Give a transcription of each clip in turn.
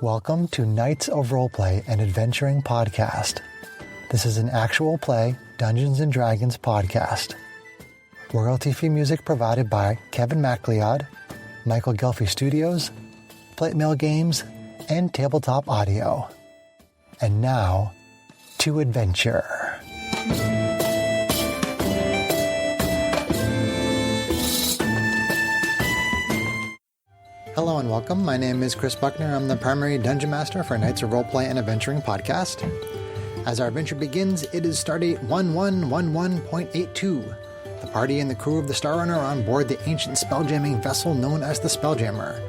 Welcome to Knights of Roleplay and Adventuring Podcast. This is an actual play Dungeons & Dragons podcast. Royalty-free music provided by Kevin MacLeod, Michael Gelfie Studios, Plate Mail Games, and Tabletop Audio. And now, to adventure. Hello and welcome. My name is Chris Buckner. I'm the primary Dungeon Master for Knights of Roleplay and Adventuring Podcast. As our adventure begins, it is Stardate 1111.82. The party and the crew of the Star Runner are on board the ancient spelljamming vessel known as the Spelljammer.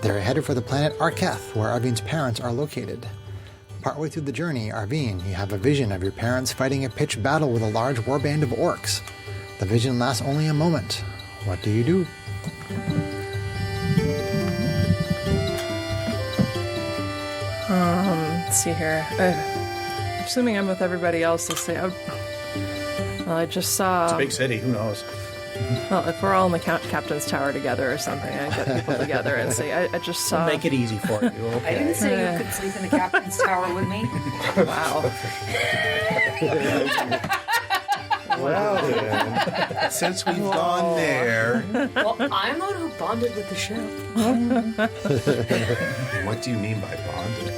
They're headed for the planet Arketh, where Arvine's parents are located. Partway through the journey, Arvine, you have a vision of your parents fighting a pitched battle with a large warband of orcs. The vision lasts only a moment. What do you do? Let's see here. Assuming I'm with everybody else, let's say, I just saw... It's a big city, who knows? Well, if we're all in the captain's tower together or something, I get people together and say, I just saw... We'll make it easy for you, okay? I didn't say you could sleep in the captain's tower with me. Wow. Well, then, since we've gone there... Well, I'm the one who bonded with the ship. What do you mean by bonded?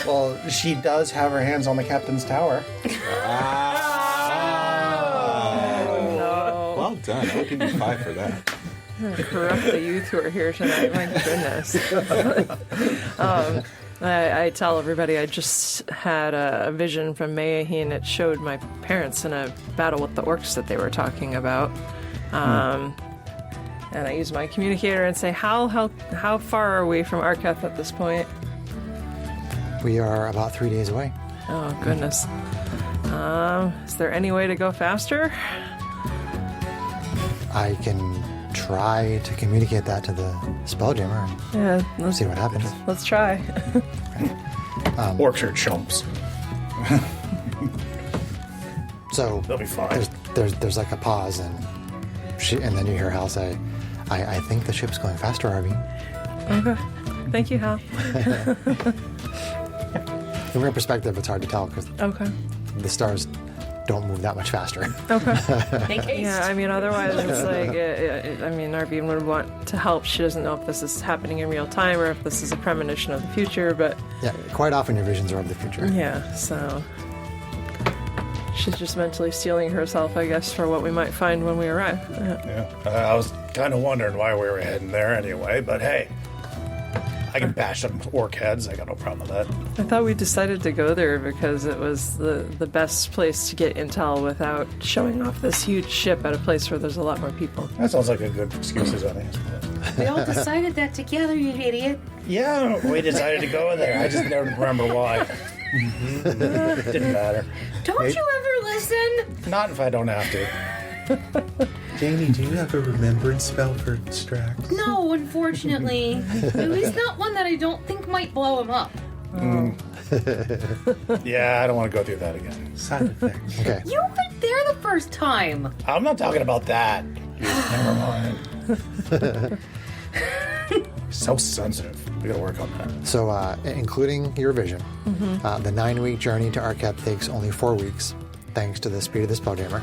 Well, she does have her hands on the captain's tower. No. Well done. I'll give you 5 for that. Corrupt the youth who are here tonight. My goodness. I tell everybody I just had a vision from Mayahi, and it showed my parents in a battle with the orcs that they were talking about. And I use my communicator and say, how far are we from Arketh at this point? We are about 3 days away. Oh, goodness. Is there any way to go faster? I can try to communicate that to the Spelljammer and Yeah, see what happens. let's try. Orcs are chumps. So They'll be fine. there's like a pause, and then you hear Hal say, I think the ship's going faster, Arvine. Okay. Thank you, Hal. From your perspective, it's hard to tell because Okay. the stars don't move that much faster. Okay. Make haste. Yeah, I mean, otherwise it's like, Arvine would want to help. She doesn't know if this is happening in real time or if this is a premonition of the future, but Yeah, quite often your visions are of the future. yeah, so she's just mentally steeling herself, I guess, for what we might find when we arrive. Yeah. I was kind of wondering why we were heading there anyway, but hey, I can bash some orc heads. I got no problem with that. I thought we decided to go there because it was the best place to get intel without showing off this huge ship at a place where there's a lot more people. That sounds like a good excuse as any. We all decided that together, you idiot. Yeah, we decided to go there. I just never remember why. Didn't matter. Don't you ever listen? Not if I don't have to. Jamie, do you have a remembrance spell for Strax? No, unfortunately. At least not one that I don't think might blow him up. Yeah, I don't want to go through that again. Side effects. Okay. You were there the first time. I'm not talking about that. Never mind. So sensitive. We gotta work on that. So, including your vision, the 9-week journey to Arketh takes only 4 weeks, thanks to the speed of the Spelljammer.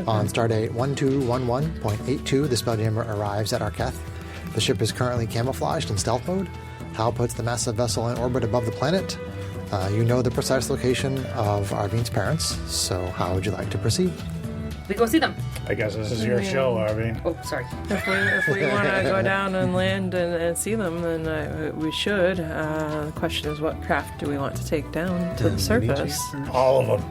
On Stardate 1211.82, the Spelljammer arrives at Arketh. The ship is currently camouflaged in stealth mode. Hal puts the massive vessel in orbit above the planet. You know the precise location of Arvine's parents, so how would you like to proceed? We go see them. I guess this is your show, Harvey. Oh, sorry. If we want to go down and land and see them, then we should. The question is, what craft do we want to take down to the surface? All of them.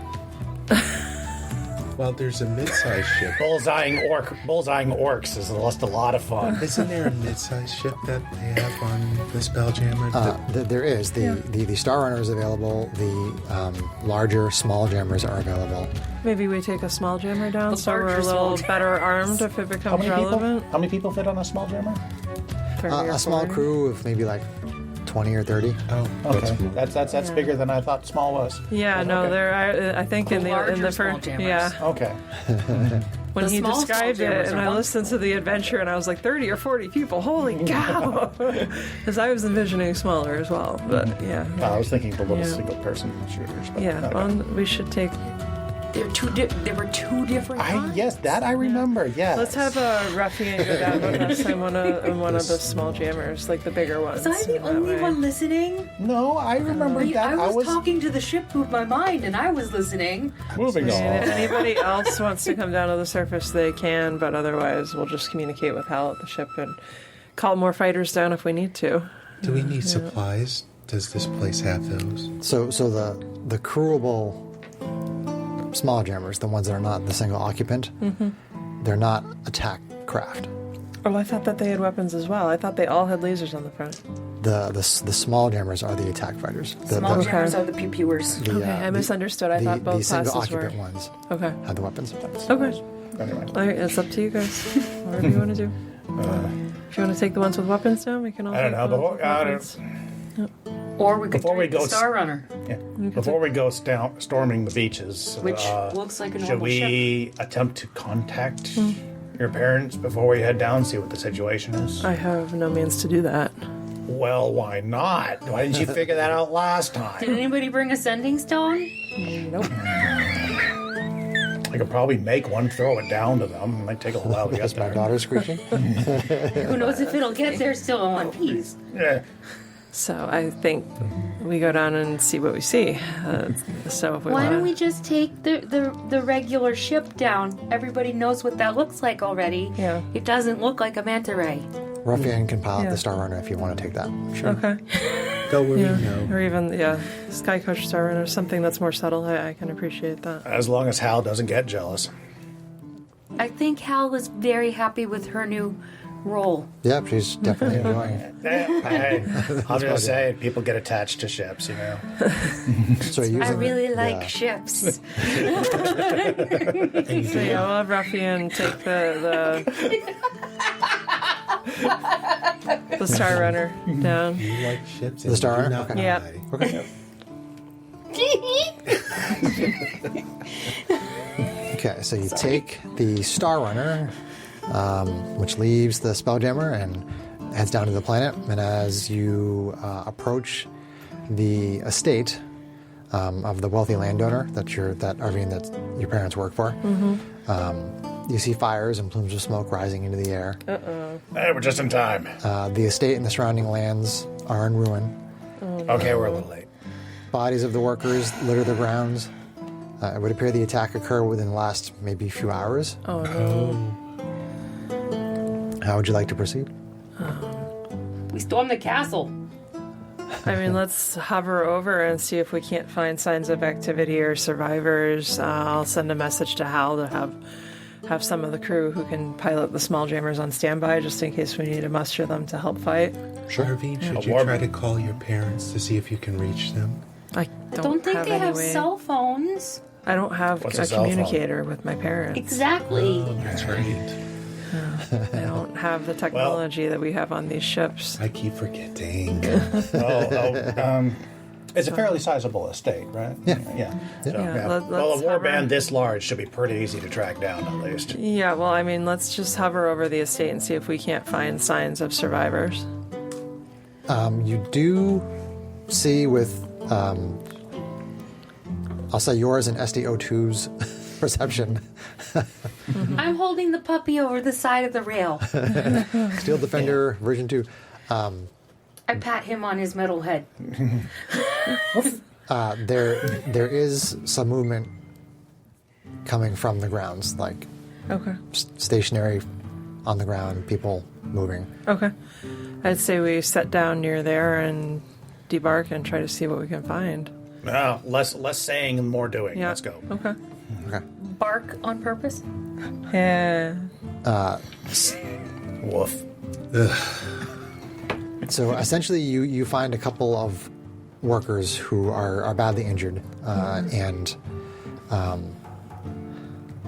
Well, there's a mid-sized ship. Bullseyeing orcs is just a lot of fun. Isn't there a mid-sized ship that they have on the Spelljammer? There is. The Star Runner is available. The larger small jammers are available. Maybe we take a small jammer down The so we're a larger little small better armed if it becomes relevant. How many people fit on a small jammer? 30 or A small 40. crew of maybe like 20 or 30. Oh, Okay, that's bigger than I thought small was. Yeah, no, Okay. there are. I think in the Larger first. small jammers. Yeah. Okay. when The he small described it, jammers and are I fun. listened to the adventure, and I was like, 30 or 40 people, holy cow! Because I was envisioning smaller as well, but yeah. I was thinking the little Yeah. single-person shooters. But Yeah, okay. well, we should take... There were two different kinds. Yes, that I remember. Yes. Let's have a ruffian go down with us in one of the small jammers, like the bigger ones. Was I the That only way- one listening? No, I remember that. I was talking to the ship with my mind, and I was listening. Moving And if on. anybody else wants to come down to the surface, they can, but otherwise we'll just communicate with Hal at the ship and call more fighters down if we need to. Do we need supplies? Does this place have those? So the crewable small jammers, the ones that are not the single occupant, they're not attack craft. Oh, I thought that they had weapons as well. I thought they all had lasers on the front. The small jammers are the attack fighters. Small the, jammers are the pew-pewers. the, Okay, I misunderstood. I thought both the single classes were. occupant ones Okay. have the weapons. Okay. Anyway. All right, it's up to you guys. Whatever you want to do. If you want to take the ones with weapons down, we can all I don't take know, the but ones with I weapons. Or we could Before we take the go Star Runner, Yeah. Before we go storming the beaches, which looks like a should normal ship. we attempt to contact your parents before we head down, see what the situation is? I have no means to do that. Well, why not? Why didn't you figure that out last Did time? anybody bring a sending stone? Nope. I could probably make one, throw it down to them. It might take a while to That's get my there. daughter screeching. Who knows if it'll get there still in one piece? Yeah. So I think we go down and see what we see. So if we Why want don't we just take the regular ship down? Everybody knows what that looks like already. Yeah. It doesn't look like a manta ray. Ruffian can pilot Yeah. the Star Runner if you want to take that. Sure. Okay. Go where Yeah. we know. Or even, Sky Coach Star Runner, something that's more subtle. I can appreciate that. As long as Hal doesn't get jealous. I think Hal is very happy with her new role. Yep, she's definitely enjoying it. Hey, I was going to say, people get attached to ships, you know. So using I really like the- ships. So yeah, we'll have Ruffian take the Star Runner down. You like ships. The Star and do Runner? not Okay. Yeah. lie. Okay. Okay, so you take the Star Runner, which leaves the Spelljammer and heads down to the planet. And as you approach the estate of the wealthy landowner that your parents work for, you see fires and plumes of smoke rising into the air. Hey, we're just in time. The estate and the surrounding lands are in ruin. Okay, we're a little late. Bodies of the workers litter the grounds. It would appear the attack occurred within the last maybe few hours. Oh no. How would you like to proceed? We stormed the castle. I mean, let's hover over and see if we can't find signs of activity or survivors. I'll send a message to Hal to have some of the crew who can pilot the small jammers on standby just in case we need to muster them to help fight. Charvine, should A you warp- try to call your parents to see if you can reach them? I Don't think they any have way. cell phones. I don't have What's a a cell phone? communicator with my parents. Exactly. That's right. I don't have the technology that we have on these ships. I keep forgetting. It's a fairly sizable estate, right? Yeah. Yeah. So, Yeah, well, let's a war hover. band this large should be pretty easy to track down, at least. Yeah, well, I mean, let's just hover over the estate and see if we can't find signs of survivors. You do see with, I'll say yours and SDO2's perception, I'm holding the puppy over the side of the rail. Steel Defender version 2. I pat him on his metal head. There is some movement coming from the grounds, like Okay. stationary on the ground, people moving. Okay. I'd say we set down near there and debark and try to see what we can find. No, less saying and more doing. Yeah. Let's go. Okay. Okay. Bark on purpose. Yeah. Woof. So essentially, you find a couple of workers who are badly injured, and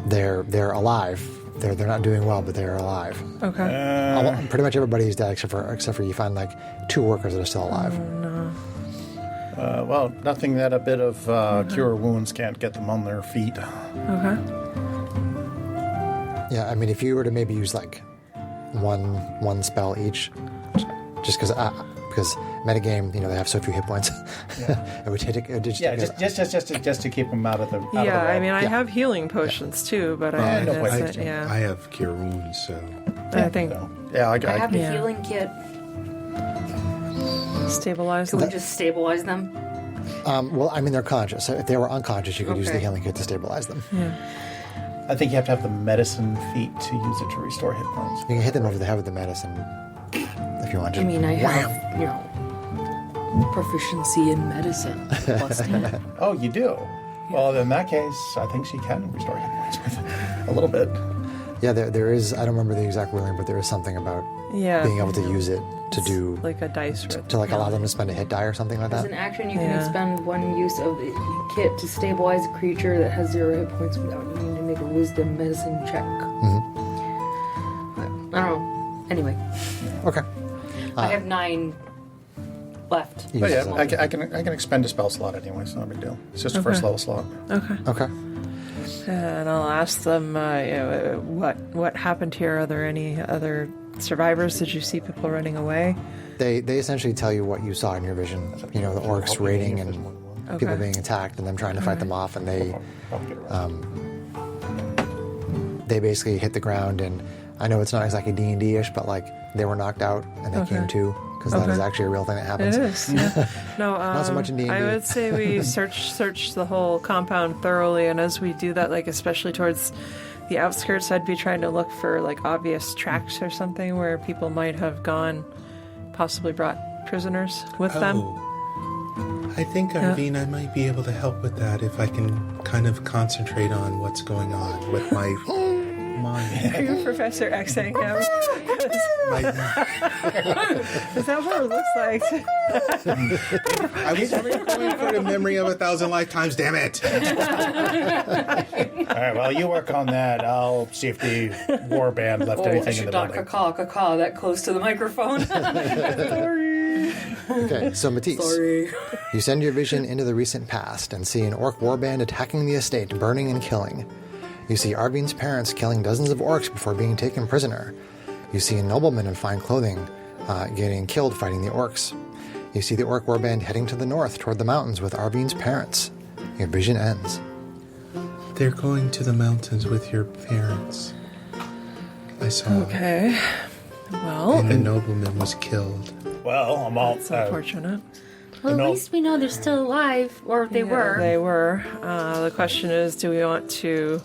they're alive. They're not doing well, but they're alive. Okay. Pretty much everybody's dead except for you find like 2 workers that are still alive. Well, nothing that a bit of cure wounds can't get them on their feet. Okay. Yeah, I mean, if you were to maybe use like one spell each, just because metagame, they have so few hit points. It would take just to keep them out of the out of the way. I mean, I have healing potions too, but I no that's point. it, yeah. I have cure wounds, so I think So, yeah, I have a Yeah. healing kit. stabilize Can we them. just stabilize them? well, I mean, they're conscious. So if they were unconscious, you could use the Okay. healing kit to stabilize them. I think you have to have the medicine feat to use it to restore hit points. You can hit them over the head with the medicine if you want to. I mean, I Wham! have, proficiency in medicine. Plus 10. Oh, you do? Well, in that case, I think she can restore hit points with it a little bit. Yeah, there is. I don't remember the exact wording, but there is something about Yeah. being able to use it to do Like a dice roll. to allow them to spend a hit die or something like As that. an action, you can Yeah. expend one use of the kit to stabilize a creature that has 0 hit points without needing to make a wisdom medicine check. I don't know. Anyway, Okay. I have 9 left. Use But yeah, it. I can expend a spell slot anyway. It's not a big deal. It's just a first level slot. Okay. And I'll ask them, what happened here? Are there any other survivors? Did you see people running away? They essentially tell you what you saw in your vision. The orcs raiding and people being attacked and them trying to fight them off, and they basically hit the ground. And I know it's not exactly D&D-ish, but like they were knocked out and they came to, because that is actually a real thing that happens. It is. Yeah. No, Not so much in D&D. I would say we search the whole compound thoroughly, and as we do that, like especially towards the outskirts, I'd be trying to look for like obvious tracks or something where people might have gone, possibly brought prisoners with them. I think, Arvine, I might be able to help with that if I can kind of concentrate on what's going on with my mind. Are you Professor Xing him? Is that what it looks like? I was going for the memory of 1,000 lifetimes, damn it! All right, well, you work on that. I'll see if the warband left anything in the not building. caw that close to the microphone. Okay, so Matisse, Sorry. you send your vision into the recent past and see an orc warband attacking the estate, burning and killing. You see Arvine's parents killing dozens of orcs before being taken prisoner. You see a nobleman in fine clothing getting killed fighting the orcs. You see the orc warband heading to the north toward the mountains with Arvine's parents. Your vision ends. They're going to the mountains with your parents. I saw it. Okay. Well, And the nobleman was killed. Well, I'm all. it's unfortunate. Well, No. at least we know they're still alive, or they were. They were. The question is, do we want to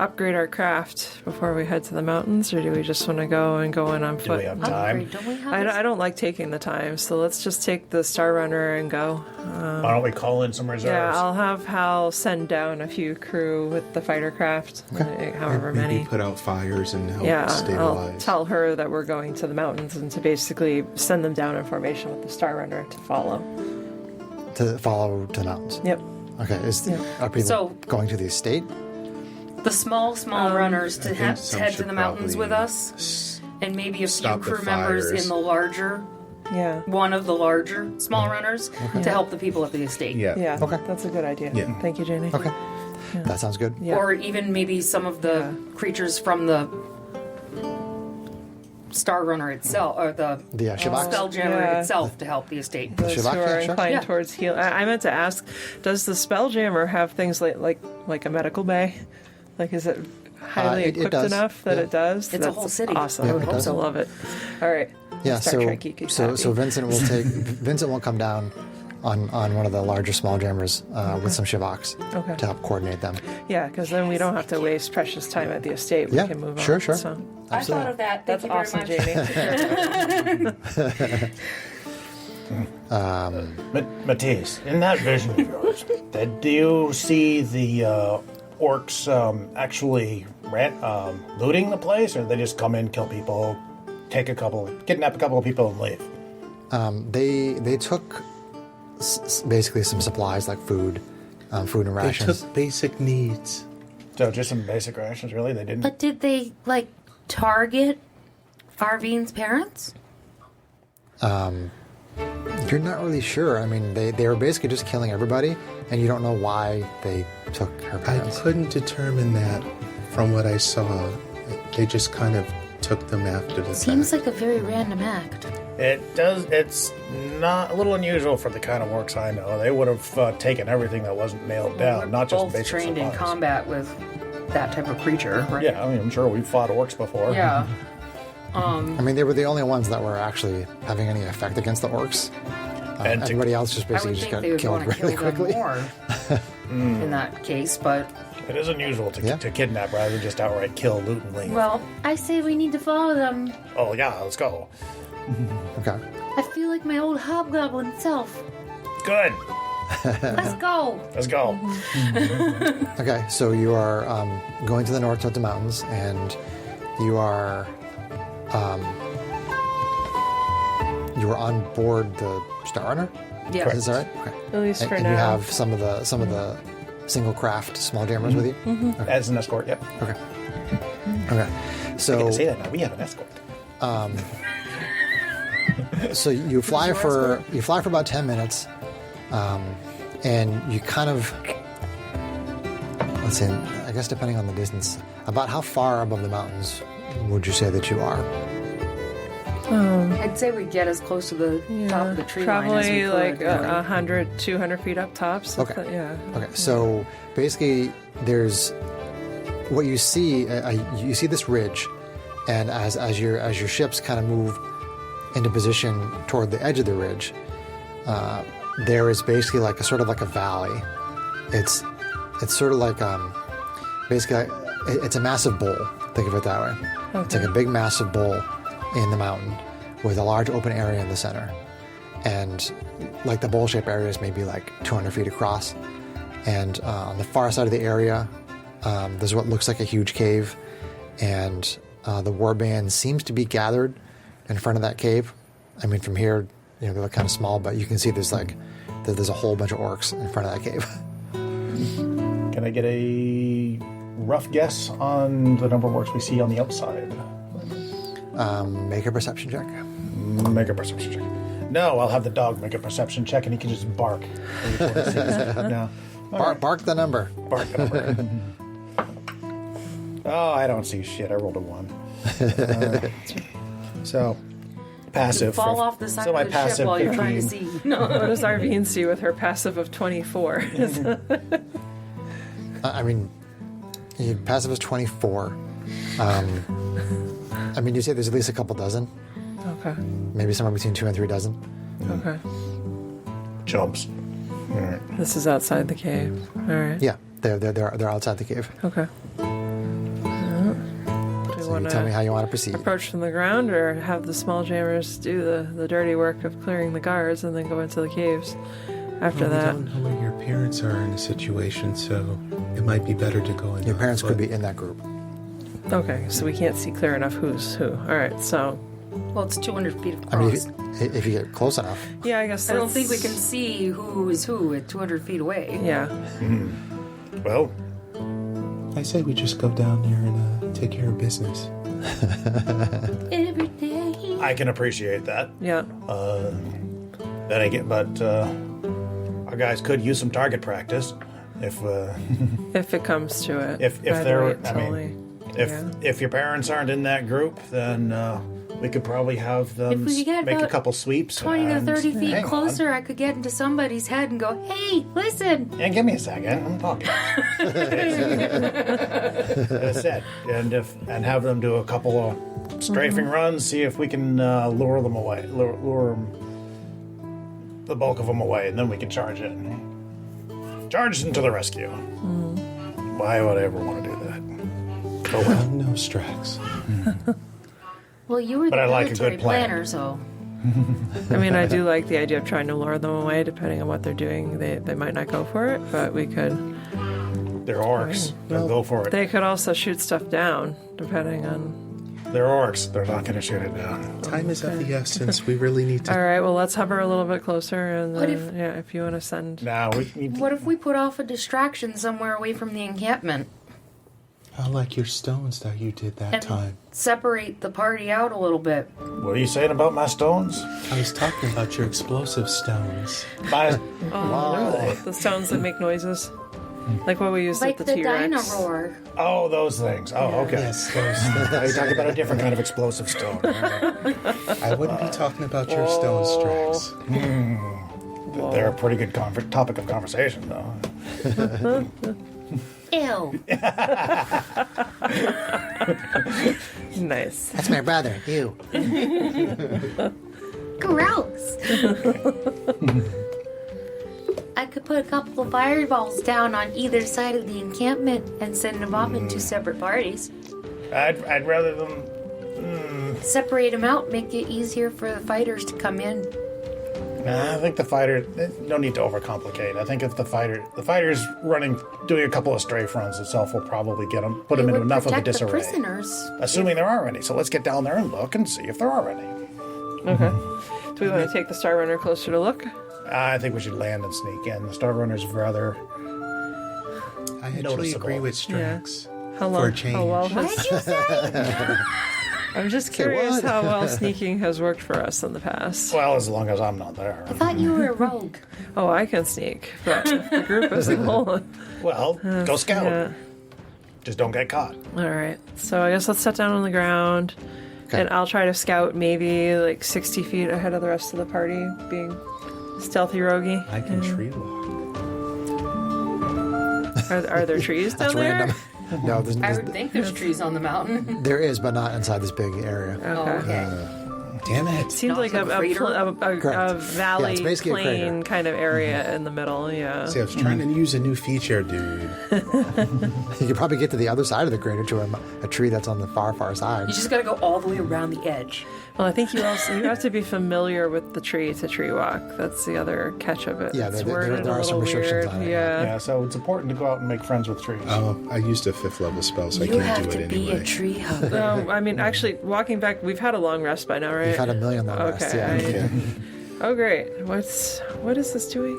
upgrade our craft before we head to the mountains, or do we just want to go in on do foot? we have time? Upgrade, don't we have I don't like taking the time, so let's just take the Star Runner and go. Why don't we call in some reserves? Yeah, I'll have Hal send down a few crew with the fighter craft, however Maybe many. put out fires and help Yeah, I'll stabilize. tell her that we're going to the mountains and to basically send them down in formation with the Star Runner to follow. To follow to the mountains. Yep. Okay, are people So- going to the estate? the small runners to think head some to should the mountains with probably us, and maybe a few stop the crew members fires. in the larger, Yeah. one of the larger small runners to help the people at the estate. Yeah. Yeah. Okay. That's a good idea. Yeah. Thank you, Janie. Okay, that sounds good. Yeah. Or even maybe some of the creatures from the Star Runner itself, or the Shivaks? Spelljammer Yeah. itself to help the estate. Those Shavak, who yeah, are sure. inclined Yeah. towards heal. I meant to ask, does the Spelljammer have things like a medical bay? Like, is it highly it equipped does, enough that yeah. it does? It's a whole city. Awesome. Yeah, it I does. love it. All right. Yeah, Star Trek geeky so happy. Vincent will come down on one of the larger small jammers with some Shivaks Okay. to help coordinate them. Yeah, because then we don't have to waste precious time at the estate. We Yeah, can move sure, on. sure. So, I thought of that. Thank that's you very awesome, much. Janie. Matisse, in that vision of yours, did you see the orcs actually looting the place, or they just come in, kill people, kidnap a couple of people, and leave? They took basically some supplies like food and They rations. took basic needs. So just some basic rations, really? They didn't. But did they target Arvine's parents? You're not really sure. I mean, they were basically just killing everybody, and you don't know why they took her I parents. couldn't determine that from what I saw. they just kind of took them after the Seems fact? like a very random act. It does. It's not a little unusual for the kind of orcs I know. They would have taken everything that wasn't nailed down, not just Both basic trained in supplies. combat with that type of creature, right? Yeah, I mean, I'm sure we've fought orcs before. Yeah. I mean, they were the only ones that were actually having any effect against the orcs. And to- Everybody else just I basically would just think got they would killed want to really kill quickly. them more in that case, but It is unusual to, Yeah. to kidnap rather than just outright kill, loot, and leave. well, I say we need to follow them. Oh yeah, let's go. Okay. I feel like my old hobgoblin self. Good. Let's go. Let's go. Okay, so you are going to the north toward the mountains, and you are on board the Star Runner. Yeah. Is that right? Okay. At least for and now. you have some of the single craft small jammers with you. As an escort, yep. Okay. Okay. I So can say that now. We have an escort. so you fly for about 10 minutes, and you kind of, let's see, I guess depending on the distance, about how far above the mountains would you say that you are? I'd say we get as close to the top of the tree line as we Probably could. like 100, 200 feet up tops. Okay. Yeah. Okay, so basically, there's what you see. You see this ridge, and as your ships kind of move into position toward the edge of the ridge, there is basically like a sort of like a valley. It's sort of like basically it's a massive bowl. Think of it that way. It's like a big massive bowl in the mountain with a large open area in the center, and like the bowl-shaped area is maybe like 200 feet across. And on the far side of the area, there's what looks like a huge cave, and the warband seems to be gathered in front of that cave. I mean, from here, they look kind of small, but you can see there's a whole bunch of orcs in front of that cave. Can I get a rough guess on the number of orcs we see on the outside? Make a perception check. Make a perception check. No, I'll have the dog make a perception check, and he can just bark. Before he sees it. No. Bark the number. Bark the number. Oh, I don't see shit. I rolled a 1. So, passive. Fall off the side so my of the ship passive while you're trying to 15. see. No. What does Arvine see with her passive of 24? I mean, your passive is 24. I mean, you say there's at least a couple dozen, Okay. maybe somewhere between 2 and 3 dozen. Okay. Jumps. This is outside the cave. All right. Yeah, they're outside the cave. Okay. Do we So want you tell me how to you want to proceed. approach from the ground, or have the small jammers do the dirty work of clearing the guards and then go into the caves after Well, that? we don't know where your parents are in a situation, so it might be better to go in. Your on parents could foot. be in that group. Okay, so we can't see clear enough who's who. All right, so Well, it's 200 feet I mean, across. if you get close enough. yeah, I guess I don't think we let's- can see who is who at 200 feet away. Yeah. Well, I say we just go down there and take care of business. Every day. I can appreciate that. Yeah. Then again, but our guys could use some target practice if If it comes to it. if I'd they're. wait I till mean, we- if yeah. if your parents aren't in that group, then we could probably have them If we get make a about couple sweeps. 20 to and 30 feet hang on. closer, I could get into somebody's head and go, hey, listen. And give me a second, I'm talking. As I said, and have them do a couple of strafing runs, see if we can lure them away, lure the bulk of them away, and then we can charge in. Charge into the rescue. Why would I ever want to do that? Oh well. No Strax. Well, you were But the I like a military good plan. planner, so. I mean, I do like the idea of trying to lure them away. Depending on what they're doing, they might not go for it, but we could. They're orcs. They'll go for it. They could also shoot stuff down, depending on. They're orcs. They're not going to shoot it down. Time is of the essence. We really need to. All right, well, let's hover a little bit closer, and What then, yeah, if you want to send. Now we need What if we put off a distraction somewhere away from the encampment I like your stones that you did that and time. separate the party out a little bit? What are you saying about my stones? I was talking about your explosive stones. My Oh, the stones that make noises. Like what we used Like at the the T-Rex. Dino-Roar. Oh, those things. Oh, okay. Yes, those. You're talking about a different kind of explosive stone. I wouldn't be talking about your stone strikes. They're a pretty good topic of conversation, though. Ew. Nice. That's my brother. You. Gross. I could put a couple of fireballs down on either side of the encampment and send them off in two separate parties. I'd rather them. Separate them out, make it easier for the fighters to come in. Nah, I think the fighter. No need to overcomplicate. I think if the fighter's doing a couple of strafe runs itself, will probably put them It into would enough of a protect the disarray. prisoners. Assuming there are any. So let's get down there and look and see if there are any. Okay. Do we want to take the Star Runner closer to look? I think we should land and sneak in. The Star Runner's rather. I actually Noticeable. agree with Strax. How For long? a change. How well What has, did you say? I'm just curious what? how well sneaking has worked for us in the past. Well, as long as I'm not there. I thought you were a rogue. Oh, I can sneak, but the group as a whole. Well, go scout. Yeah. Just don't get caught. All right. So I guess let's set down on the ground, Okay. and I'll try to scout maybe like 60 feet ahead of the rest of the party, being stealthy roguey. I can tree walk. Are there trees down That's there? random. No, I would think there's trees on the mountain. there is, but not inside this big area. Okay. Okay. Damn it. Seems Not like a, like a crater? a Correct. valley Yeah, it's basically a crater. plain kind of area in the middle. Yeah. See, I was trying to use a new feature, dude. You could probably get to the other side of the crater to a tree that's on the far, far side. You just gotta go all the way around the edge. Well, I think you have to be familiar with the tree to tree walk. That's the other catch of it. Yeah, It's there worded are a some little restrictions weird. on it, Yeah. Yeah, so it's important to go out and make friends with trees. Oh, I used a 5th level spell, so I You can't have do to it be anyway. a tree hugger. No, I mean, actually, walking back, we've had a long rest by now, right? You've had a million long rests, yeah. Yeah. Oh, great. What is this doing?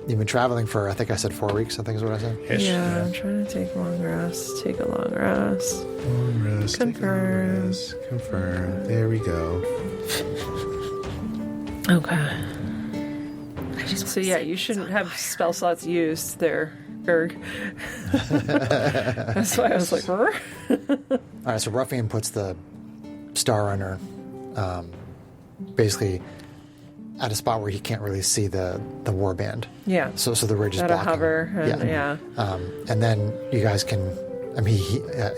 You've been traveling for, I think I said 4 weeks, I think is what I said. Ish. Yeah, I'm trying to take long rest. Take a long rest. Long rest, take a long Confirm. rest, confirm. There we go. Okay. I just So yeah, you shouldn't have spell slots used there, Erg. That's why I was like, "Rrr." All right, so Ruffian puts the Star Runner basically at a spot where he can't really see the warband. Yeah. So the ridge is At a blocking. hover, and yeah. And then you guys can. I mean,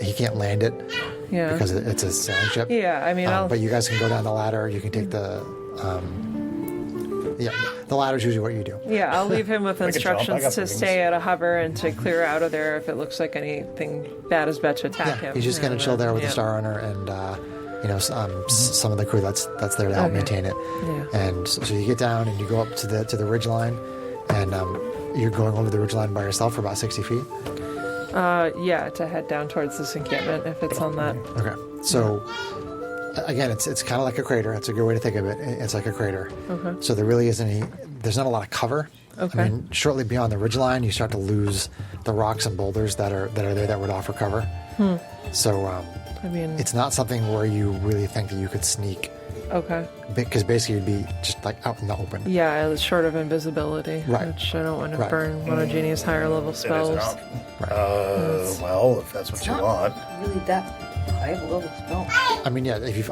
he can't land it Yeah. because it's a sailing ship. Yeah, I mean, I'll. But you guys can go down the ladder. You can take the. The ladder's usually what you do. Yeah, I'll leave him with I can jump, I instructions got to wings. stay at a hover and to clear out of there if it looks like anything bad is about to attack Yeah, him. he's just gonna And, chill there with yeah. the Star Runner and some of the crew that's there to help Okay. maintain it. Yeah. And so you get down and you go up to the ridge line, and you're going over the ridge line by yourself for about 60 feet. Yeah, to head down towards this encampment if it's on that. Okay. So again, it's kind of like a crater. That's a good way to think of it. It's like a crater. Okay. So there really isn't there's not a lot of cover. Okay. I mean, shortly beyond the ridge line, you start to lose the rocks and boulders that are there that would offer cover. So I mean, it's not something where you really think that you could sneak, okay. because basically you'd be just like out in the open. Yeah, it's short of invisibility, Right. which I don't want to Right. burn one of Genie's higher level It is spells. an option. Well, if that's what It's you not want. really that high of a level spell. I mean, yeah, if you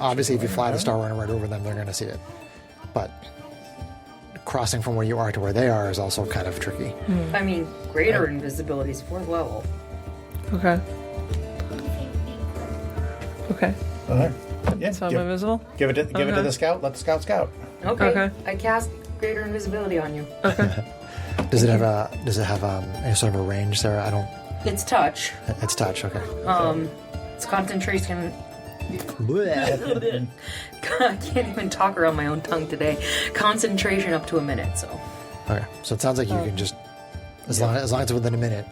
fly the Star Runner right over them, they're going to see it. But crossing from where you are to where they are is also kind of tricky. I mean, greater invisibility is 4th level. Okay. Okay. Okay. Yeah, So I'm give, invisible? give it to Okay. the scout. Let the scout scout. Okay. Okay. I cast greater invisibility on you. Does it have any sort of a range, Sarah? I don't. It's touch. It's touch. Okay. It's concentration. Blech. I can't even talk around my own tongue today. Concentration up to a minute, so. Okay. So it sounds like you can just, as long as it's within a minute.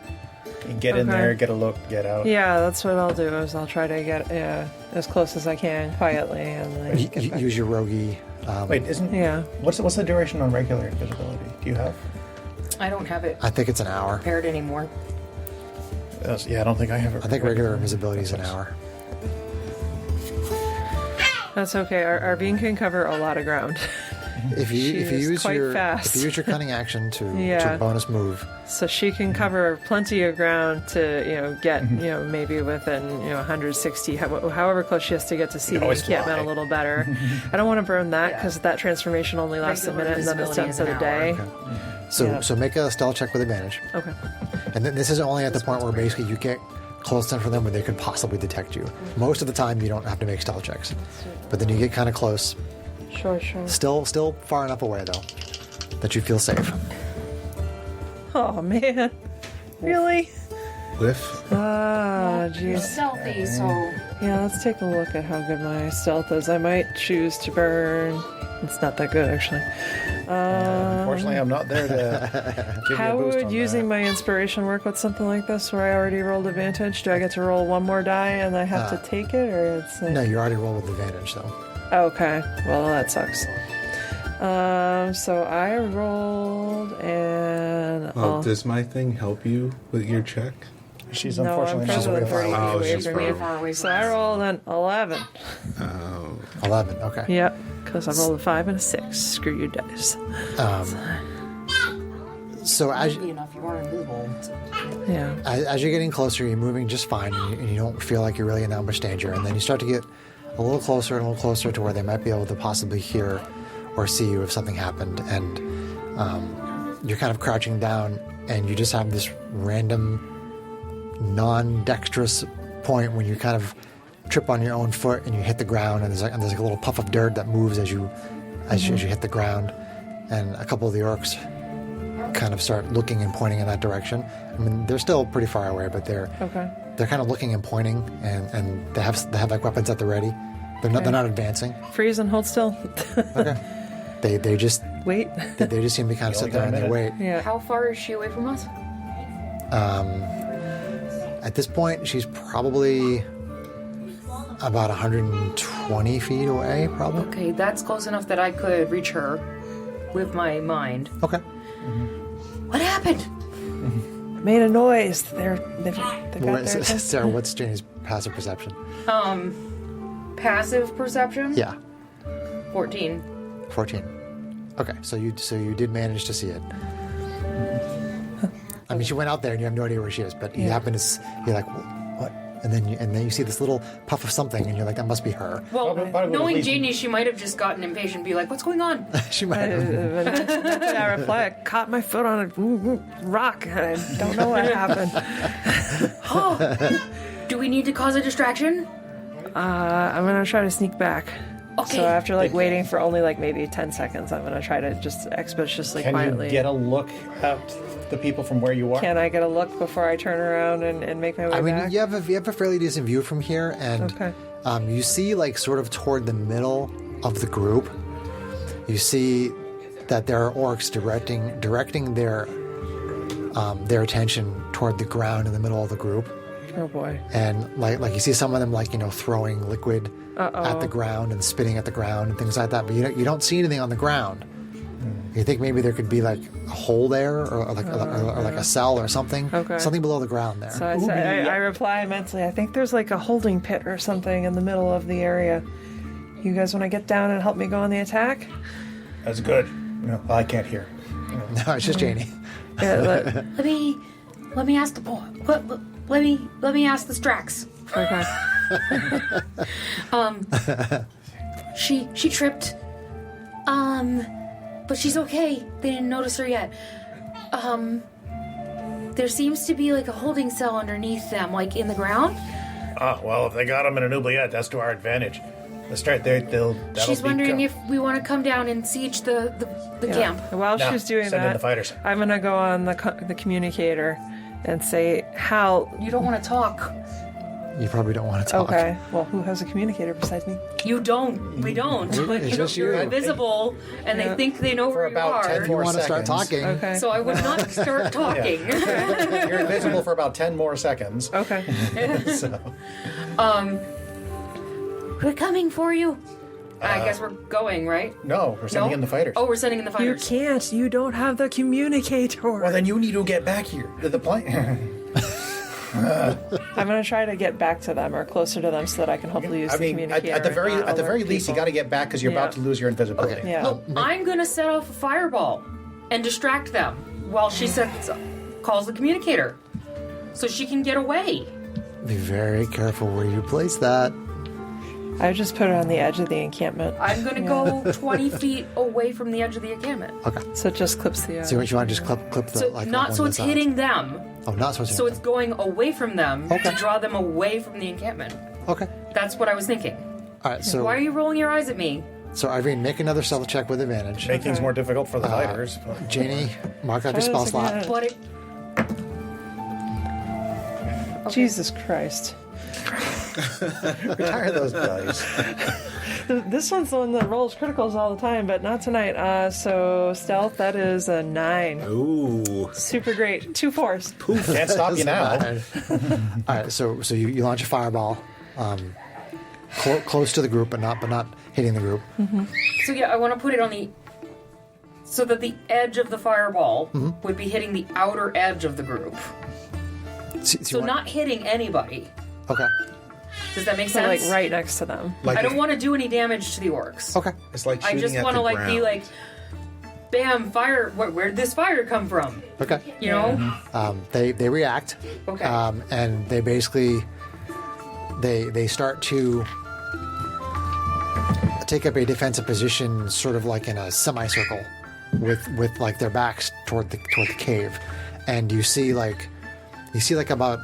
You get in Okay. there, get a look, get out. Yeah, that's what I'll do. Is I'll try to get as close as I can quietly, and then get back. Use your roguey. Wait, isn't Yeah. what's the duration on regular invisibility? Do you have? I don't have it I think it's an hour. prepared anymore. Yeah, I don't think I have it. I think regular invisibility is an hour. That's okay. Our bean can cover a lot of ground. If you use quite your fast. if you use your cunning action to Yeah. bonus move, So she can cover plenty of ground to, get, maybe within, 160, however close she has to get to see You the always encampment fly. a little better. I don't want to burn that because that transformation only lasts a Regular minute and then it's done visibility for the is an day. so Yeah. so make a stealth check with advantage. Okay. And then this is only at the point where basically you get close enough for them where they could possibly detect you. Most of the time you don't have to make stealth checks, but then you get kind of close. Sure. Still far enough away though that you feel safe. Oh, man. Really? Whiff. Ah, jeez. Stealthy, so Yeah, let's take a look at how good my stealth is. I might choose to burn. It's not that good, actually. Unfortunately, I'm not there to give How you a boost would on using that. my inspiration work with something like this where I already rolled advantage? Do I get to roll one more die and I have to take it, or it's like... No, you already rolled with advantage though. Okay, well that sucks. So I rolled and Well, does my thing help you with your check? She's no, I'm unfortunately not further than aware 30 of Oh, away she's from far you. away. Far away So from I us. rolled an 11. 11. Okay. Yep, because I rolled a 5 and a 6. Screw you dice. So as Lucky enough, you aren't invisible. Yeah. as you're getting closer, you're moving just fine, and you don't feel like you're really in that much danger. And then you start to get a little closer and a little closer to where they might be able to possibly hear or see you if something happened. And you're kind of crouching down, and you just have this random, non-dexterous point when you kind of trip on your own foot and you hit the ground, and there's like a little puff of dirt that moves as you hit the ground, and a couple of the orcs kind of start looking and pointing in that direction. I mean, they're still pretty far away, but they're kind of looking and pointing, and they have like weapons at the ready. They're not advancing. Freeze and hold still. Okay. They just Wait. they just seem to kind of sit there and they wait. Yeah. How far is she away from us? At this point, she's probably about 120 feet away, probably. Okay, that's close enough that I could reach her with my mind. Okay. What happened? Made a noise. They got their attention. Sarah, what's Janie's passive perception? Passive perception? Yeah, 14. 14. Okay, so you did manage to see it. I mean, she went out there and you have no idea where she is, but you happen to you're like, what? And then you see this little puff of something, and you're like, that must be her. Well, Probably would knowing at least- Janie, she might have just gotten impatient and be like, what's going on? She might have. I reply, I caught my foot on a rock and I don't know what happened. Do we need to cause a distraction? I'm going to try to sneak back. Okay. So after waiting for only maybe 10 seconds, I'm going to try to just expeditiously Can quietly. you get a look at the people from where you are? Can I get a look before I turn around and make my way I mean, back? you have a fairly decent view from here, and Okay. you see sort of toward the middle of the group, you see that there are orcs directing their attention toward the ground in the middle of the group, Oh boy. and like you see some of them throwing liquid at the ground and spitting at the ground and things like that, but you don't see anything on the ground. You think maybe there could be a hole there, or like a cell or something, Okay. something below the ground there. So I reply mentally, I think there's a holding pit or something in the middle of the area. You guys want to get down and help me go on the attack? That's good. No, I can't hear. No, it's just Janie. Yeah, let me ask the boy. Let me ask the Strax. okay. She tripped. But she's okay. They didn't notice her yet. There seems to be a holding cell underneath them, in the ground. Ah, well, if they got them in an oubliette, that's to our advantage. Let's start there. That'll She's be wondering if we want to come down and siege the camp. While No, she's doing send in that, the fighters. I'm gonna go on the communicator and say, "Hal." You don't want to talk. You probably don't want to talk. Okay. Well, who has a communicator besides me? You don't. We don't. It's just You're you. invisible, and Yeah. they think they know For where you about 10 are. If you more want to start seconds. talking, Okay. So I would not start talking. You're invisible for about 10 more seconds. Okay. So, We're coming for you. I guess we're going, right? no, we're sending No? in the fighters. Oh, we're sending in the You fighters. can't. You don't have the communicator. Well, then you need to get back here to the plane. I'm going to try to get back to them or closer to them so that I can hopefully use I the mean, communicator. at the very and not least, you alert got to get back because you're about to lose your invisibility. Okay. Yeah. No, I'm gonna set off a fireball and distract them while she calls the communicator, so she can get away. Be very careful where you place that. I just put it on the edge of the encampment. I'm gonna go 20 feet away from the edge of the encampment. Okay. So it just clips the edge. So you want to just clip the So like not one so of it's the sides. hitting them. Oh, not so it's So hitting it's going away from them Okay. to draw them away from the encampment. them. Okay. That's what I was thinking. All right. So Why are you rolling your eyes at me? so Irene, make another stealth check with advantage. Make things more difficult for the fighters. Janie, mark out your Try spell this slot. again. But it. Jesus Christ. Retire those dice. This one's the one that rolls criticals all the time, but not tonight. So stealth, that is a 9. Ooh. Super great. 2 4s. Can't stop you now. All right. So you launch a fireball, close to the group, but not hitting the group. So yeah, I want to put it on the. So that the edge of the fireball would be hitting the outer edge of the group. So not hitting anybody. Okay. Does that make So, sense? like, right next to them. Like I don't want to do any damage to the orcs. Okay. It's like I shooting just at want to the like be ground. like, bam, fire! Where'd this fire come from? Okay. You know? They react. Okay. And they basically they start to take up a defensive position, sort of like in a semicircle, with like their backs toward the cave, and you see like about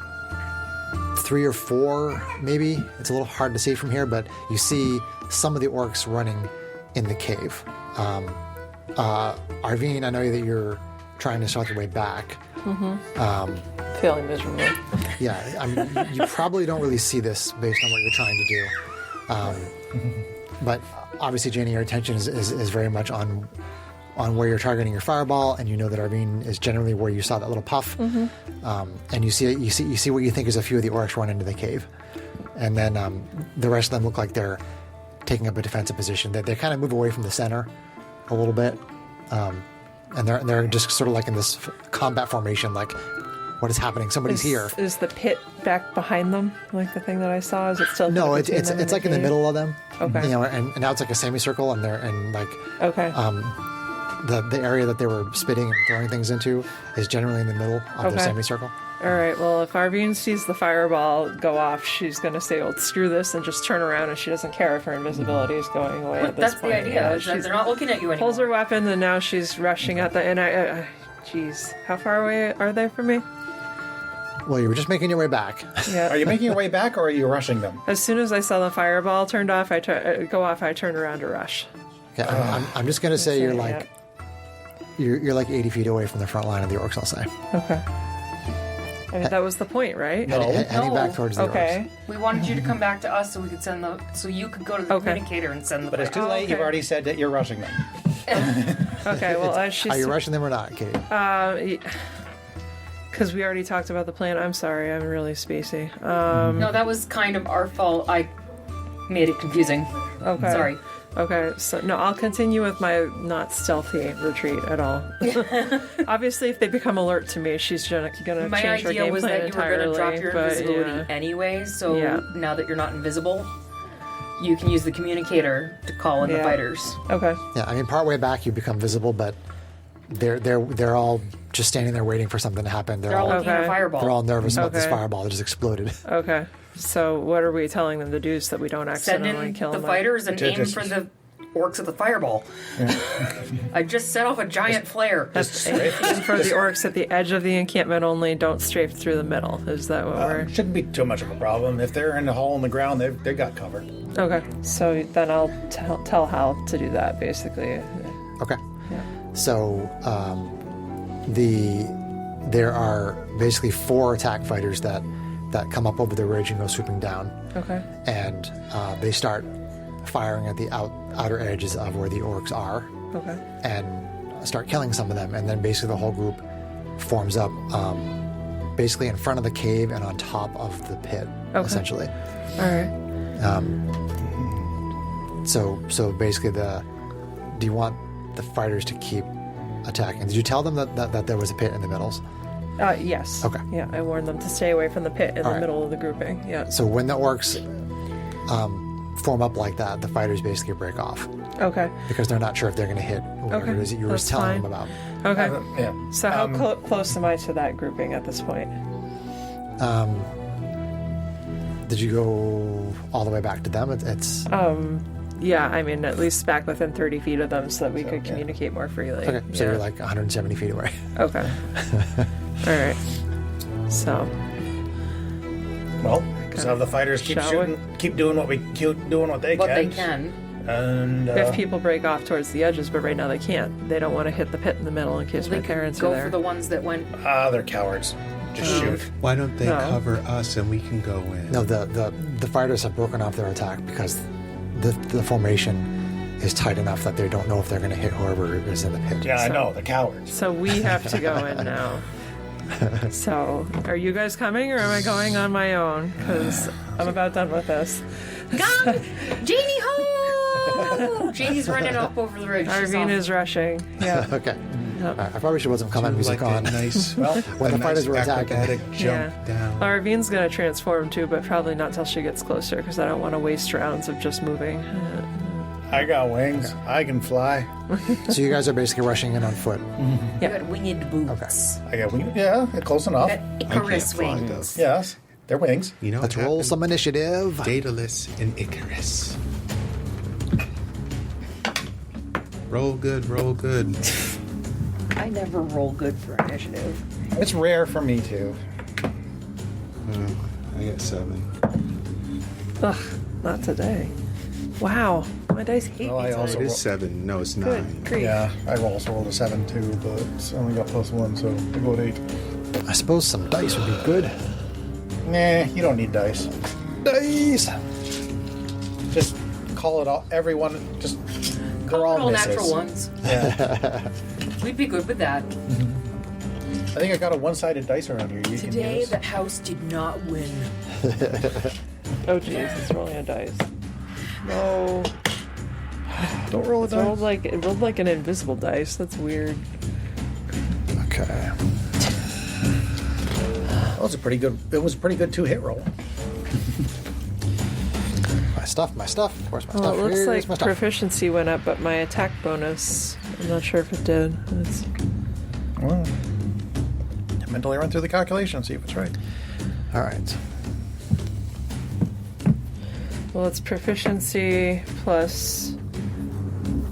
3 or 4, maybe. It's a little hard to see from here, but you see some of the orcs running in the cave. Arvine, I know that you're trying to start your way back. Failing miserably. Yeah, I mean, you probably don't really see this based on what you're trying to do. But obviously, Janie, your attention is very much on where you're targeting your fireball, and you know that Arvine is generally where you saw that little puff. And you see what you think is a few of the orcs run into the cave, and then the rest of them look like they're taking up a defensive position. They kind of move away from the center a little bit, and they're just sort of like in this combat formation, like, what is happening? Somebody's here. Is the pit back behind them, like the thing that I saw? Is it still? No, between it's them and like in the cave? middle of them. Okay. You know, and now it's like a semicircle, and like Okay. the area that they were spitting and throwing things into is generally in the middle of the Okay. semicircle. All right. Well, if Arvine sees the fireball go off, she's going to say, "Well, screw this," and just turn around. And she doesn't care if her invisibility is going away at this That's point. the idea. Yeah, is that she's they're not looking at you anymore. pulls her weapon, and now she's rushing at the. And jeez, how far away are they from me? Well, you were just making your way back. Yeah. Are you making your way back, or are you rushing them? As soon as I saw the fireball turned off, I turn around to rush. Okay, I'm just gonna say you're Yeah. like you're like 80 feet away from the front line of the orcs. I'll say. Okay. I mean, that was the point, right? Heading No. back towards the Okay. We wanted you to come back to us so we could so you could go to the Okay. communicator and send the. But it's too fire. late. You've okay. already said that you're rushing them. Okay. Well, as she's Are you rushing them or not, Katie? because we already talked about the plan. I'm sorry. I'm really spacey. No, that was kind of our fault. I made it confusing. Okay. Sorry. Okay, so no, I'll continue with my not stealthy retreat at all. Obviously, if they become alert to me, she's gonna My change her idea game was plan that you were entirely. going to drop your but, invisibility yeah. anyway, so Yeah. now that you're not invisible, you can use the communicator to call in the Yeah. fighters. Okay. Yeah, I mean, partway back you become visible, but they're all just standing there waiting for something to happen. They're all looking at a Okay. fireball. they're all nervous about this Okay. fireball that just exploded. Okay. So what are we telling them to do so that we don't Send accidentally in kill the them? fighters and aim Just- for the orcs at the fireball. I just set off a giant flare. And for the orcs at the edge of the encampment only, don't strafe through the middle. Is that what we're... Shouldn't be too much of a problem. If they're in a hole in the ground, they got covered. Okay. So then I'll tell Hal to do that, basically. Okay. So there are basically 4 attack fighters that come up over the ridge and go swooping down, Okay. and they start firing at the outer edges of where the orcs are, Okay. and start killing some of them. And then basically the whole group forms up, basically in front of the cave and on top of the pit, Okay. essentially. All right. So basically, do you want the fighters to keep attacking? Did you tell them that there was a pit in the middles? Yes. Okay. Yeah, I warned them to stay away from the pit in the right. middle of the grouping. Yeah. So when the orcs form up like that, the fighters basically break off Okay. because they're not sure if they're going to hit whatever Okay, it is that you were that's telling them fine. about. Okay. Yeah. So how close am I to that grouping at this point? Did you go all the way back to them? It's Yeah, I mean, at least back within 30 feet of them so that we could communicate more freely. okay. So Yeah. you're like 170 feet away. Okay. All right. So, Well, just have the fighters keep Shall we? shooting, keep doing what they But can. they can. And if people break off towards the edges, but right now they can't. They don't want to hit the pit in the middle in case They my could parents go are there. for the ones that went. they're cowards. Just shoot. Why don't they No. cover us and we can go in? No, the fighters have broken off their attack because the formation is tight enough that they don't know if they're going to hit whoever is in the pit. Yeah, I know, the cowards. So we have to go in now. So, are you guys coming or am I going on my own? Because I'm about done with this. Gone! Janie ho! Janie's running up over the ridge. She's Arvine off. is rushing. Yeah. Okay. All right, I probably should put some combat music like on. a nice, Well, when a the fighters were nice attacking. acrobatic jump Yeah. down. Arvine's going to transform too, but probably not till she gets closer because I don't want to waste rounds of just moving. I got wings. I can fly. So you guys are basically rushing in on foot. You got winged boots. I got wings. Yeah, close enough. Got I can't Icarus fly, wings. Yes, they're wings. You know, Let's what roll happened? some initiative. Daedalus and Icarus. Roll good, roll good. I never roll good for initiative. It's rare for me too. I got 7. Ugh, not today. Wow, my dice hate Well, me I today. also- It is 7. No, it's 9. Good grief. Yeah, I also rolled a 7 too, but I only got +1, so I go at 8. I suppose some dice would be good. Nah, you don't need dice. Dice! Just call it all. Everyone, just they're Call it all all misses. natural ones. Yeah, We'd be good with that. I think I got a one-sided dice around here. You can Today, use. the house did not win. Oh jeez, it's rolling a dice. No, Don't roll a it rolled like an invisible dice. That's weird. Okay. That was a pretty good. It was a pretty good 2-hit roll. My stuff. Where's my Well, stuff? it looks Here's like my stuff. proficiency went up, but my attack bonus, I'm not sure if it did. Well, mentally run through the calculation, see if it's right. All right. Well, it's proficiency plus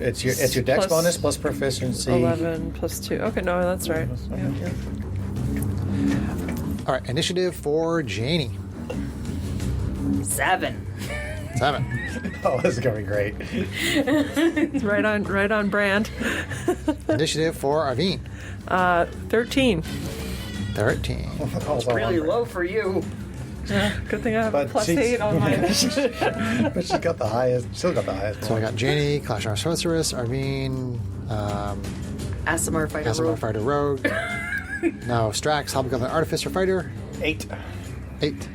It's your dex Plus bonus plus proficiency. 11 plus 2. Okay, no, that's right. Yeah. All right. Initiative for Janie. 7. 7. Oh, this is gonna be great. It's right on brand. Initiative for Arvine. 13. 13. Also Really on- low for you. Yeah, good thing I have a But plus she's- 8 on my initiative. But she's got the highest. Still got the highest. So I got Janie, Clash Armor Sorceress, Arvine, Asimar fighter Asimar rogue. Fighter Rogue. No, Strax, Hobgoblin Artificer Fighter. 8. 8.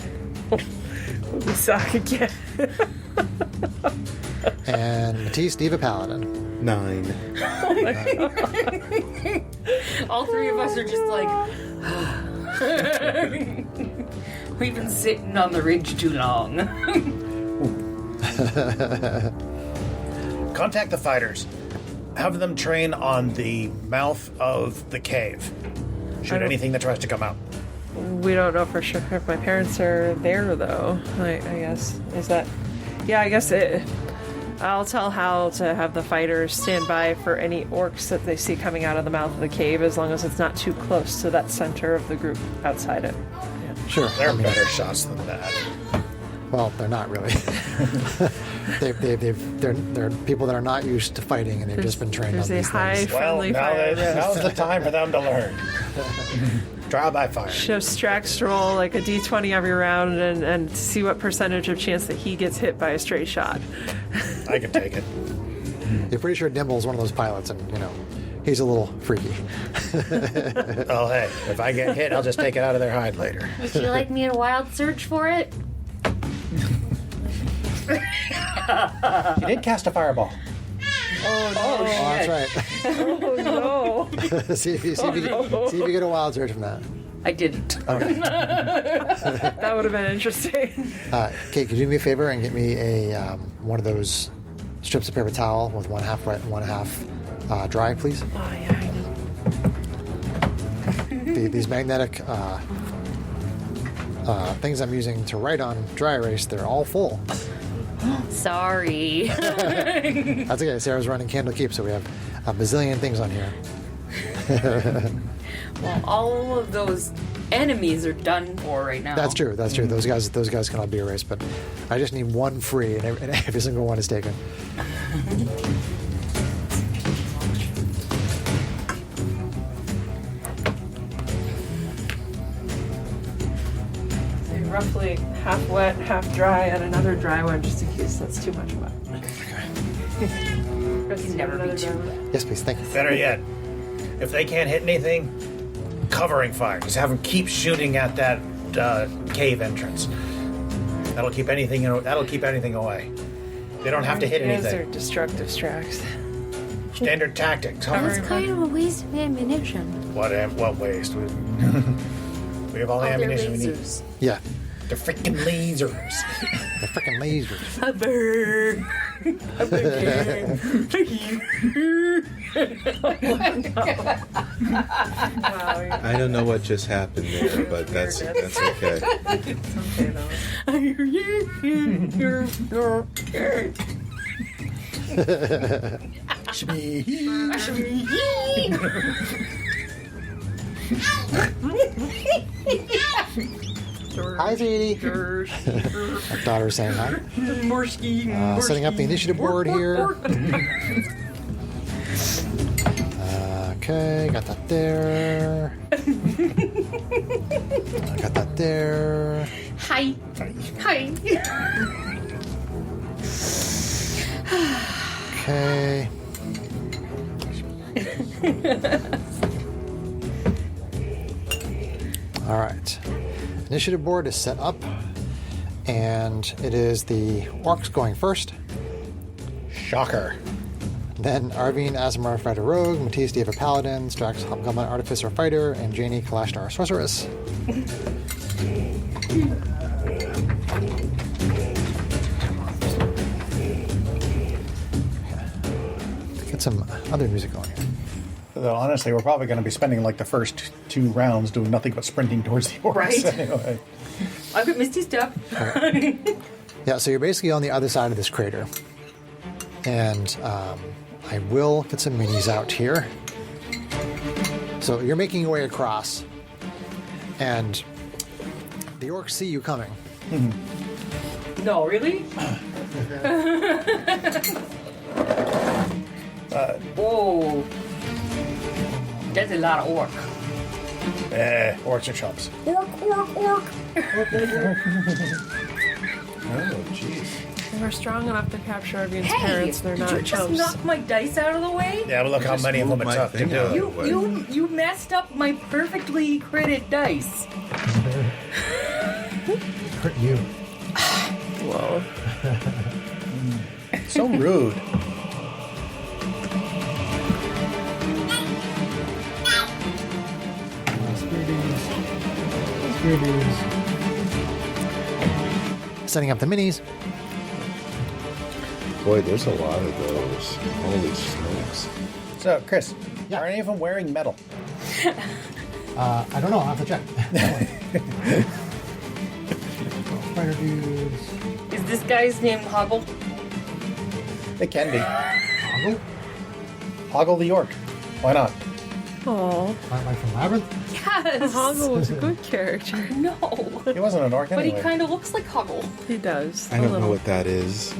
We suck again. And Matisse, Diva Paladin. 9. All three of us are just like. We've been sitting on the ridge too long. Contact the fighters. Have them train on the mouth of the cave. Shoot anything that tries to come out. We don't know for sure if my parents are there, though. I guess. Is that. Yeah, I guess it. I'll tell Hal to have the fighters stand by for any orcs that they see coming out of the mouth of the cave, as long as it's not too close to that center of the group outside it. Sure. They're better shots than that. Well, they're not really. They're people that are not used to fighting, and they've just been trained on There's a these high things. Well, friendly now fire. now's the time for them to learn. Trial by fire. Show Strax roll like a d20 every round and see what percentage of chance that he gets hit by a stray shot. I can take it. You're pretty sure Dimble's one of those pilots, and he's a little freaky. Oh, hey, if I get hit, I'll just take it out of their hide later. Would you like me to wild search for it? You did cast a fireball. Oh, that's right. Oh no! see if you get a wild search from that. I didn't. That would have been interesting. Kate, could you do me a favor and get me a one of those strips of paper towel with one half wet and one half dry, please? Oh, yeah, I know. These magnetic things I'm using to write on dry erase, they're all full. Sorry. That's okay. Sarah's running Candlekeep, so we have a bazillion things on here. Well, all of those enemies are done for right now. That's true. That's true. Those guys can all be erased, but I just need one free, and every single one is taken. Roughly half wet, half dry, and another dry one just in case that's too much wet. Chris, Can never be too wet. Yes, please. Thank you. Better yet, if they can't hit anything, covering fire. Just have them keep shooting at that cave entrance. That'll keep anything. That'll keep anything away. They don't have to hit Those are anything. destructive strikes. Standard tactics. That's kind of a waste of ammunition. What waste? We have all the Oh, they're ammunition we need. lasers. Yeah, They're freaking lasers. the freaking lasers. A bird. A bird. Wow, you're I don't know what just happened there, but that's okay. okay Hi, sweetie. My daughter's saying hi. Setting up the initiative board here. Okay, got that there. Got that there. Hi. Hi. Okay. All right. Initiative board is set up, and it is the orcs going first. Shocker. Then Arvine, Asimar, Fighter Rogue, Matisse, Diva Paladin, Strax, Hobgoblin, Artificer Fighter, and Janie, Kalashtar Sorceress. Get some other music going here. Though honestly, we're probably going to be spending like the first 2 rounds doing nothing but sprinting towards the orcs. Right. Anyway. I've got Misty Step. Yeah, so you're basically on the other side of this crater. And I will get some minis out here. So you're making your way across, and the orcs see you coming. No, really? Whoa. That's a lot of orc. Orcs are chumps. Orc. Oh, jeez. They were strong enough to capture Arvine's Hey, parents. They're did not you just chumps. knock my dice out of the way? Yeah, but look how many of them moved are my tough to thing out. do. You messed up my perfectly critted dice. Hurt you. Whoa. So rude. Setting up the minis. Boy, there's a lot of those. Holy smokes. So, Chris, Yeah. are any of them wearing metal? I don't know. I'll have to check. Spider dudes. Is this guy's name Hoggle? They can be. Hoggle? Hoggle the orc. Why not? Oh, Like from Labyrinth? Yes. Hoggle was a good character. No. He wasn't an orc But anyway. he kind of looks like Hoggle. He does. I don't know what that is.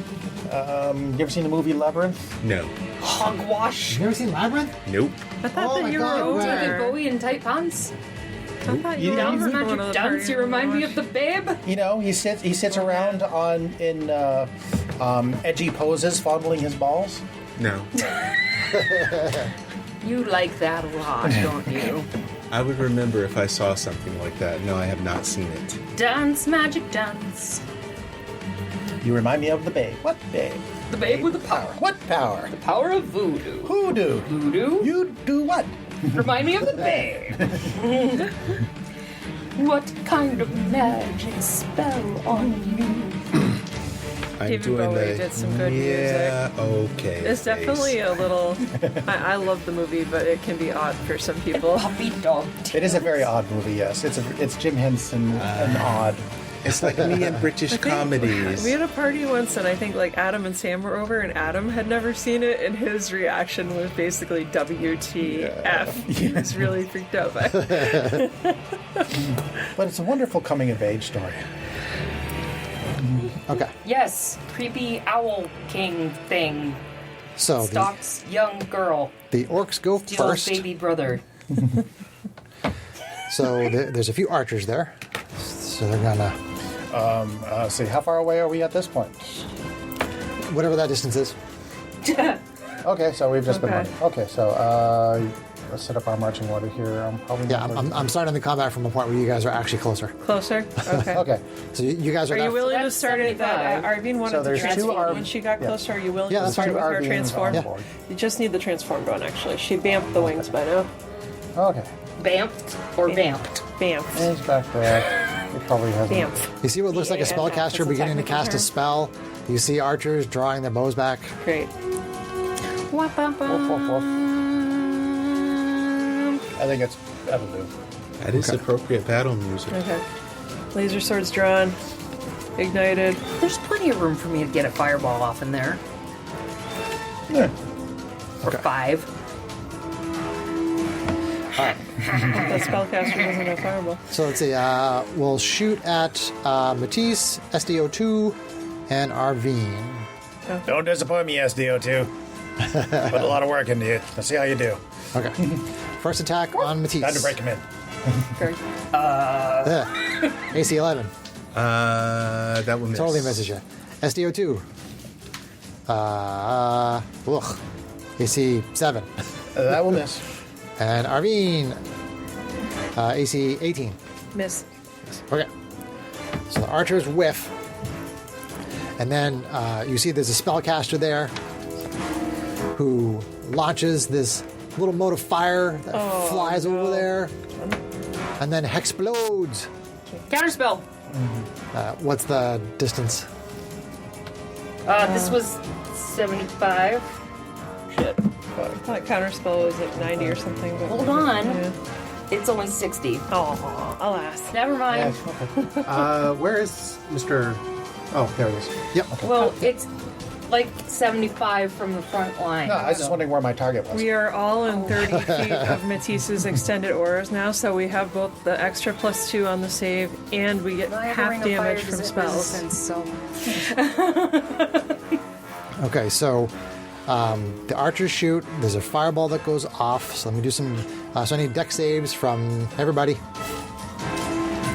You ever seen the movie Labyrinth? No. Hogwash. You never seen Labyrinth? Nope. I thought Oh that my you God, were where? David older. Bowie in tight pants. I thought you were Dance older for one of magic the dance. parties You remind me of the watched. babe. You know, he sits around in edgy poses, fondling his balls. No. You like that a lot, don't you? I would remember if I saw something like that. No, I have not seen it. Dance, magic dance. You remind me of the babe. What babe? The babe with the power. What power? The power of voodoo. Who do? Voodoo? You do what? Remind me of the babe. What kind of magic spell on you? I'm David doing Bowie the did some good music. yeah, okay. It's face. definitely a little. I love the movie, but it can be odd for some people. Puppy dog. It is a very odd movie, yes. It's Jim Henson and odd. It's like me and British comedies. We had a party once, and I think like Adam and Sam were over, and Adam had never seen it, and his reaction was basically WTF. He was really freaked out by it. But it's a wonderful coming of age story. Okay. Yes, creepy owl king thing. So Stalks young girl. the orcs go Steals first. baby brother. So there's a few archers there. So they're gonna See, how far away are we at this point? whatever that distance is. Okay, so we've just been Okay. running. Okay, so let's set up our marching order here. Yeah, I'm starting the combat from a point where you guys are actually closer. Closer? Okay. Okay. So you guys are. Are you not- willing to That's start it that 75. Arvine wanted So to there's two transform? Arv- When she got yeah. closer, are you willing Yeah, to that's start fine. with her Arvine transform? on board. You just need the transform going, actually. She bamped the wings by now. Okay. Bamped or vamped? Bamf. He's back there. He probably has. Bamf. You see what looks like a Yeah, spellcaster that's a beginning to technical cast a term. spell. You see archers drawing their bows back. Great. I think that'll do. That is appropriate battle music. Okay. Laser swords drawn. Ignited. There's plenty of room for me to get a fireball off in there. Yeah. Or 5. That spellcaster doesn't have fireball. So let's see. We'll shoot at Matisse, SDO2, and Arvine. Don't disappoint me, SDO2. Put a lot of work into you. Let's see how you do. Okay. First attack on Matisse. Time to break him in. Great. AC 11. That will miss. Totally misses you. SDO2. AC 7. That will miss. And Arvine. AC 18. Miss. Okay. So the archers whiff. And then you see there's a spellcaster there who launches this little mote of fire that flies over there and then explodes. Counterspell. What's the distance? This was 75. Shit. I thought counterspell was like 90 or something. But Hold on. Yeah. It's only 60. Oh, alas. Never mind. Where is Mr. Oh, there it is. Yep. Well, it's like 75 from the front line. No, I was just wondering where my target was. We are all in 30 feet of Matisse's extended auras now, so we have both the extra +2 on the save, and we get I have a half ring of fire damage from spells. resistance, so Okay, so the archers shoot. There's a fireball that goes off. So let me do some. So I need deck saves from everybody.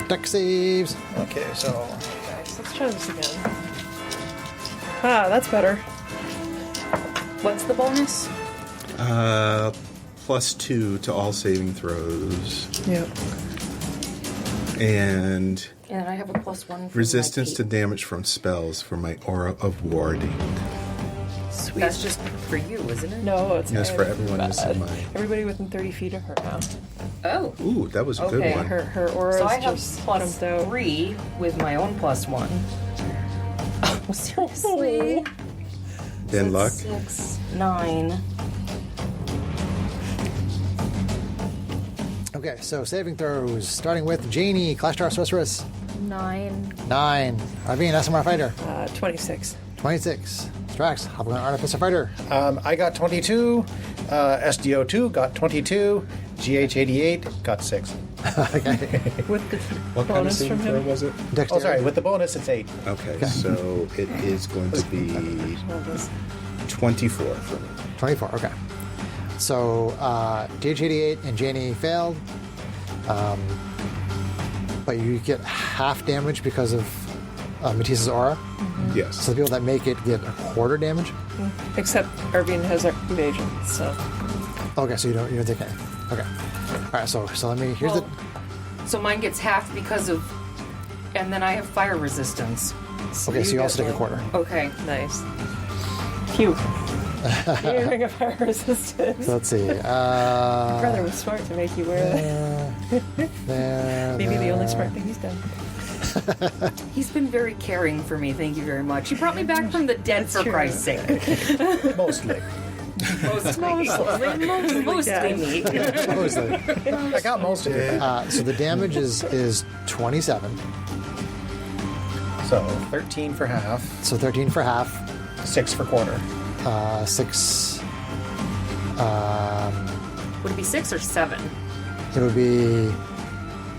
Deck saves. Okay, so Nice. Let's try this again. That's better. what's the bonus? +2 to all saving throws. Yep. And And I have a +1 for resistance my to damage from spells for my aura of warding. Sweet. That's just for you, isn't it? No, it's Yes, not for everyone is in bad. mine. Everybody within 30 feet of her now. Oh. Ooh, that was a good Okay. one. Her aura So I have just jumped out. +3 with my own +1. Oh, seriously? Then So luck. 6, 9. Okay, so saving throws. Starting with Janie, Clash Star Sorceress. 9. 9. Arvine, SMR Fighter. 26. 26. Strax, Hopper Artificer Fighter. I got 22. SDO2 got 22. GH88 got 6. With the What kind of bonus saving from throw him. was it? Oh, Dexterity. sorry. With the bonus, it's 8. Okay, so it is going to be 24 for me. 24, okay. So GH88 and Janie failed. But you get half damage because of Matisse's aura. Yes. So the people that make it get a quarter damage. Except Arvine has evasion, so. Okay, so you don't take anything. Okay. All right, so let me. Here's Well, so mine gets half because of, and then I have fire resistance. Okay, so you also get take a quarter. Okay. Nice. Phew. Ring of fire resistance. So let's see. Brother was smart to make you wear that. There. Maybe the there. only smart thing he's done. He's been very caring for me. Thank you very much. He brought me back from the dead, for true. Christ's sake. Mostly. Mostly me. Mostly. I got most of it. So the damage is 27. So 13 for half, So 13 for half. 6 for quarter. 6. Would it be 6 or 7? It would be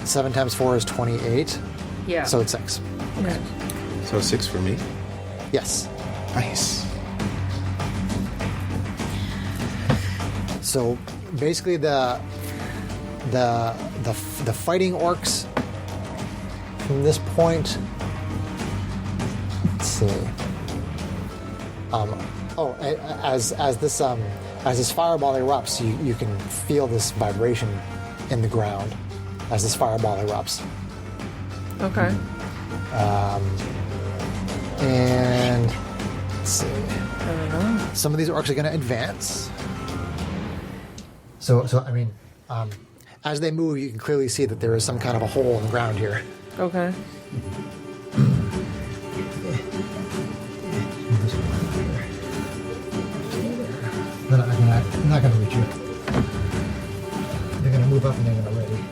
7 times 4 is 28. Yeah. So it's 6. Yeah. So 6 for me. Yes. Nice. So basically, the fighting orcs from this point. Let's see. As this fireball erupts, you can feel this vibration in the ground as this fireball erupts. Okay. And let's see. I don't know. Some of these orcs are going to advance. So I mean, as they move, you can clearly see that there is some kind of a hole in the ground here. Okay. I'm not going to reach you. They're going to move up and they're going to ready.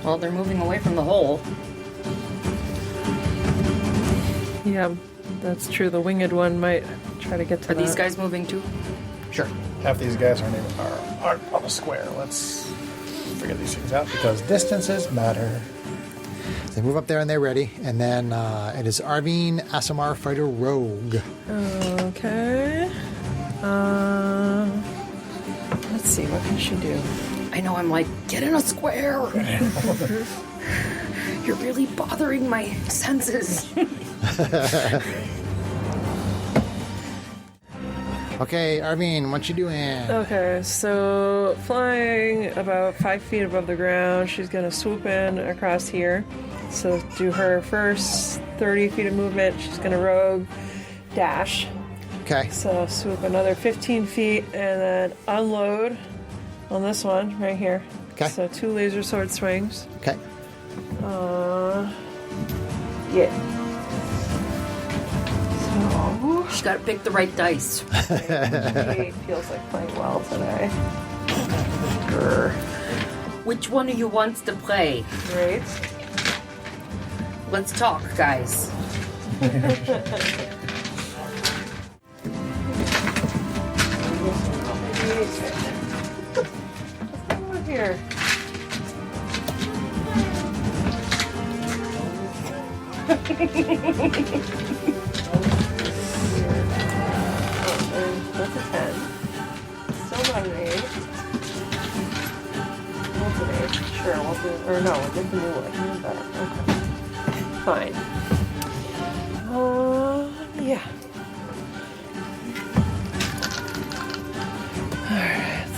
Well, they're moving away from the hole. Yeah, that's true. The winged one might try to get to Are these guys moving too? Sure. Half these guys aren't on the square. Let's figure these things out because distances matter. They move up there and they're ready. And then it is Arvine, Asimar, Fighter, Rogue. Okay. Let's see. What can she do? I know, I'm like, get in a square! You're really bothering my senses. Okay, Arvine, what you doing? Okay, so flying about 5 feet above the ground, she's gonna swoop in across here. So do her first 30 feet of movement. She's gonna rogue dash. Okay. So swoop another 15 feet and then unload on this one right here. Okay. So 2 laser sword swings. Okay. Yeah. So You gotta pick the right dice. he feels like playing well today. Grr. Which one of you wants to play? Great. Let's talk, guys. Over here. That's a 10. Still not an 8. What's an 8? Sure, we'll do. Or no, we'll get the new one. Even better. Okay. Fine. Yeah. Alright,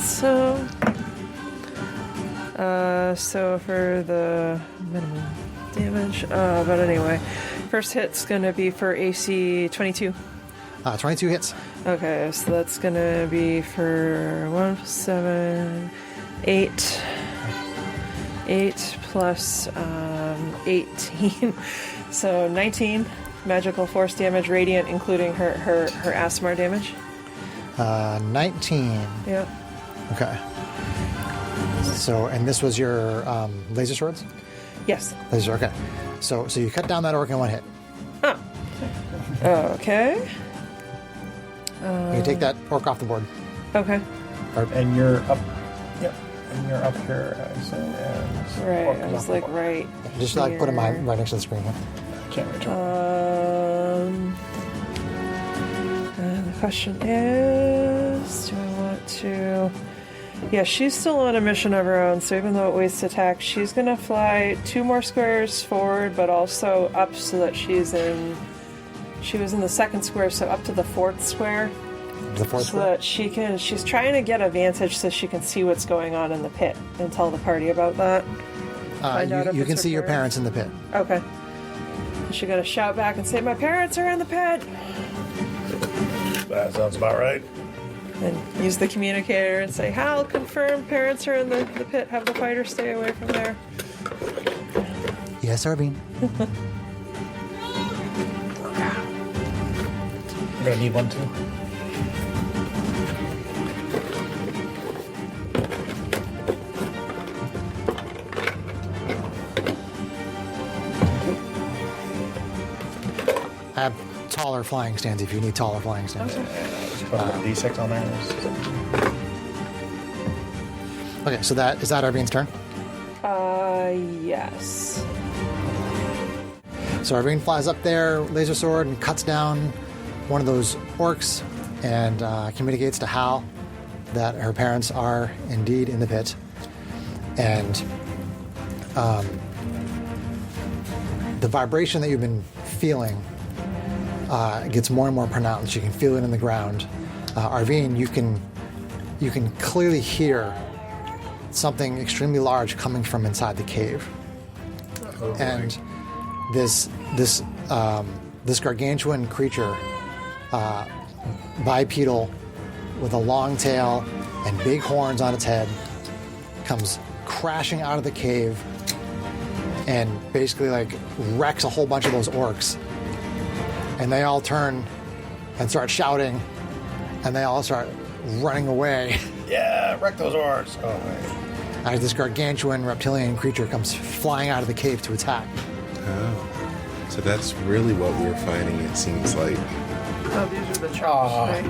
so for the minimum damage, but anyway, first hit's gonna be for AC 22. 22 hits. Okay, so that's gonna be for 1, 7, 8. 8 plus 18. So 19 magical force damage, radiant, including her Asimar damage. 19. Yeah. Okay. So, and this was your laser swords? Yes. Laser, okay. So you cut down that orc in one hit. Okay. You take that orc off the board. Okay. And you're up. Yep. And you're up here. Right. I was like right. Just like put him here. right next to the screen here. Can't reach over. And the question is, do I want to? Yeah, she's still on a mission of her own, so even though it wastes attack, she's going to fly 2 more squares forward, but also up so that she was in the second square, so up to the 4th square. The fourth So one? that she's trying to get a vantage so she can see what's going on in the pit and tell the party about that. Find out if You it's can her see your parents. parents in the pit. Okay. She's going to shout back and say, my parents are in the pit! That sounds about right. And use the communicator and say, Hal, confirm parents are in the pit. Have the fighters stay away from there. Yes, Arvine. I'm gonna need one too. I have taller flying stands if you need taller flying stands. Just put a D6 on there. Okay, so is that Arvine's turn? Yes. So Arvine flies up there, laser sword, and cuts down one of those orcs and communicates to Hal that her parents are indeed in the pit. And the vibration that you've been feeling gets more and more pronounced. You can feel it in the ground. Arvine, you can clearly hear something extremely large coming from inside the cave. Oh, boy. And this gargantuan creature, bipedal, with a long tail and big horns on its head, comes crashing out of the cave and basically wrecks a whole bunch of those orcs. And they all turn and start shouting, and they all start running away. Yeah, wreck those orcs. Oh, right. As this gargantuan reptilian creature comes flying out of the cave to attack. Oh. So that's really what we were fighting, it seems like. Oh, these are the chumps, Aw. right?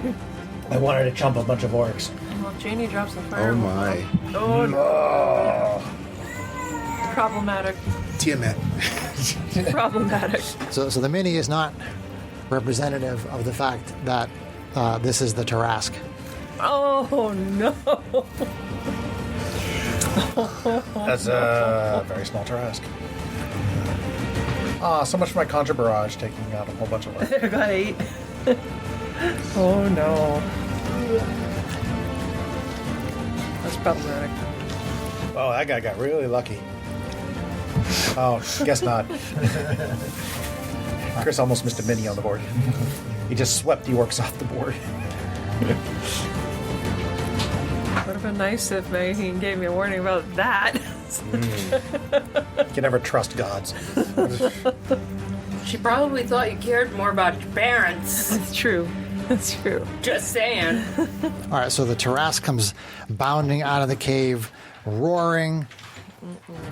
I wanted to chump a bunch of orcs. Well, Janie drops the Oh fireball. my. Oh, no. Oh. Problematic. Tiamat. Problematic. So the mini is not representative of the fact that this is the Tarrasque. Oh, no. That's a very small Tarrasque. Ah, so much for my Conjure Barrage taking out a whole bunch of orcs. I got 8. Oh, no. That's problematic. Oh, that guy got really lucky. Oh, guess not. Chris almost missed a mini on the board. He just swept the orcs off the board. Would have been nice if he gave me a warning about that. You can never trust gods. She probably thought you cared more about your parents. It's true. It's true. Just saying. All right, so the Tarrasque comes bounding out of the cave, roaring,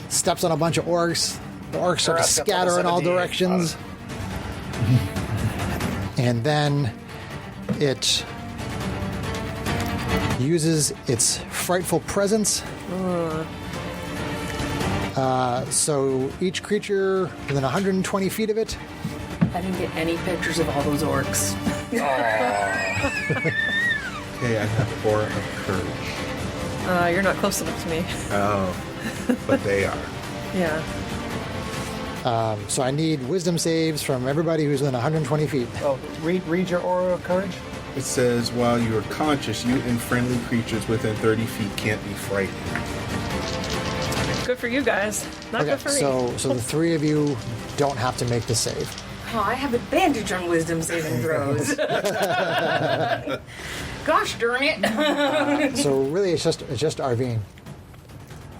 steps on a bunch of orcs. The orcs start to Tarrasque got scatter in all 78. directions. And then it uses its frightful presence. So each creature within 120 feet of it. I didn't get any pictures of all those orcs. Okay, I have 4 of courage. You're not close enough to me. Oh. But they are. Yeah. So I need wisdom saves from everybody who's within 120 feet. Oh, read your aura of courage. It says, while you are conscious, you and friendly creatures within 30 feet can't be frightened. Good for you guys. Not Okay, good for me. so the 3 of you don't have to make the save. Oh, I have advantage on wisdom saving throws. Gosh darn it. So really, it's just Arvine.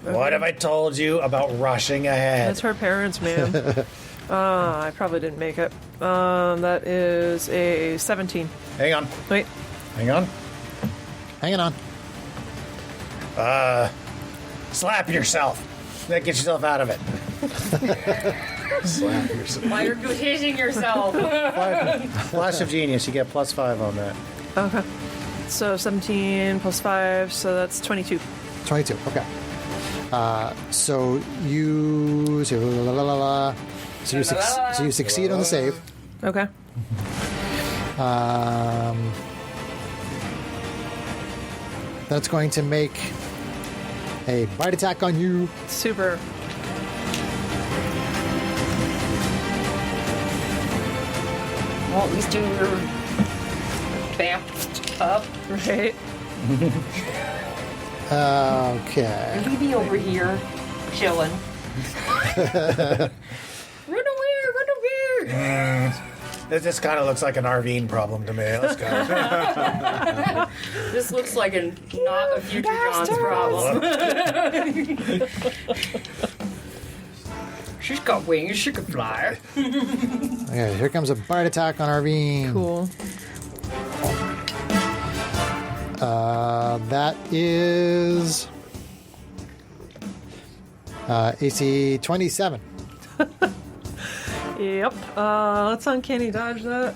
What have I told you about rushing ahead? That's her parents, man. I probably didn't make it. That is a 17. Hang on. Wait. Hang on. Hanging on. Slap yourself. Get yourself out of it. Slap yourself. Why are you hitting yourself? Flash of Genius. You get +5 on that. Okay. So 17 plus 5, so that's 22. 22. Okay. So you so you succeed on the save. Okay. That's going to make a bite attack on you. Super. Well, at least you're vamped up. Right. Okay. Leave me over here, chilling. Run away! This kind of looks like an Arvine problem to me. Let's go. This looks like not a future John's problem. She's got wings. She could fly. Okay, here comes a bite attack on Arvine. Cool. That is AC 27. Yep. Let's uncanny dodge that.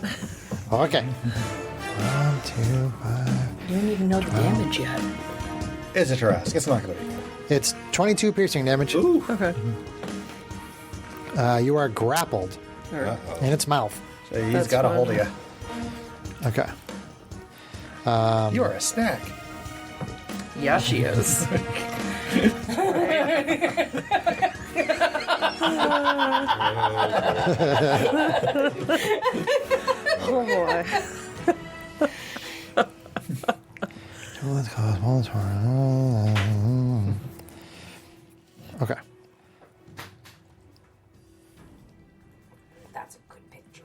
Okay. 1, 2, 5. You don't even know the damage yet. It's a Tarrasque. It's not going to be good. It's 22 piercing damage. Ooh. Okay. You are grappled in its mouth. So he's That's got a fun. hold of you. Okay. You're a snack. Yeah, she is. Oh boy. Okay. That's a good picture.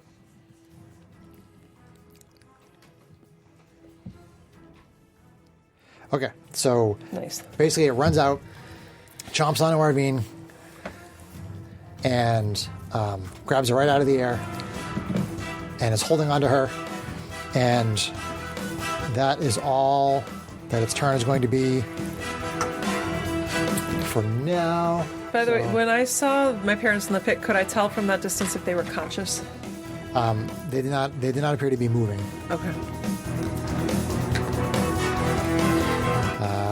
Okay. So Nice. basically, it runs out, chomps onto Arvine, and grabs her right out of the air, and is holding onto her. And that is all that its turn is going to be for now. By the way, when I saw my parents in the pit, could I tell from that distance if they were conscious? They did not appear to be moving. Okay.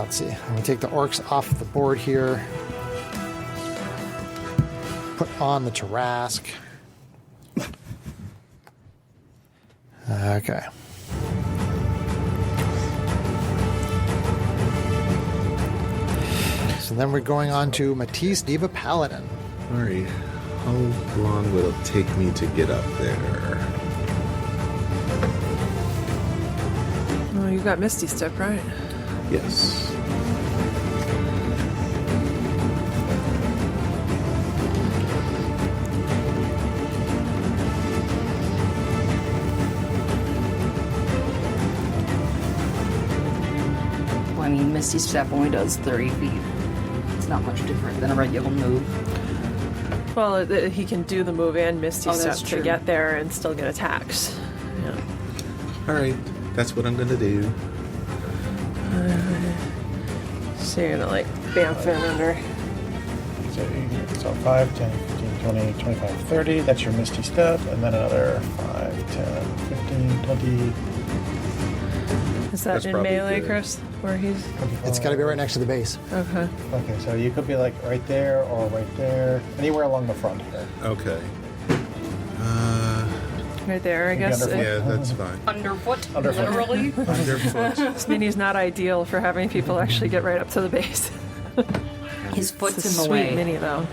Let's see. I'm going to take the orcs off the board here. Put on the Tarrasque. Okay. So then we're going on to Matisse Diva Paladin. All right. How long will it take me to get up there? Oh, you got Misty Step, right? Yes. Well, I mean, Misty Step only does 30 feet. It's not much different than a regular move. Well, he can do the move and Misty Oh, Step that's to true. get there and still get attacks. Yeah. All right. That's what I'm going to do. So you're gonna like bamf in under. So 5, 10, 15, 20, 25, 30. That's your Misty Step. And then another 5, 10, 15, 20. Is that That's in probably melee, good. Chris? Where he's 25. It's got to be right next to the base. okay. Okay, so you could be like right there or right there. Anywhere along the front here. Okay. Right there, I Maybe guess. underfoot. Yeah, that's fine. Underfoot, Underfoot. literally. Underfoot. This mini's not ideal for having people actually get right up to the base. His foot's It's a in the sweet way. mini, though.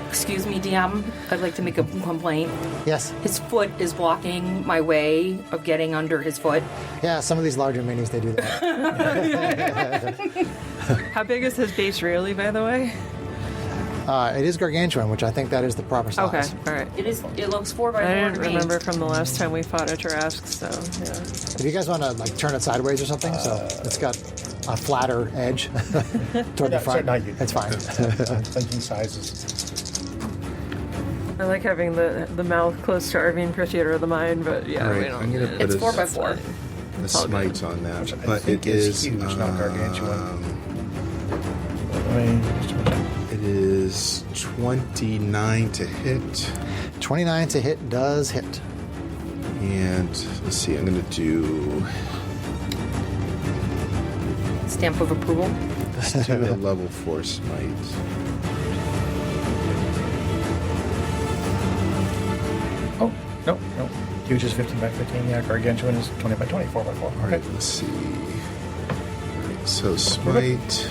Excuse me, DM. I'd like to make a complaint. Yes. His foot is blocking my way of getting under his foot. Yeah, some of these larger minis, they do that. How big is his base really, by the way? It is gargantuan, which I think that is the proper size. Okay, all right. It looks 4 by 4 I to didn't me. remember from the last time we fought a Tarrasque, so yeah. If you guys want to like turn it sideways or something, so it's got a flatter edge toward the No, front, sorry, not you. it's fine. I'm thinking sizes. I like having the mouth close to Arvine Pritchard or the mine, but yeah, All we right, don't. I'm gonna put It's a 4 by 4. a smite on that, Which I but think it is is huge, not gargantuan. It is 29 to hit, 29 to hit does hit. and let's see. I'm gonna do Stamp of approval. let's do a level 4 smite. Oh, no. Huge is 15 by 15. Yeah, gargantuan is 20 by 20, 4 by 4. All Okay. right, let's see. All right, so smite.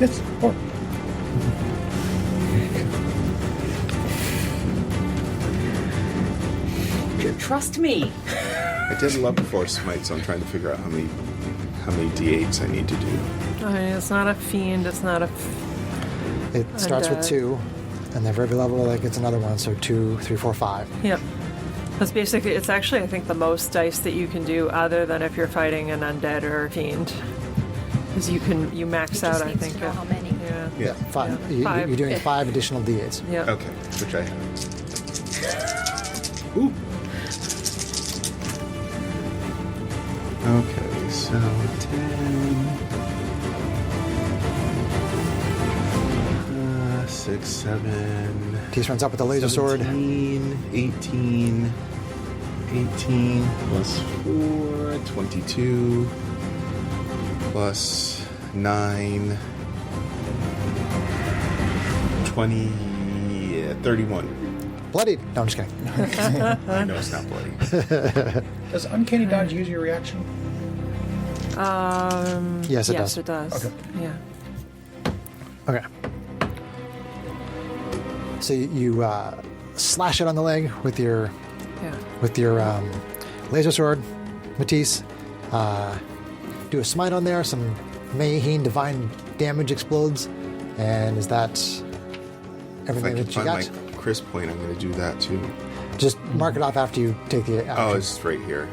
Yes, 4. Trust me. I did a level 4 smite, so I'm trying to figure out how many d8s I need to do. I mean, it's not a fiend, it's not a It starts with 2, and then for every level it gets another one. So 2, 3, 4, 5. Yep. That's basically, it's actually, I think, the most dice that you can do other than if you're fighting an undead or a fiend. Because you max He out, just I needs think. to know how many. Yeah. Yeah. 5. Yeah. 5. You're doing 5 additional d8s. Yep. Okay, which I have. Ooh. Okay, so 10, 6, 7. Tease runs up with the laser sword. 18 plus 4, 22 plus 9, 20, 31. Bloodied. No, I'm just kidding. I know it's not bloody. Does Uncanny Dodge use your reaction? Yes, it does. It does. Okay. Yeah. Okay. So you slash it on the leg with your laser sword, Matisse. Do a smite on there. Some Mayheen divine damage explodes, and is that If I everything can that you find got? my Chris point, I'm going to do that too. Just mark it off after you take the action. Oh, it's right here.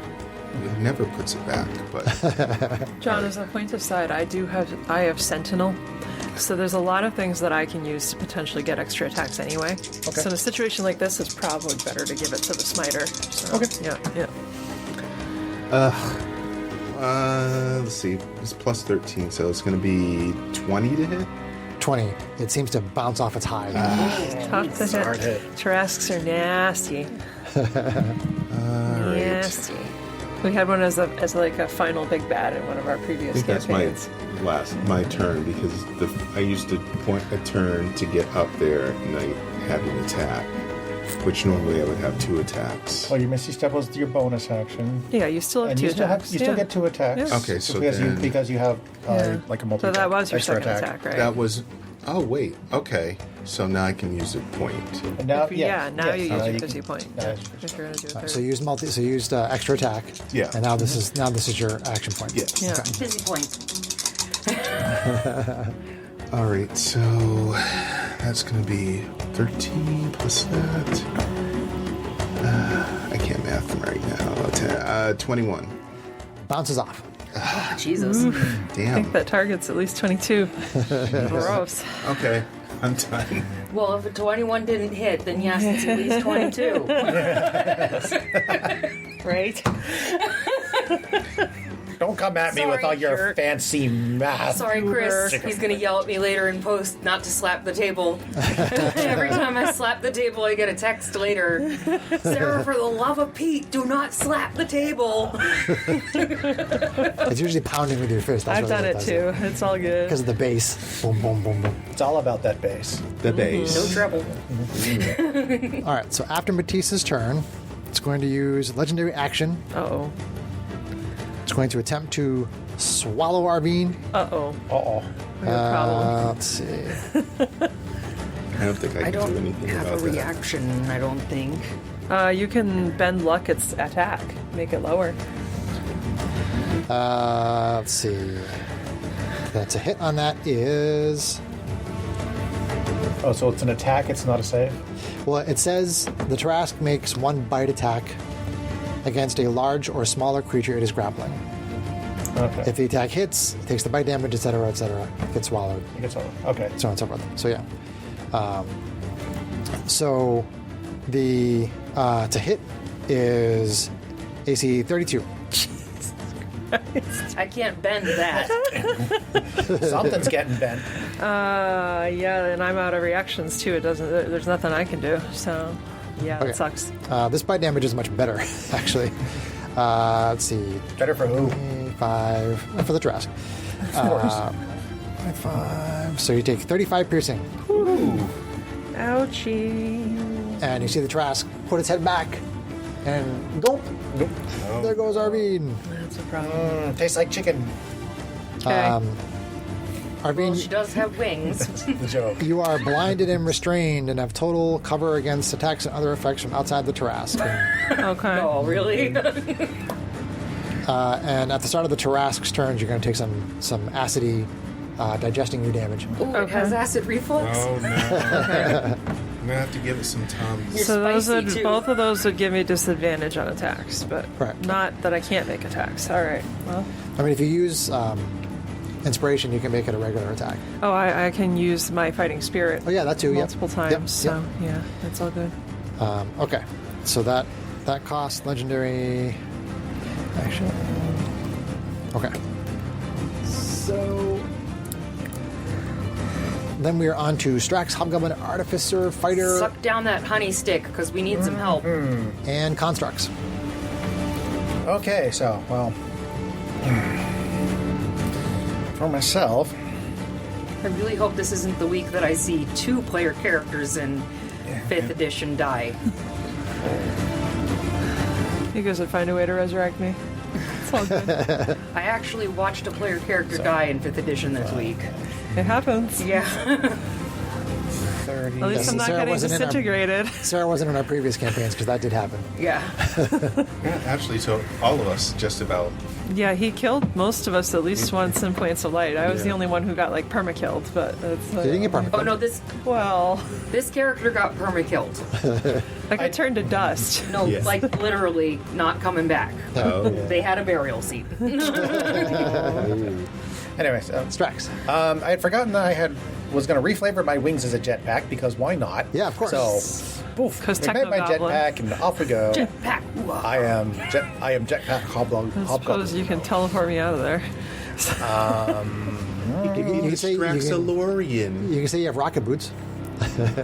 It never puts it back, but John, as a point of side, I have Sentinel. So there's a lot of things that I can use to potentially get extra attacks anyway. Okay. So in a situation like this, it's probably better to give it to the smiter. So, Okay. Yeah. let's see. It's plus 13, so it's going to be 20 to hit. 20. It seems to bounce off its hide. Tough to Hard hit. hit. Tarrasques are nasty. Nasty. We had one as like a final big bad in one of our I previous think that's campaigns. my turn because I used to point a turn to get up there and I had an attack, which normally I would have 2 attacks. Well, your Misty Step was your bonus action. Yeah, you still have And 2 you still, attacks. you still get 2 attacks. Yeah. Okay, so because you have Yeah. like a multi So that was your extra second attack, right? That was. Oh wait. Okay. So now I can use a point. And now, Now you use now your you busy can- point. now If you're gonna do a third. So you used extra attack. Yeah. And now this is your action point. Yeah. Yeah. Busy point. All right. So that's going to be 13 plus that. I can't math them right now. 21. Bounces off. Oh, Jesus. I Damn. think that target's at least 22. Gross. Okay. I'm done. Well, if a 21 didn't hit, then yes, it's at least 22. Right? Don't come at me with Sorry, all your jerk. fancy math. Sorry, Chris. Jerk. He's going to yell at me later in post not to slap the table. Every time I slap the table, I get a text later. Sarah, for the love of Pete, do not slap the table. It's usually pounding with your fist. That's I've done it too. It's all good. Because of the bass. Boom, boom, boom, boom. It's all about that bass. The base. No trouble. All right, so after Matisse's turn, it's going to use legendary action. Uh-oh. It's going to attempt to swallow Arvine. Uh-oh. Uh-oh. We have a problem. Let's see. I don't think I can do anything have about a reaction, I don't think. You can bend luck its attack. Make it lower. Let's see. That's a hit on that is... Oh, so it's an attack, it's not a save? Well, it says the Tarrasque makes 1 bite attack against a large or smaller creature it is grappling. Okay. If the attack hits, it takes the bite damage, etc., gets swallowed, You get so. Okay. so on and so forth. So yeah. So the to hit is AC 32. I can't bend that. Something's getting bent. Yeah, and I'm out of reactions too. There's nothing I can do. So, yeah, Okay. that sucks. This bite damage is much better, actually. Let's see. Better for who? 5 for the Tarrasque. Of course. 5. So you take 35 piercing, Ouchie. and you see the Tarrasque put its head back, and gulp. Nope. There goes Arvine. That's a problem. Tastes like chicken. Okay. Arvine, Well, she does have wings. The joke. you are blinded and restrained, and have total cover against attacks and other effects from outside the Tarrasque. Okay. Oh, really? And at the start of the Tarrasque's turns, you're going to take some acidy digesting your damage. Ooh, it has acid reflux. Oh no! I'm gonna have to give it some Tums. You're So those spicy, would, too. both of those would give me disadvantage on attacks, but Correct. not that I can't make attacks. All right. Well, I mean, if you use inspiration, you can make it a regular attack. oh, I can use my fighting spirit Oh yeah, that too. Yep. multiple times. Yep, So yep. yeah, that's all good. Okay, so that costs legendary action. Okay. So then we are on to Strax, Hobgoblin, Artificer, Fighter, Suck down that honey stick because we need some help. and Constructs. Okay, so, well, for myself, I really hope this isn't the week that I see 2 player characters in 5th edition die. You guys would find a way to resurrect me. It's all good. I actually watched a player character die in 5th edition this week. It happens. Yeah. 30. At least I'm not Sarah getting wasn't in our- disintegrated. Sarah wasn't in our previous campaigns because that did happen. Yeah. Yeah, actually, so all of us just about. Yeah, he killed most of us at least once in Points of Light. I was the Yeah. only one who got like perma-killed, but that's They didn't get perma. Oh no, this well, character got perma-killed. like I turned to dust. No, Yeah. like literally not coming back. Oh, They had a burial scene. Anyways, Strax. I had forgotten that was going to reflavor my wings as a jetpack because why not? Yeah, of course. So, poof, 'Cause we made my Techno-Goblin. jetpack and off we go. Jetpack. Ooh-ah. I am jetpack I suppose you can teleport me out of there. You can say Straxalorian. you can say you have rocket boots.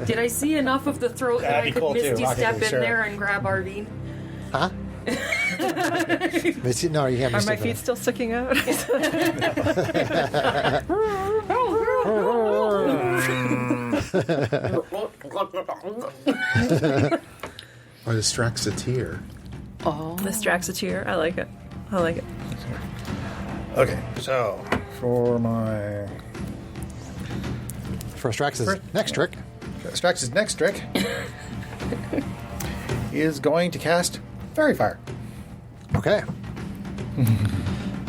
Did I see enough of the throat that That'd I be could cool, too. misty Rocket step League, in sure. there and grab Arvine? Huh? No, you can't. Are my mistake feet that. still sticking out? Or the Straxateer. The Straxateer. I like it. I like it. Okay, so for my For Strax's First- next trick. Strax's next trick is going to cast Fairy Fire. Okay.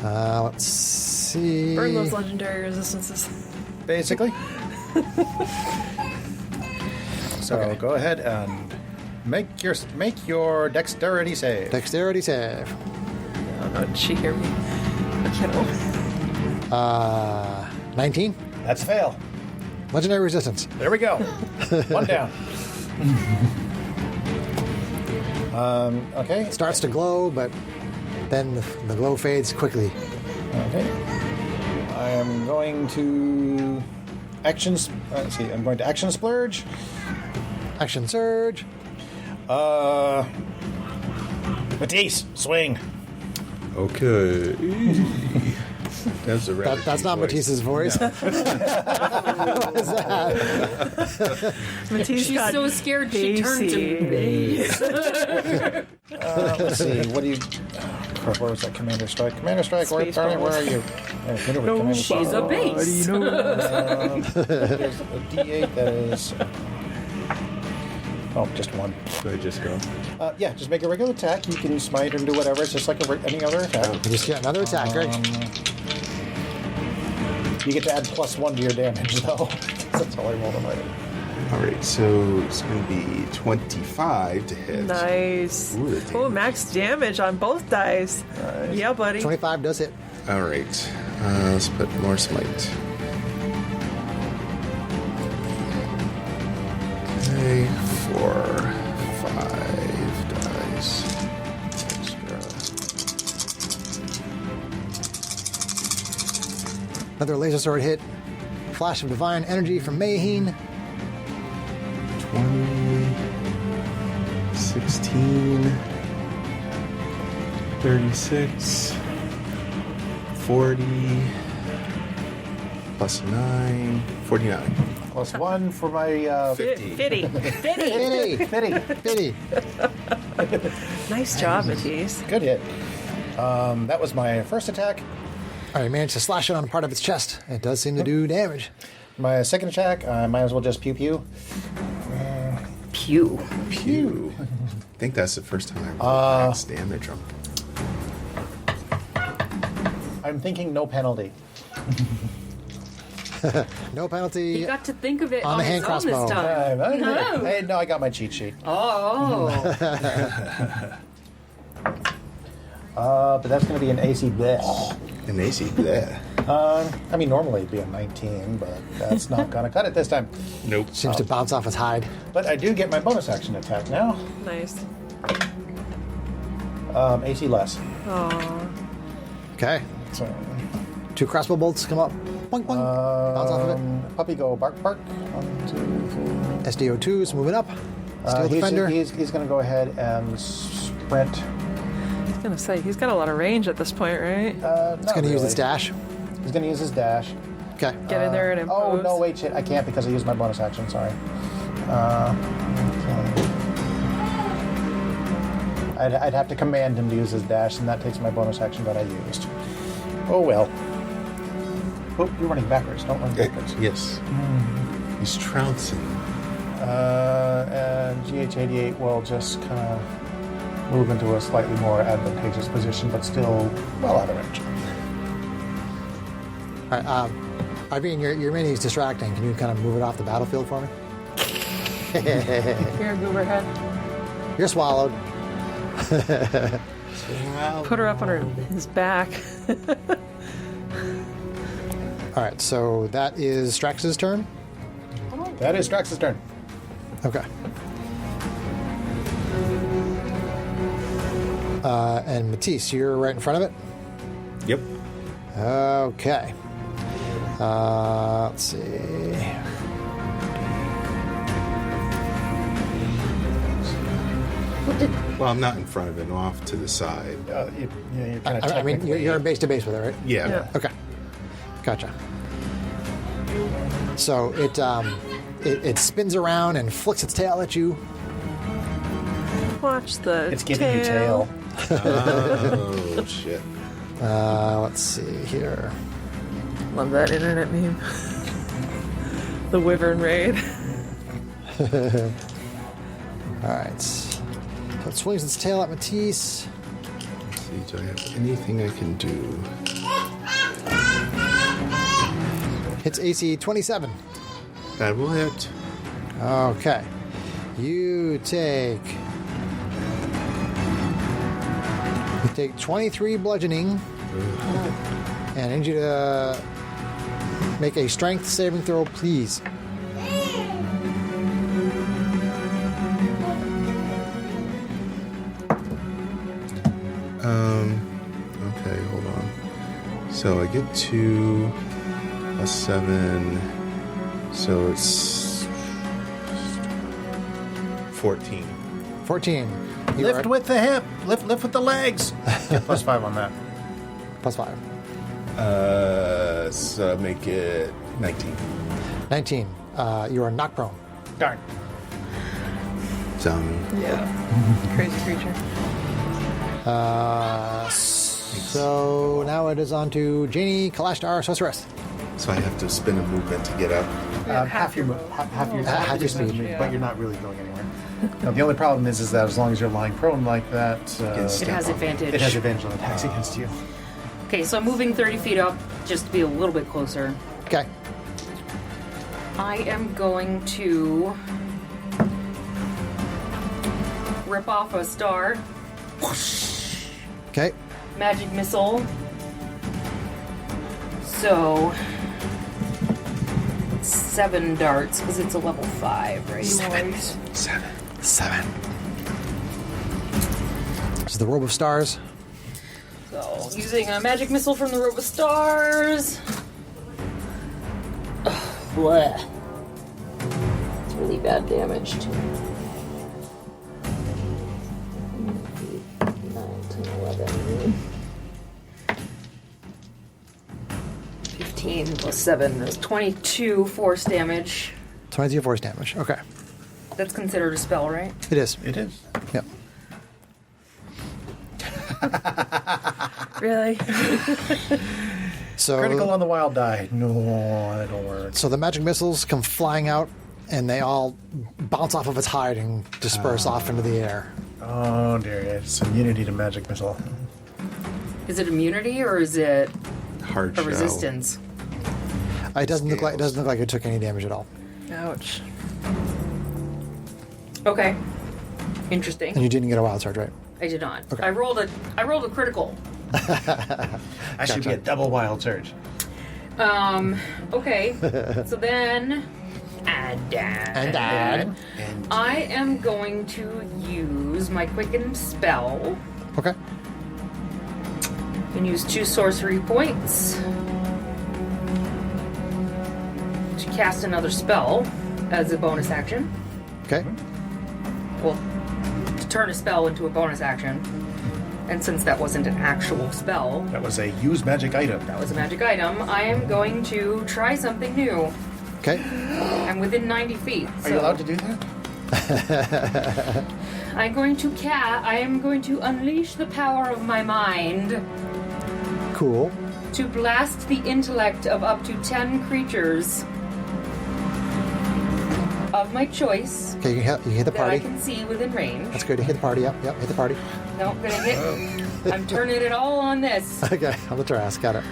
Let's see. Burn those legendary resistances. Basically. So Okay. go ahead and make your dexterity save. Dexterity save. Oh no, did she hear me? I can't. 19. That's a fail. Legendary resistance. There we go. One down. Okay. Starts to glow, but then the glow fades quickly. Okay. I am going to actions. Let's see. I'm going to action splurge. Action surge. Matisse, swing. Okay. That's a rather That's deep not voice. Matisse's voice. No. What is that? Matisse She's got so scared she turned to bassy. Let's see. What do you? Crap, where was that Commander Strike? Commander Strike, where are you? Hit her with Commander Strike. She's a base. There's a D8 that is. Oh, just one. So I just go. Yeah, just make a regular attack. You can smite and do whatever. It's just like any other attack. You just get another attack, right? You get to add +1 to your damage, though. That's all I rolled on my. All right, so it's going to be 25 to hit. Nice. Ooh, the Oh, damage. max damage on both dice. Yeah, buddy. 25 does hit. All right, let's put more smite. Okay, 4, 5 dice. Extra. Another laser sword hit. Flash of divine energy from Mayheen. 20, 16, 36, 40, plus 9, 49. +1 for my. Fitty. Fitty! Fitty. Fitty! Nice job, Matisse. Good hit. That was my first attack. Alright, you managed to slash it on part of its chest. It does seem to do damage. My second attack, I might as well just pew pew. Pew. Pew. I think that's the first time I max damage on. I'm thinking no penalty. No penalty. He got to think of it On on the his hand own crossbow. this time. No. Hey, no, I got my cheat sheet. Oh. But that's going to be an AC bleh. An AC bleh. I mean, normally it'd be a 19, but that's not going to cut it this time. Nope. Seems to bounce off its hide. But I do get my bonus action attack now. Nice. AC less. Okay. So, 2 crossbow bolts come up. Boink, boink. Bounce off of it. puppy go bark, bark. 1, 2, 3. SDO2 is moving up. Steel defender. He's going to go ahead and sprint. I was gonna say he's got a lot of range at this point, right? It's going to use its dash. He's going to use his dash. Okay. Get in there and impose. Oh, no, wait, shit. I can't because I used my bonus action. Sorry. Okay. I'd have to command him to use his dash, and that takes my bonus action that I used. Oh, well. Oh, you're running backwards. Don't run backwards. Yes. He's trouncing. And GH88 will just kind of move into a slightly more advantageous position, but still well out of range. All right. Irene, your mini is distracting. Can you kind of move it off the battlefield for me? Here, goober head. You're swallowed. Put her up on his back. All right. So that is Strax's turn. That is Strax's turn. Okay. And Matisse, you're right in front of it? Yep. Okay. Let's see. Well, I'm not in front of it, I'm off to the side. You're kind of I mean, you're base to base with it, right? Yeah. Yeah. Okay. Gotcha. So it spins around and flicks its tail at you. Watch the It's giving you tail. Oh, shit. Let's see here. Love that internet meme. The Wyvern Raid. All right. So it swings its tail at Matisse. Let's see, do I have anything I can do? Hits AC 27. That will hit. Okay. You take 23 bludgeoning. And I need you to make a strength saving throw, please. Okay, hold on. So I get to a 7, so it's 14. 14. You Lift are- with the hip. Lift with the legs. Get +5 on that. +5. So make it 19. 19. You are knocked prone. Darn. Zombie. Yeah. Crazy creature. So now it is on to Janie Kalashtar, Sorceress. So I have to spin a movement to get up. Half your Half your speed. Yeah. but you're not really going anywhere. Now, the only problem is that as long as you're lying prone like that, It has advantage. it has advantage on attacks against you. Okay, so I'm moving 30 feet up just to be a little bit closer. Okay. I am going to rip off a star, Okay. magic missile. So 7 darts because it's a level 5, right? 7. This is the Robe of Stars. So using a magic missile from the Robe of Stars. Ugh, bleh. It's really bad damage to me. 9, 10, 11. 15 plus 7 is 22 force damage. 22 force damage. Okay. That's considered a spell, right? It is. It is. Yep. Really? So Critical on the wild die. No, that don't work. So the magic missiles come flying out, and they all bounce off of its hide and disperse off into the air. Oh dear, it's immunity to magic missile. Is it immunity or is it Hard a shell. resistance? It doesn't look like it took any damage at all. Ouch. Okay. Interesting. And you didn't get a wild surge, right? I did not. Okay. I rolled a critical. I should be a double wild surge. Okay. So then, And I am going to use my quicken spell okay. and use 2 sorcery points to cast another spell as a bonus action. Okay. Well, to turn a spell into a bonus action. And since that wasn't an actual spell, That was a use magic item. that was a magic item, I am going to try something new. Okay. I'm within 90 feet. Are you allowed to do that? I am going to unleash the power of my mind Cool. to blast the intellect of up to 10 creatures of my choice Okay, you hit the that I party. can see within range. That's good. You hit the party. Yep. Hit the party. No, gonna hit. I'm turning it all on this. Okay, on the Tarrasque. Got it.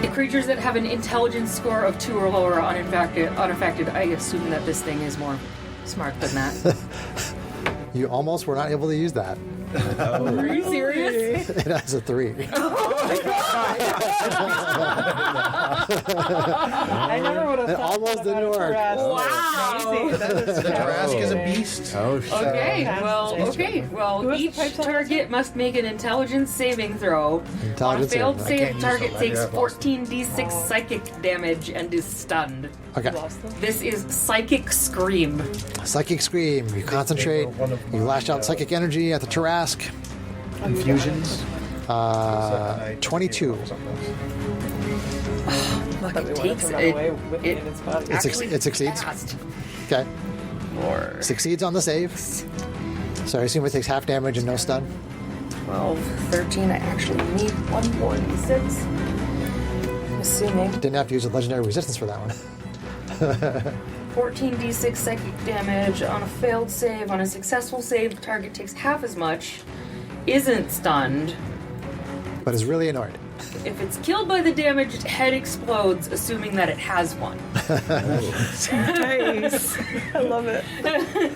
The creatures that have an intelligence score of 2 or lower are unaffected. I assume that this thing is more smart than that. You almost were not able to use that. Are you serious? It has a 3. I never would have It thought almost that didn't about a work. Tarrasque. Wow. The Tarrasque is a beast. Oh, shit. Okay, well, Who has the each pipes on target must make an intelligence saving throw. Intelligence On a failed saving. I save, can't target use takes them. I have lost 14d6 psychic damage and is stunned. Okay. Lost them? This is Psychic Scream. Psychic Scream. You concentrate. One of You my, lash out psychic energy at the Tarrasque. infusions. 22. Not that we want it takes to run it- away with it- it in its body. It succeeds. Fast. Okay. Or Succeeds on the save. So I assume it takes half damage and no stun. 12, 13. I actually need one more d6. I'm assuming. Didn't have to use a legendary resistance for that one. 14d6 psychic damage on a failed save. On a successful save, the target takes half as much. Isn't stunned. But is really annoyed. If it's killed by the damaged, head explodes, assuming that it has one. Nice. I love it.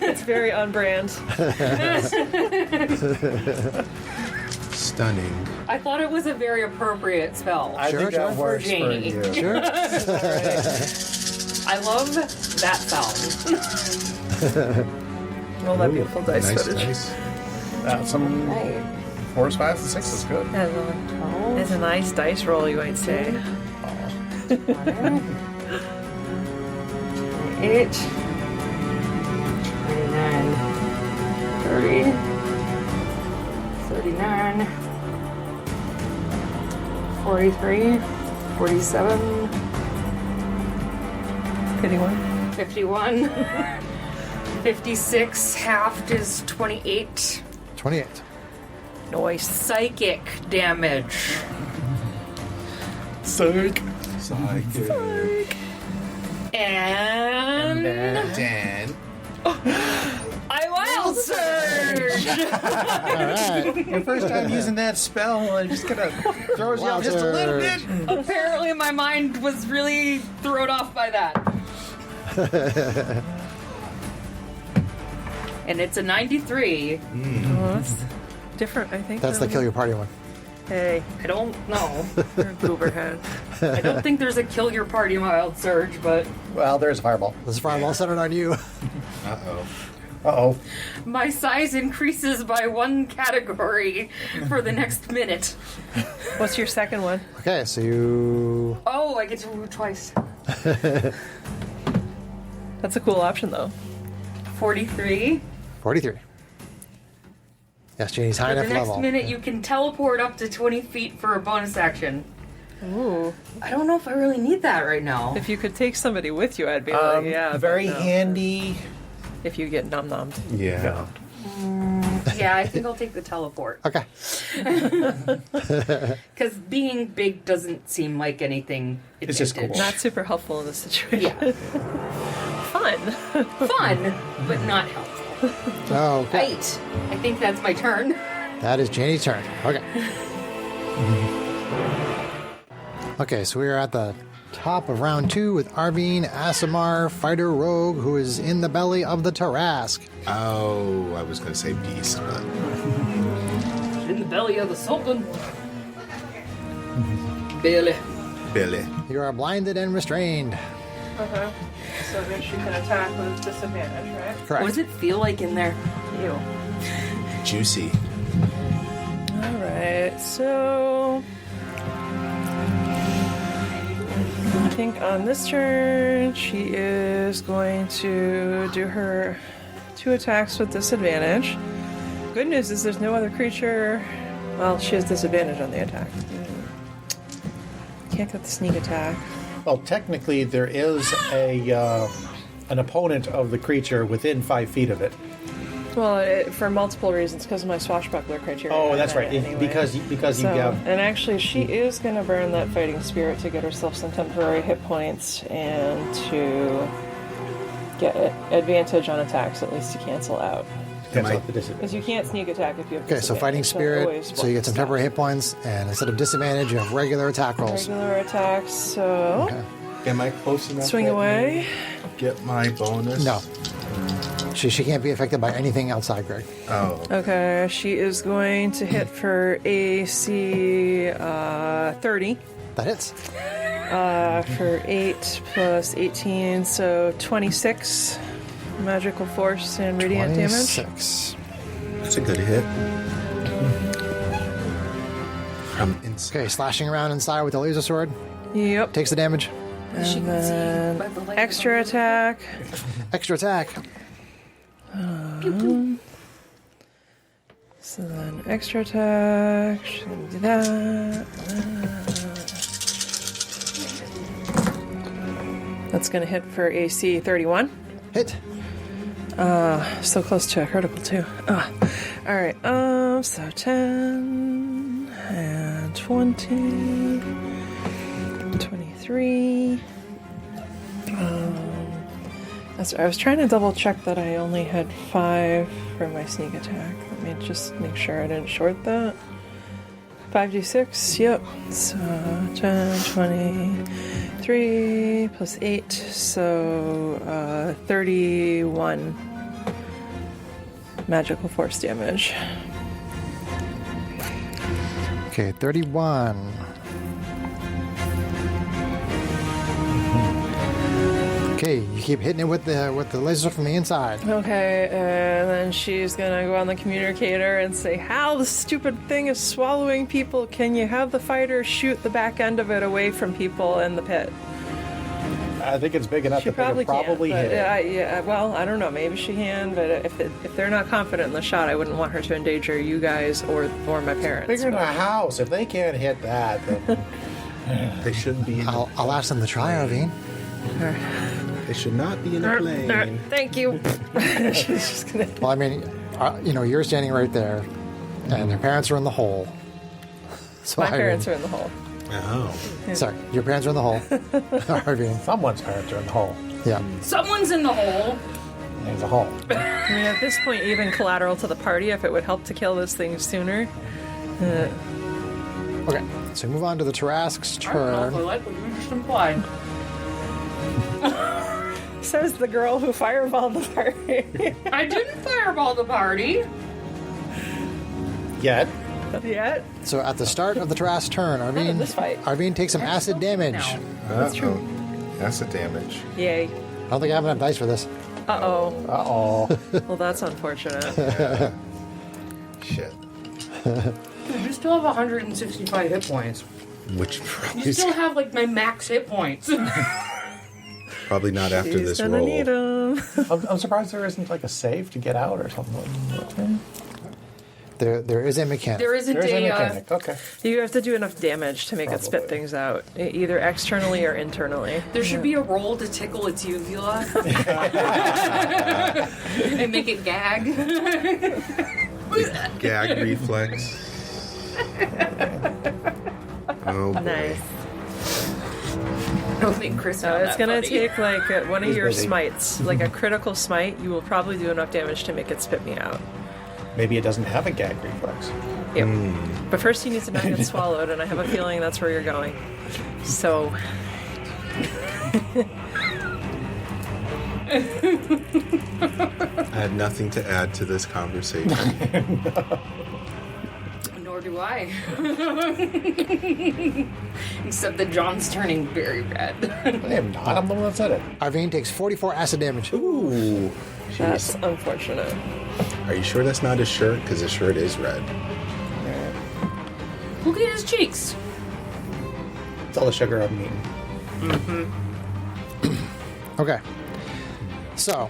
It's very on brand. Stunning. I thought it was a very appropriate spell. I Sure, think that sure. works for Janie. you. Sure. I love that sound. Roll that beautiful dice Nice footage. dice. Some Right. 4s, 5s, and 6 is good. It's a nice dice roll, you might say. 8, 29, 30, 39, 43, 47, Pity one. 51, 56, halved is 28. 28. Nice. Psychic damage. Psych. And Dan. I wild surge! Alright. Your first time using that spell, and just gonna throws you off just a little bit. Apparently my mind was really thrown off by that. And it's a 93. Oh, that's different, I think. That's the kill your party one. Hey, I don't know. you're a goober head. I don't think there's a kill your party wild surge, but Well, there's a fireball. This is fireball centered on you. Uh-oh. Uh-oh. my size increases by 1 category for the next minute. What's your second one? Okay, so you. Oh, I get to move twice. That's a cool option, though. 43. 43. Yes, Janie's high For the enough next level. minute, you can teleport up to 20 feet for a bonus action. Ooh. I don't know if I really need that right now. If you could take somebody with you, I'd be like, yeah. Very but no. handy. If you get num-nommed. Yeah. Yeah, I think I'll take the teleport. Okay. Because being big doesn't seem like anything. It's just advantage. Not super helpful in this situation. Yeah. Fun. Fun, but not helpful. Okay. Right. I think that's my turn. That is Janie's turn. Okay. Okay, so we are at the top of round 2 with Arvine Asimar, fighter rogue, who is in the belly of the Tarrasque. Oh, I was going to say beast, but In the belly of the Sultan. Billy. Billy. You are blinded and restrained. Okay. So then she can attack with disadvantage, right? Correct. What does it feel like in there? You. Juicy. Alright, so I think on this turn she is going to do her 2 attacks with disadvantage. Good news is there's no other creature. Well, she has disadvantage on the attack. Can't get the sneak attack. Well, technically, there is an opponent of the creature within 5 feet of it. Well, for multiple reasons, because of my swashbuckler criteria. Oh, that's right. Anyway. Because you So, have. and actually, she is going to burn that fighting spirit to get herself some temporary hit points and to get advantage on attacks, at least to cancel out. Cancel I- out the disadvantage. Because you can't sneak attack if you have Okay, so fighting disadvantage, spirit, always so you get some works. temporary hit points, and instead of disadvantage, you have regular attack rolls. Regular attacks, so Okay. Am I close enough? swing that away. I get my bonus? No. She can't be affected by anything outside, Greg. Oh. Okay, she is going to hit for AC 30. That hits. For 8 plus 18, so 26 magical force and radiant damage. 26. That's a good hit. From inside. Okay, slashing around inside with the laser sword. Yep. Takes the damage. She And can see then by the light. extra attack. Extra attack. So then extra attack. She's gonna do that. That's gonna hit for AC 31. Hit. So close to a critical too. Alright, so 10 and 20, 23. I was trying to double check that I only had 5 for my sneak attack. Let me just make sure I didn't short that. 5d6, yep. So 10, 23 plus 8, so 31 magical force damage. Okay, 31. Okay, you keep hitting it with the laser from the inside. Okay, and then she's gonna go on the communicator and say, "Hal, the stupid thing is swallowing people. Can you have the fighter shoot the back end of it away from people in the pit?" I think it's big enough She that they probably could probably can. But, hit it. yeah, well, I don't know. Maybe she can, but if they're not confident in the shot, I wouldn't want her to endanger you guys or my parents. Bigger than a house. If they can't hit that, then They shouldn't be in I'll ask them to try, Arvine. They should not be in a plane. Thank you. She's just gonna. Well, I mean, you're standing right there, and their parents are in the hole. So My parents are in the hole. Oh. Sorry, your parents are in the hole. Arvine. someone's parents are in the hole. Yeah. Someone's in the hole. There's a hole. I mean, at this point, even collateral to the party, if it would help to kill this thing sooner. Okay, so move on to the Tarrasque's I don't know if I turn. like what you just implied. Says the girl who fireballed the party. I didn't fireball the party. Yet. Yet. So at the start of the Tarrasque's turn, in this fight. Arvine takes some acid damage. Now. That's true. Acid damage. Yay. I don't think I have enough dice for this. Uh-oh. Uh-oh. Well, that's unfortunate. Shit. Dude, you still have 165 hit points. Which You probably, still have like my max hit points. probably not after She's this gonna roll. need 'em. I'm surprised there isn't like a save to get out or something. There is a mechanic. There isn't There's a a. mechanic. Okay. You have to do enough damage to make it spit Probably. things out, either externally or internally. There should be a roll to tickle its uvula and make it gag. Gag reflex. Oh boy. Nice. I don't think Chris So found it's that gonna funny. take like one of He's your busy. smites, like a critical smite. You will probably do enough damage to make it spit me out. Maybe it doesn't have a gag reflex. Yep. But first he needs to not get swallowed, and I have a feeling that's where you're going. So... I had nothing to add to this conversation. Nor do I. Except that John's turning very red. I am not. I'm the one that said it. Arvine takes 44 acid damage. Ooh. That's Jeez. unfortunate. Are you sure that's not his shirt? Because his shirt is red. Look at his cheeks. It's all the sugar I'm eating. Okay. So,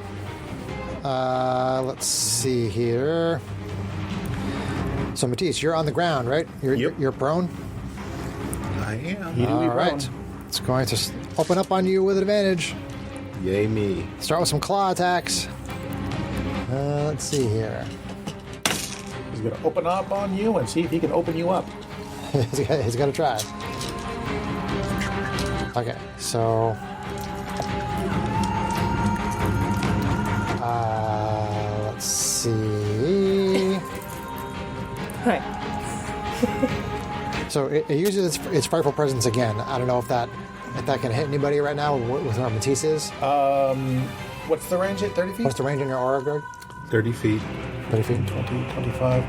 let's see here. So, Matisse, you're on the ground, right? Yep. You're prone? I am. All right. It's going to open up on you with advantage. Yay me. Start with some claw attacks. Let's see here. He's going to open up on you and see if he can open you up. He's got to try. Okay, so... let's see... Hi. So it uses its frightful presence again. I don't know if that can hit anybody right now with what Matisse is. What's the range at 30 feet? What's the range in your aura guard? 30 feet. 30 feet. 20, 25,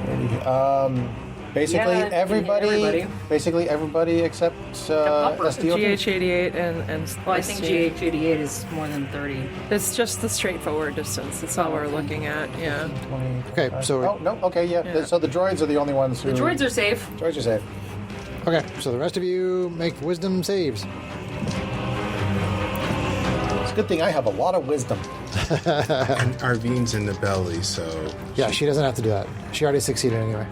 30. Basically Yeah, it can hit everybody. everybody. Basically everybody except SDO. GH88 and Well, I think SG. GH88 is more than 30. It's just the straightforward distance. That's all we're looking at. Yeah. 20, Okay, 25. so- Oh, no, okay, yeah. Yeah. So the droids are the only ones who... The droids are safe. Droids are safe. Okay, so the rest of you make wisdom saves. It's a good thing I have a lot of wisdom. And Arvine's in the belly, so... Yeah, she doesn't have to do that. She already succeeded anyway.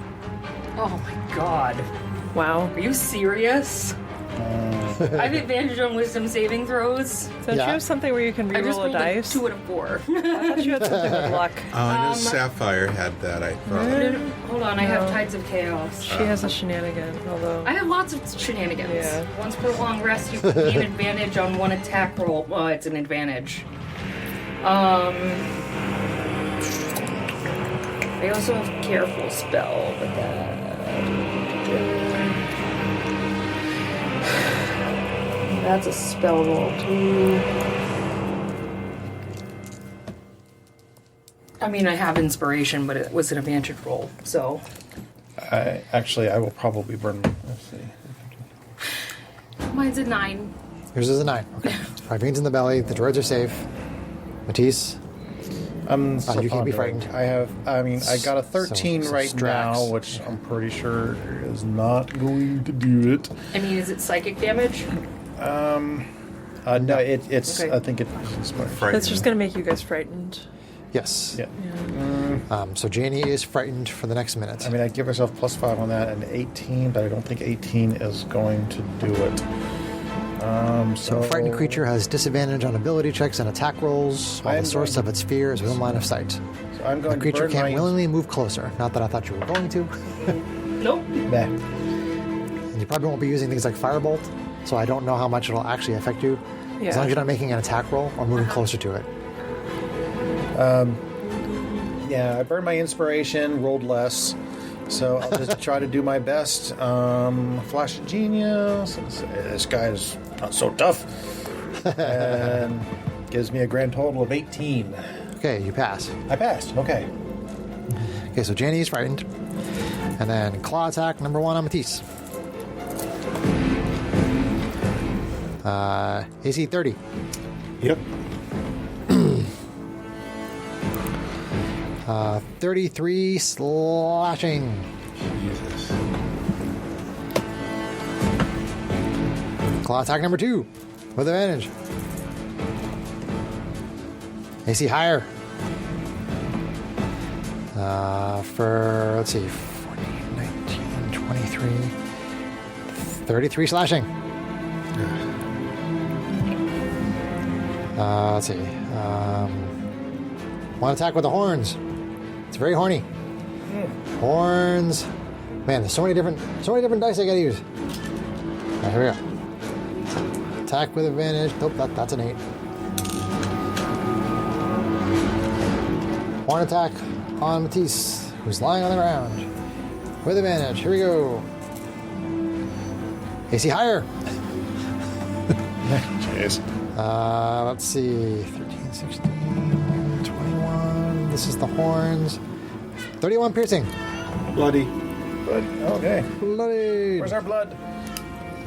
Oh my god. Wow. Are you serious? I have advantage on wisdom saving throws. Don't Yeah. you have something where you can I just reroll a rolled a dice? 2 and a 4. I thought you had something with luck. I know Sapphire had that, I thought. Hold on, I have No. Tides of Chaos. She has a shenanigan, although... I have lots of shenanigans. Yeah. Once per long rest, you gain advantage on one attack roll. Well, it's an advantage. I also have Careful spell, but that's a spell roll too. I mean, I have Inspiration, but it was an advantage roll, so... I will probably burn... Let's see. Mine's a 9. Yours is a 9. Okay. Arvine's in the belly. The droids are safe. Matisse. I'm you can't be pondering. frightened. I got a 13 So right Strax. now, which I'm pretty sure is not going to do it. I mean, is it psychic damage? No, it's. Okay. I think it's Frightened. It's just going to make you guys frightened. Yes. Yeah. So Janie is frightened for the next minute. I mean, I give myself +5 on that, and 18, but I don't think 18 is going to do it. So a frightened creature has disadvantage on ability checks and attack rolls while I'm the source going of its fear is within line of sight. So I'm The going creature to burn can't my... willingly move closer. Not that I thought you were going to. Nope. Nah. And you probably won't be using things like Firebolt, so I don't know how much it'll actually affect you. Yeah. As long as you're not making an attack roll or moving closer to it. Yeah, I burned my inspiration, rolled less, so I'll just try to do my best. Flash of Genius. This guy is not so tough. And gives me a grand total of 18. Okay, you pass. I passed. Okay. Okay, so Janie is frightened. And then claw attack number 1 on Matisse. AC 30. Yep. 33 slashing. Jesus. Claw attack number 2 with advantage. AC higher. For, let's see, 40, 19, 23, 33 slashing. Let's see. One attack with the horns. It's very horny. Horns. Man, there's so many different dice I gotta use. Alright, here we go. Attack with advantage. Nope, that's an 8. Horn attack on Matisse, who's lying on the ground. With advantage. Here we go. AC higher. Jeez. Let's see. 13, 16, 21. This is the horns. 31 piercing. Bloody. Blood. Okay. Bloody. Where's our blood?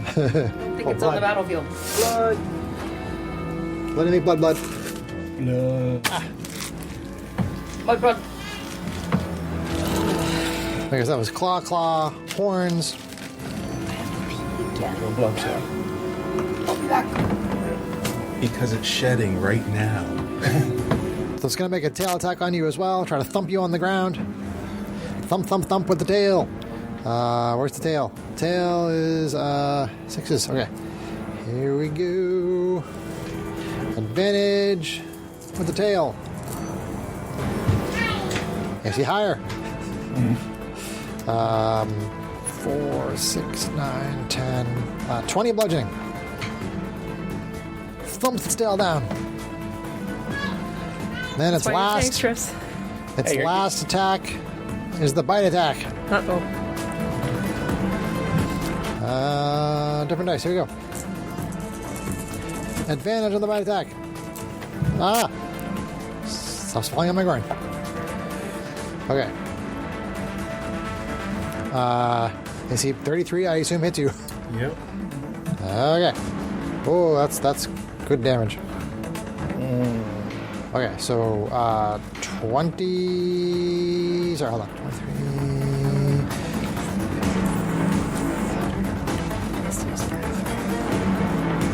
I think it's on the battlefield. Blood. Bloody make blood, blood. Blood. Blood. I guess that was claw, claw, horns. No blood, so. Because it's shedding right now. So it's going to make a tail attack on you as well. Try to thump you on the ground. Thump, thump, thump with the tail. Where's the tail? Tail is 6s. Okay. Here we go. Advantage with the tail. AC higher. 4, 6, 9, 10, 20 bludgeoning. Thumps its tail down. Then its last. Thanks, Its Hey, last attack is the bite attack. Uh-oh. Different dice. Here we go. Advantage on the bite attack. Ah! Stops falling on my groin. Okay. AC 33, I assume, hits you. Yep. Okay. Oh, that's good damage. Okay, so 20. Sorry, hold on. 23.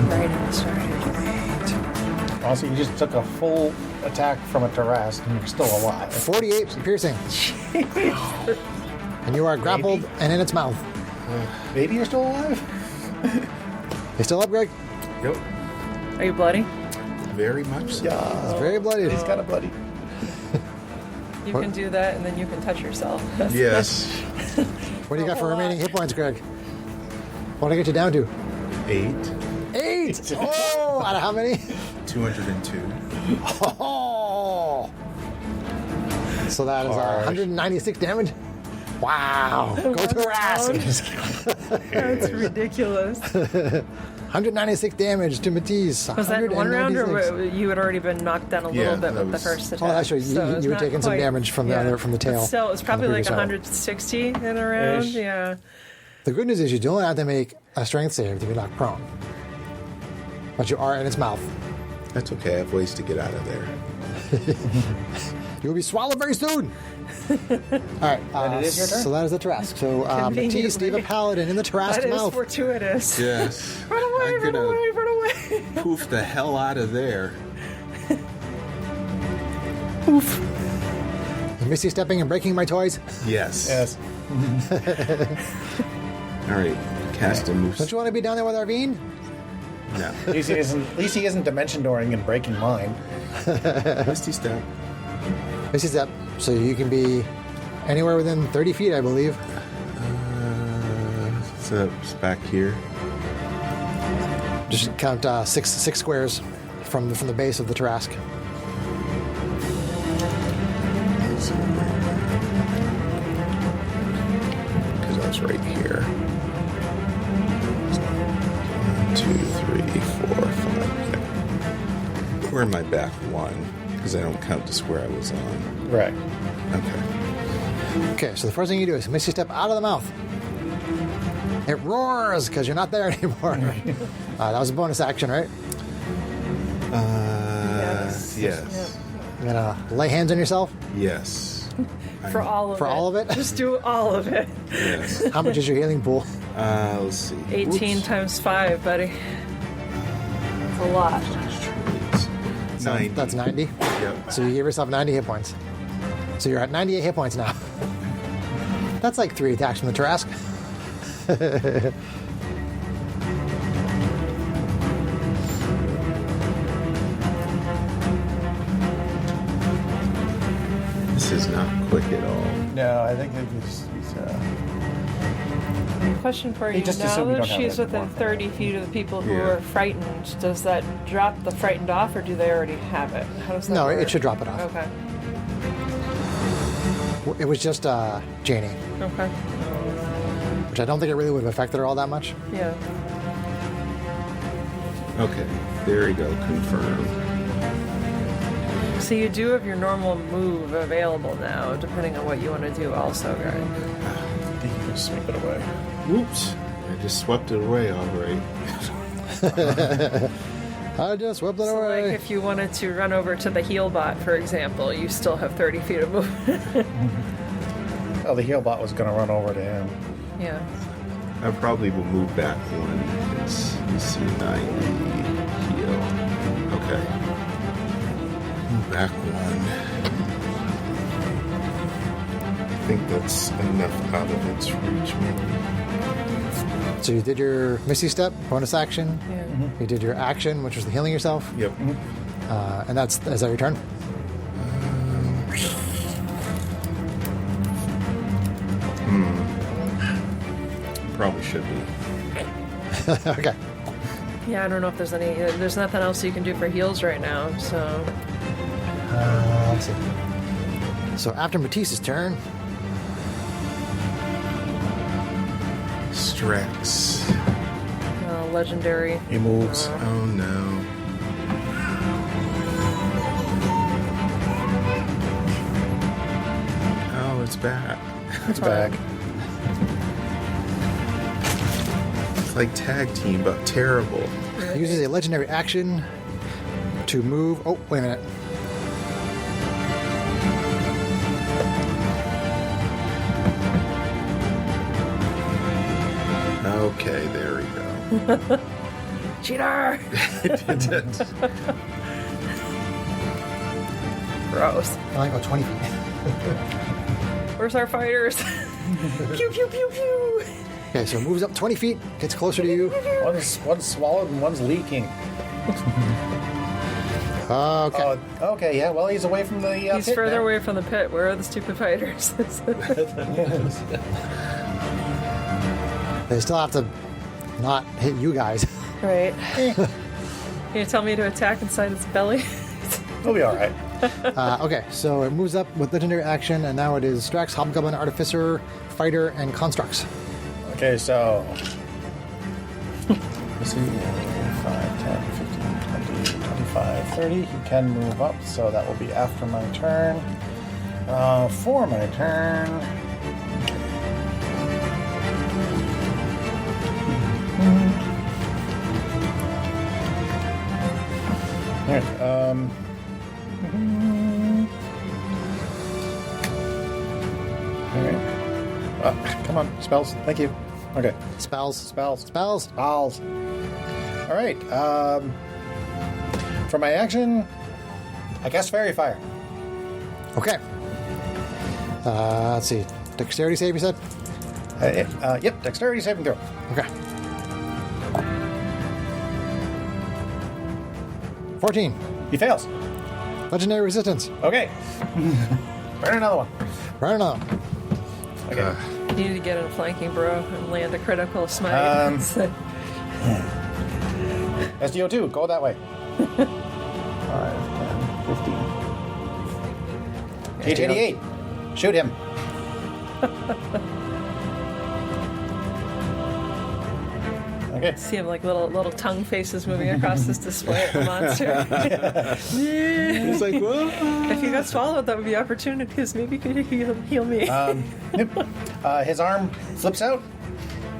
Right at the start. Also, you just took a full attack from a Tarrasque and you're still alive. 48 piercing. And you are grappled and in its mouth. Maybe you're still alive? You still up, Greg? Yep. Are you bloody? Very much so. It's very bloody. He's got a bloody. You can do that, and then you can touch yourself. Yes. What do you got for A lot. remaining hit points, Greg? What do I get you down to? 8. 8! Oh! Out of how many? 202. Oh! So that is 196 damage? Wow! Go Tarrasque! That's ridiculous. 196 damage to Matisse. Was that in one round, or 196. you had already been knocked down a little Yeah, bit that with the was- first attack? Oh, that's right. So it's You were not taking some quite- damage from the other, from the tail. But still, it's probably from the like previous 160 in a round. Ish. Yeah. The good news is you don't have to make a strength save to be knocked prone. But you are in its mouth. That's okay. I have ways to get out of there. You will be swallowed very soon. All right. And it is your turn? So that is the Tarrasque. So Matisse, Conveniently. Steve, a paladin in the Tarrasque That is mouth. fortuitous. Yes. Run away, I'm run gonna away, run away. poof the hell out of there. You Misty stepping and breaking my toys. Yes. Yes. All right. Cast a move. Don't you want to be down there with Arvine? No. At least he isn't dimension dooring and breaking mine. Misty step. Misty step. So you can be anywhere within 30 feet, I believe. So it's back here. Just count six squares from the base of the Tarrasque. Because I was right here. 1, 2, 3, 4, 5. Yeah. We're in my back one because I don't count the square I was on. Right. Okay. Okay, so the first thing you do is Misty step out of the mouth. It roars because you're not there anymore. That was a bonus action, right? Yes. You're gonna lay hands on yourself Yes. For all of it. for all of it. Just do all of it. Yes. How much is your healing pool? Let's see. 18 Oops. times 5, buddy. It's a lot. So 90. That's 90. Yep. So you give yourself 90 hit points. So you're at 98 hit points now. That's like 3 attacks from the Tarrasque. This is not quick at all. No, I think he's Question for He you. just Now assumed we that don't have she's that within anymore. 30 feet of the people who Yeah. are frightened, does that drop the frightened off, or do they already have it? How does that No, work? it should drop it off. Okay. It was just Janie, Okay. which I don't think it really would have affected her all that much. Yeah. Okay, there you go. Confirm. So you do have your normal move available now, depending on what you want to do also, right? You can just sweep it away. Whoops! I just swept it away. All right. I just whipped it So away. like if you wanted to run over to the heal bot, for example, you still have 30 feet of movement. Oh, the heal bot was going to run over to him. Yeah. I probably will move back one. It's 90 heal. Okay. Move back one. I think that's enough out of its reach, maybe. So you did your Misty Step, bonus action. Yeah. You did your action, which was the healing yourself. Yep. And is that your turn? Probably should be. Okay. Yeah, I don't know if there's there's nothing else you can do for heals right now, so. Let's see. So after Matisse's turn, Strex. Legendary. He moves. Oh no. Oh, it's back. It's back. It's like tag team, but terrible. uses a legendary action to move. Oh, wait a minute. Okay, there we go. Cheater! Gross. I like 20 feet. Where's our fighters? Pew pew pew pew! Okay, so it moves up 20 feet, gets closer to you. One's swallowed and one's leaking. Okay. Okay, yeah, well, he's away from the He's pit further now. away from the pit. Where are the stupid fighters? They still have to not hit you guys. Right. Can you tell me to attack inside its belly? He'll be all right. Okay, so it moves up with legendary action, and now it is Strax, Hobgoblin, Artificer, Fighter, and Constructs. Okay, so... let's see, 5, 10, 15, 20, 25, 30. He can move up, so that will be after my turn. For my turn... All right, all right. Come on, spells. Thank you. Okay. Spells. Spells. Spells. Spells. All right. For my action, I guess Fairy Fire. Okay. Let's see. Dexterity save, you said? Yep, Dexterity saving throw. Okay. 14. He fails. Legendary resistance. Okay. Burn another one. Right now. Okay. You need to get in a flanking bro and land a critical smite. SDO2, go that way. 5, 10, 15. H88. Shoot him. Okay. See him like little tongue faces moving across this display of the monster. He's like, what? If you got swallowed, that would be opportunity because maybe you could heal me. His arm flips out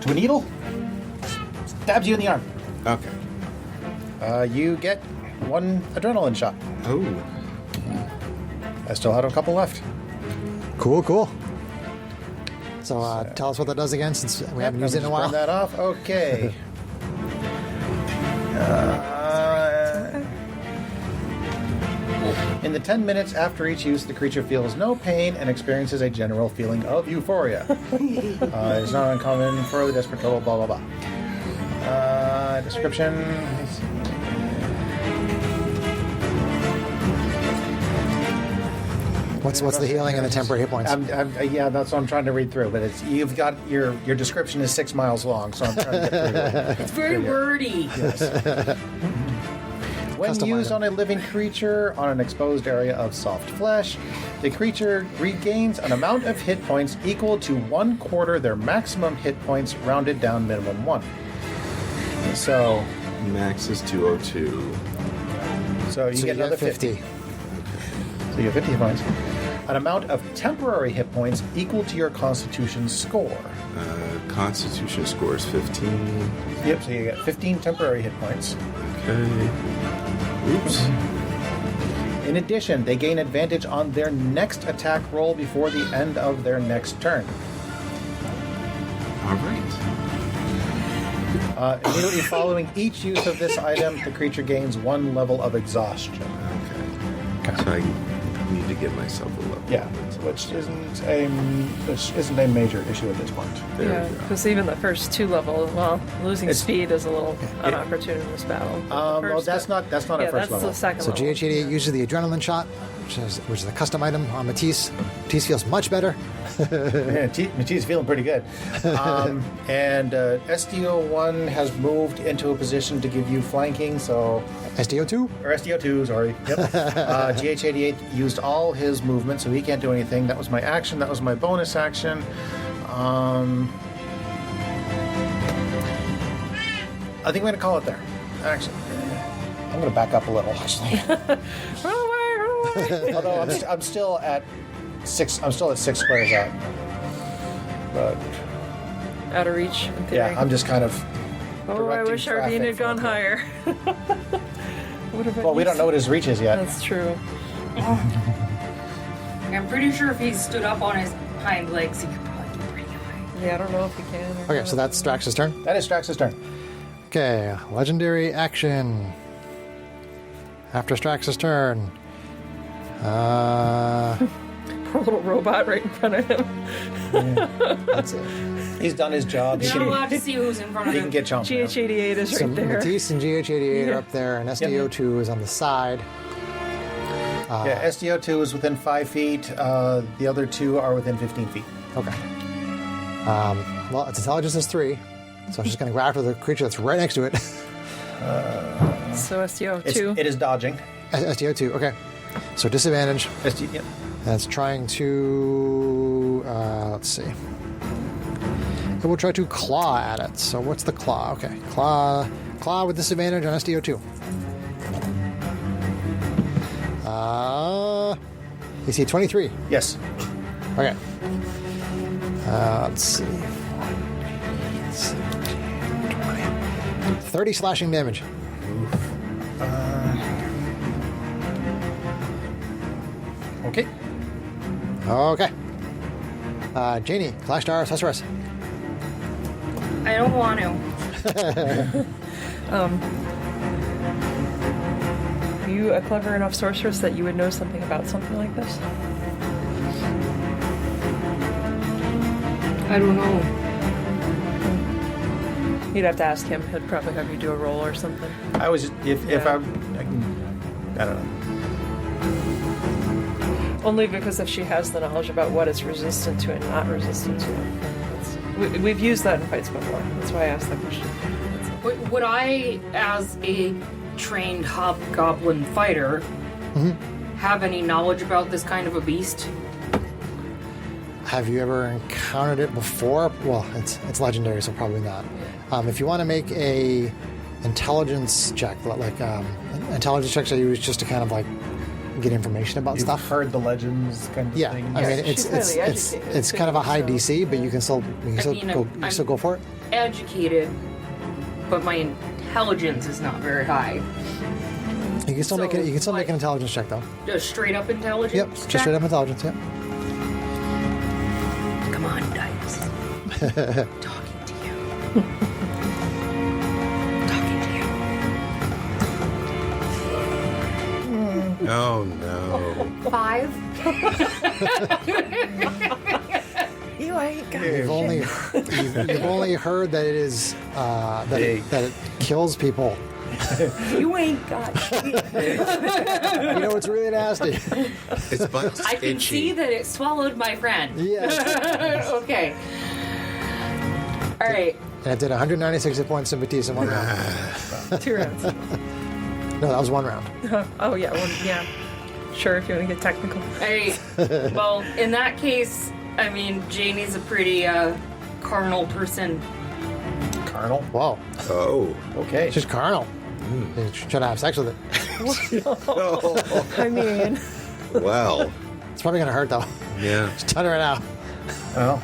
to a needle. Stabs you in the arm. Okay. You get one adrenaline shot. Oh. I still have a couple left. Cool. So tell us what that does again, since we haven't used it in a while. Burn that off. Okay. In the 10 minutes after each use, the creature feels no pain and experiences a general feeling of euphoria. It's not uncommon for the desperate total, blah, blah, blah. Description. What's the healing and the temporary hit points? Yeah, that's what I'm trying to read through. But you've got your description is 6 miles long, so I'm trying to get through it. It's very wordy. when custom used item. on a living creature on an exposed area of soft flesh, the creature regains an amount of hit points equal to 1/4 their maximum hit points, rounded down minimum 1. So Max is 202. So you So get you another get 50. 50. So you get 50 points. An amount of temporary hit points equal to your Constitution score. Constitution score is 15. Yep, so you get 15 temporary hit points. Okay. Oops. In addition, they gain advantage on their next attack roll before the end of their next turn. All right. Immediately following each use of this item, the creature gains 1 level of exhaustion. Okay. So I need to give myself a level. Yeah, which isn't a major issue at this point. There Yeah, we go. because even the first 2 levels, well, losing It's- speed is a little inopportune in this battle. But the Well, first- that's not yeah, our first that's level. the second So level. GH88 uses the adrenaline shot, which is a custom item on Matisse. Matisse feels much better. Yeah, Matisse feeling pretty good. And SDO1 has moved into a position to give you flanking, so... SDO2? Or SDO2, sorry. Yep. GH88 used all his movement, so he can't do anything. That was my action. That was my bonus action. I think I'm going to call it there. Actually, I'm going to back up a little, actually. Run away, run away! Although I'm still at 6. I'm still at 6 squares out. But Out of reach, in theory. yeah, I'm just kind of... Oh, I directing wish our bean had traffic gone from higher. Would have been Well, we don't know useful. what his reach is yet. That's true. I'm pretty sure if he stood up on his hind legs, he could probably get pretty high. Yeah, I don't know if we can. or Okay, not. so that's Strax's turn. That is Strax's turn. Okay, legendary action. After Strax's turn. Poor little robot right in front of him. That's it. He's done his job. He You're not can, allowed to see who's in front of he him. can get chomped. down. GH88 is So right there. Matisse and GH88 are Yeah. up there, and SDO2 is on the side. Yeah, SDO2 is within 5 feet. The other 2 are within 15 feet. Okay. Well, its intelligence is 3, so I'm just going to go after the creature that's right next to it. So SDO2. It is dodging. SDO2, okay. So disadvantage. Yep. And it's trying to, let's see. It will try to claw at it. So what's the claw? Okay, claw with disadvantage on SDO2. AC 23. Yes. Okay. Let's see. 30 slashing damage. Okay. Okay. Janie, Flash Star, Sorceress. I don't want to. Are you a clever enough sorceress that you would know something about something like this? I don't know. You'd have to ask him. He'd probably have you do a roll or something. I was just, if Yeah. I don't know. Only because if she has the knowledge about what it's resistant to and not resistant to. We've used that in fights before. That's why I asked that question. Would I, as a trained hobgoblin fighter, have any knowledge about this kind of a beast? Have you ever encountered it before? Well, it's legendary, so probably not. If you want to make a intelligence check, like intelligence checks are used just to kind of like get information about You've stuff. heard the legends kind of Yeah, thing. I mean she's highly educated, it's kind of a high so- DC, but you can still go for it. Educated, but my intelligence is not very high. You can still make it. You can still make an intelligence check though. Just straight up intelligence. Yep, just straight up intelligence. Yep. Come on, dice. Talking to you. Talking to you. Oh no. 5. You ain't got You've only heard that it is that it kills people. You ain't got shit. You know it's really nasty. Its butt's I can itchy. see that it swallowed my friend. Yeah. Okay. All right. And it did 196 hit points in Matisse in 1 round. 2 rounds. No, that was 1 round. Oh, yeah. Well, yeah. Sure, if you want to get technical. Well, in that case, I mean, Janie's a pretty carnal person. Carnal. Whoa. Oh. Okay. She's carnal. You should have sex with it. I mean, Well. It's probably going to hurt, though. Yeah. Just tell her it out. Well,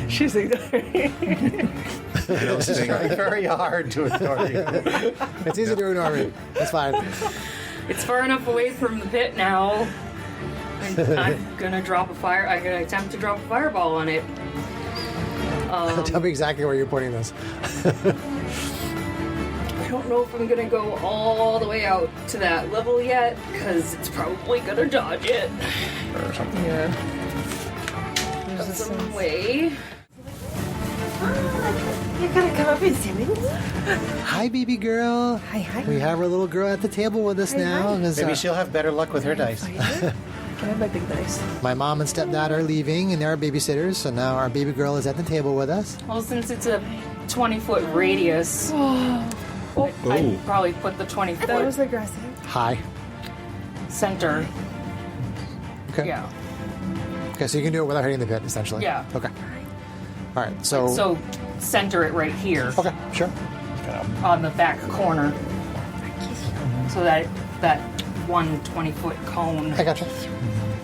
she's ignoring. I don't think. trying very hard to ignore you. It's easy to ignore me. It's fine. It's far enough away from the pit now. I'm gonna drop a fire. I'm gonna attempt to drop a fireball on it. Tell me exactly where you're putting this. I don't know if I'm gonna go all the way out to that level yet, because it's probably gonna dodge it. Or something. Yeah. Got some way. You're gonna come up and see me? Hi, baby girl. Hi. We have our little girl at the table with us now. 'Cause, Maybe she'll have better luck with her dice. Can I have my big dice? my mom and stepdad are leaving, and they're our babysitters. So now our baby girl is at the table with us. Well, since it's a 20-foot radius, I'd probably put the 20-foot That was aggressive. Hi. center. Okay. Yeah. Okay, so you can do it without hitting the pit, essentially. Yeah. Okay. All right. So. So center it right here Okay. Sure. on the back corner, so that 120-foot cone. I gotcha.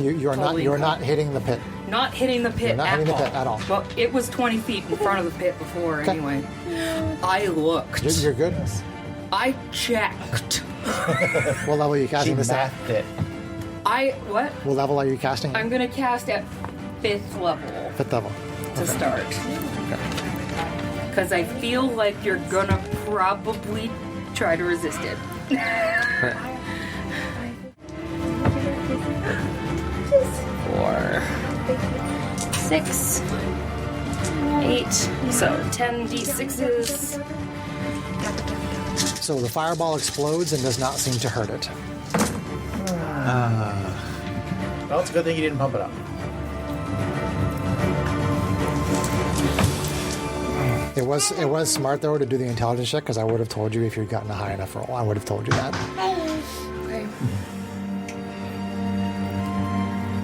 You are Totally not hitting the pit. Not hitting the pit You're not at hitting the all. pit at all. Well, it was 20 feet in front of the pit before Okay. anyway. I looked. You're good. I checked. What level are you She casting this at? mathed it. What? What level are you casting? I'm gonna cast at 5th level 5th level. to start. Because I feel like you're gonna probably try to resist it. Right. 4, 6, 8, so 10 d6s. So the fireball explodes and does not seem to hurt it. Well, it's a good thing you didn't pump it up. It was smart though to do the intelligence check because I would have told you if you'd gotten a high enough roll. I would have told you that. Okay.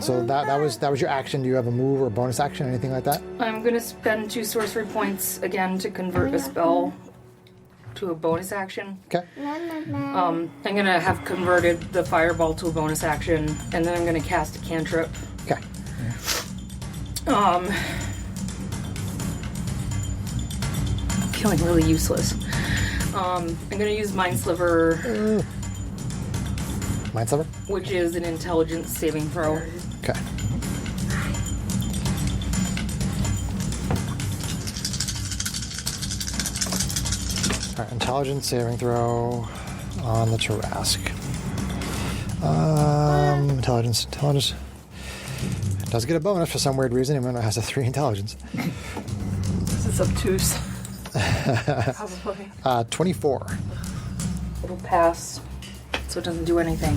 So that was your action. Do you have a move or a bonus action, anything like that? I'm gonna spend 2 sorcery points again to convert a spell to a bonus action. Okay. I'm gonna have converted the fireball to a bonus action, and then I'm gonna cast a cantrip. Okay. Feeling really useless. I'm gonna use Mind Sliver, Mind Sliver? which is an intelligence saving throw. Okay. All right, intelligence saving throw on the Tarrasque. Intelligence. It does get a bonus for some weird reason, even though it has a 3 intelligence. This is obtuse. Probably. 24. It'll pass, so it doesn't do anything.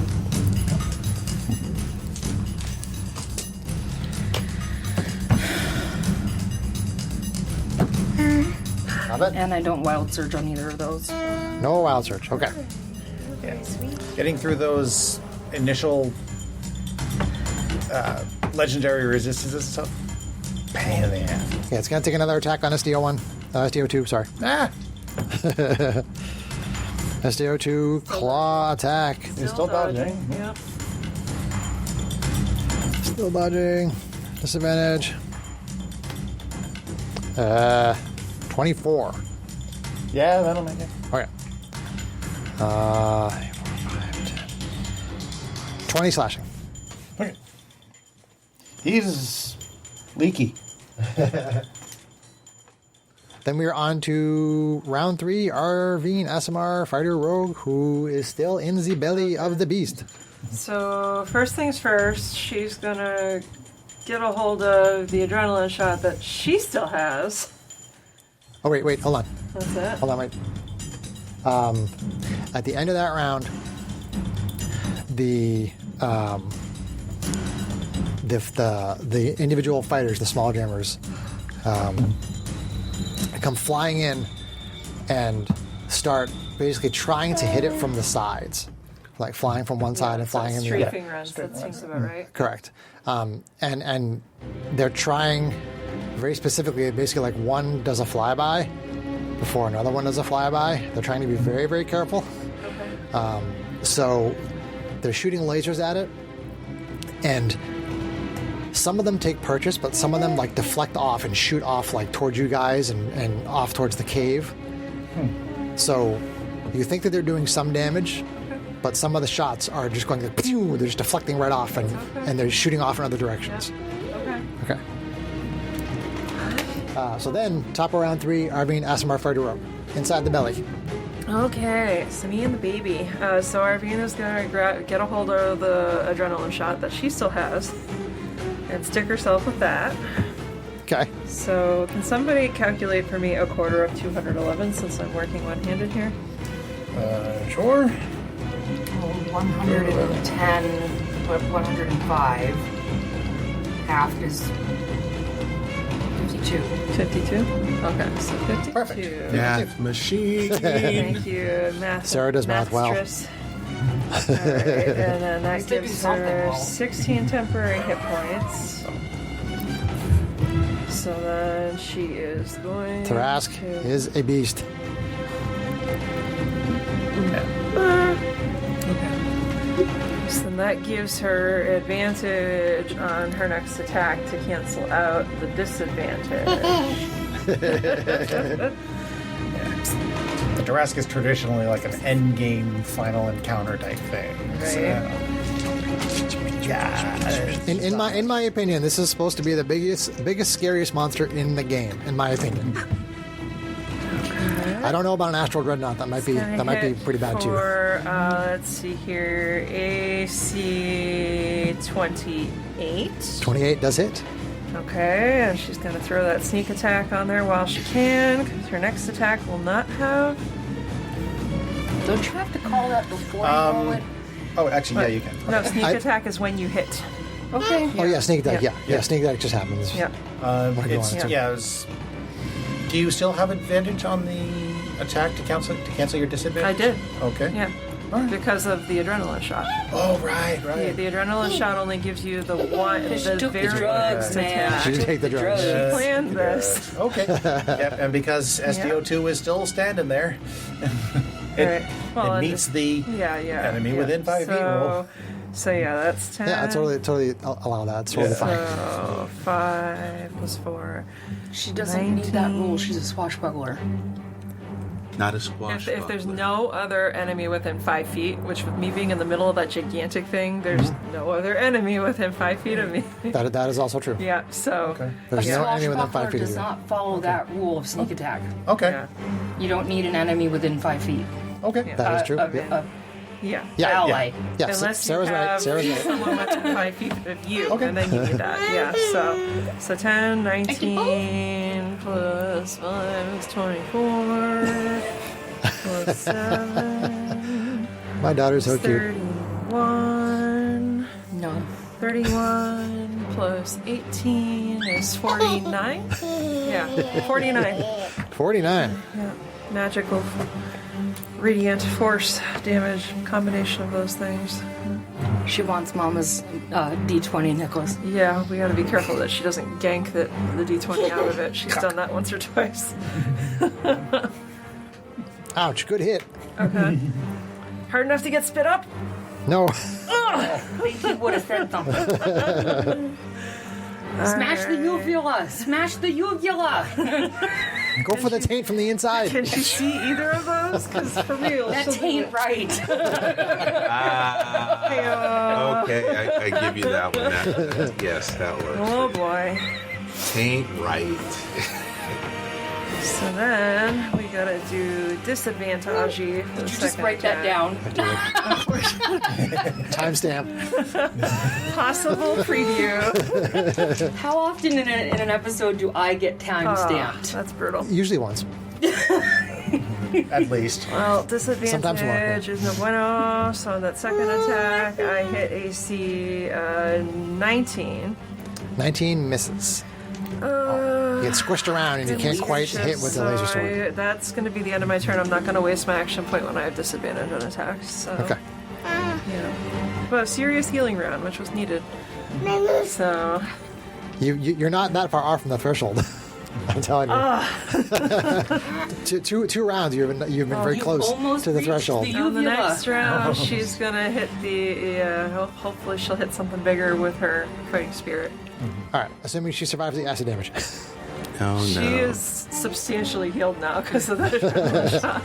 Not bad. And I don't wild surge on either of those. No wild search. Okay. Yeah. Getting through those initial legendary resistances and stuff. Pain in the ass. Yeah, it's going to take another attack on SDO1. SDO2, sorry. Ah! SDO2, claw attack. He's still dodging. Yep. Still dodging. Disadvantage. 24. Yeah, that'll make it. Okay. 20 slashing. Okay. He's leaky. Then we are on to round 3. Arvine SMR Fighter Rogue, who is still in the belly of the beast. So first things first, she's gonna get a hold of the adrenaline shot that she still has. Oh, wait, hold on. That's it. Hold on, wait. At the end of that round, the individual fighters, the small jammers, come flying in and start basically trying to hit it from the sides, like flying from one side and flying in the other. Strafing runs. That seems about right. Correct. And they're trying very specifically, basically like one does a flyby before another one does a flyby. They're trying to be very, very careful. Okay. So they're shooting lasers at it, and some of them take purchase, but some of them like deflect off and shoot off like towards you guys and off towards the cave. So you think that they're doing some damage, but some of the shots are just going like, pew, they're just deflecting right off, and they're shooting off in other directions. Okay. So then, top of round 3, Arvine, Asimar, fire to rope. Inside the belly. Okay, so me and the baby. So Arvina's gonna get a hold of the adrenaline shot that she still has and stick herself with that. Okay. So can somebody calculate for me a quarter of 211 since I'm working one-handed here? Sure. 110, but 105. Half is 52. 52? Okay, so 52. Perfect. Math machine. Thank you, math. Sarah does math well. mistress. All right, and then that Still do gives something her well. 16 temporary hit points. So then she is going Tarrasque to... is a beast. So then that gives her advantage on her next attack to cancel out the disadvantage. The Tarrasque is traditionally like an end game final encounter type thing. So, yeah. In my opinion, this is supposed to be the biggest, scariest monster in the game. In my opinion. I don't know about an astral dreadnought. That might be pretty bad too. Let's see here, AC 28. 28 does hit. Okay, and she's going to throw that sneak attack on there while she can, because her next attack will not have. Don't you have to call that before you roll it? Oh, actually, yeah, you can. No, sneak attack is when you hit. Okay. Oh yeah, sneak attack. Yeah. Yeah, sneak attack just happens. Yeah. Do you still have advantage on the attack to cancel your disadvantage? I did. Okay. Yeah. Alright. Because of the adrenaline shot. Oh, right. The adrenaline shot only gives you the very drugs, next man. attack. She did take the drugs. She planned this. Okay. Yep, and because SDO2 is still standing there, Right. Well, it meets the enemy within 5 feet rule. So yeah, that's 10. Yeah, I totally allow that. It's totally fine. So 5 plus 4. She doesn't need that rule. She's a swashbuckler. Not a squash. If there's no other enemy within 5 feet, which with me being in the middle of that gigantic thing, there's no other enemy within 5 feet of me. That is also true. Yeah, so There's no enemy within 5 Swashbuckler feet of does you. not follow that rule of sneak attack. Okay. yeah. You don't need an enemy within 5 feet. Okay. That is true. Yeah. Yeah. Yeah. Ally. Yeah. Unless Sarah's you have right. Sarah's right. someone within 5 feet of you, Okay. and then you need that. Yeah, so 10, 19 plus 5 is 24 plus 7 My daughter's so is cute. 31. No. 31 plus 18 is 49. Yeah, 49. 49. Yeah, magical radiant force damage combination of those things. She wants Mama's D20 necklace. Yeah, we gotta be careful that she doesn't gank the D20 out of it. She's done that once or twice. Ouch. Good hit. Okay. Hard enough to get spit up? No. I think he would have said something. Smash the uvula! Smash the uvula! Go for the taint from the inside. Can she see either of those? Because for real, That ain't right. Okay, I give you that one. Yes, that works. Oh boy. Ain't right. So then we gotta do disadvantage for the Did you second just write that attack. down? Timestamp. Possible preview. How often in an episode do I get time stamped? That's brutal. Usually once. At least. Well, Sometimes more, yeah. disadvantage is no bueno. So on that second attack, I hit AC 19. 19 misses. get squished around and you can't quite hit with the laser sword. That's going to be the end of my turn. I'm not going to waste my action point when I have disadvantage on attacks. So, Okay. yeah. But a serious healing round, which was needed. So, You're not that far off from the threshold. I'm telling you. two rounds, you've been very close almost to the reached threshold. the on the uvula. next round, she's going to hit hopefully she'll hit something bigger with her fighting spirit. All right, assuming she survives the acid damage. Oh no. She is substantially healed now because of that shot.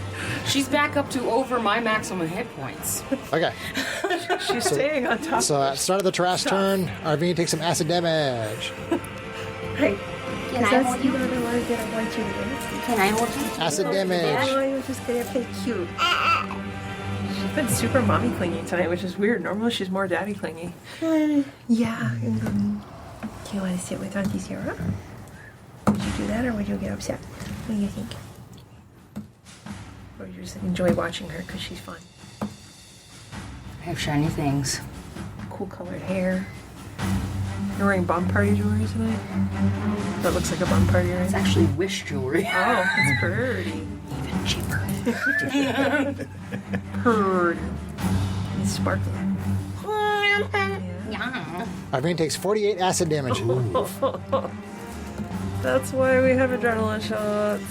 She's back up to over my maximum hit points. Okay, She's staying on top. so at the start of the Tarrasque turn, Arvine takes some acid damage. Right. Can I That's hold the you? other one that I want you to do. Can I hold you? Acid damage. Oh, you're just gonna play cute. She's been super mommy clingy tonight, which is weird. Normally she's more daddy clingy. Yeah. Do you want to sit with Auntie Sarah? Would you do that, or would you get upset? What do you think? Or you just enjoy watching her because she's fun. I have shiny things. Cool colored hair. You're wearing bum party jewelry tonight? That looks like a bum party, right? It's actually wish jewelry. Oh, it's pretty. Even cheaper. Pretty. It's sparkling. Yeah. Arvine takes 48 acid damage. That's why we have adrenaline shots.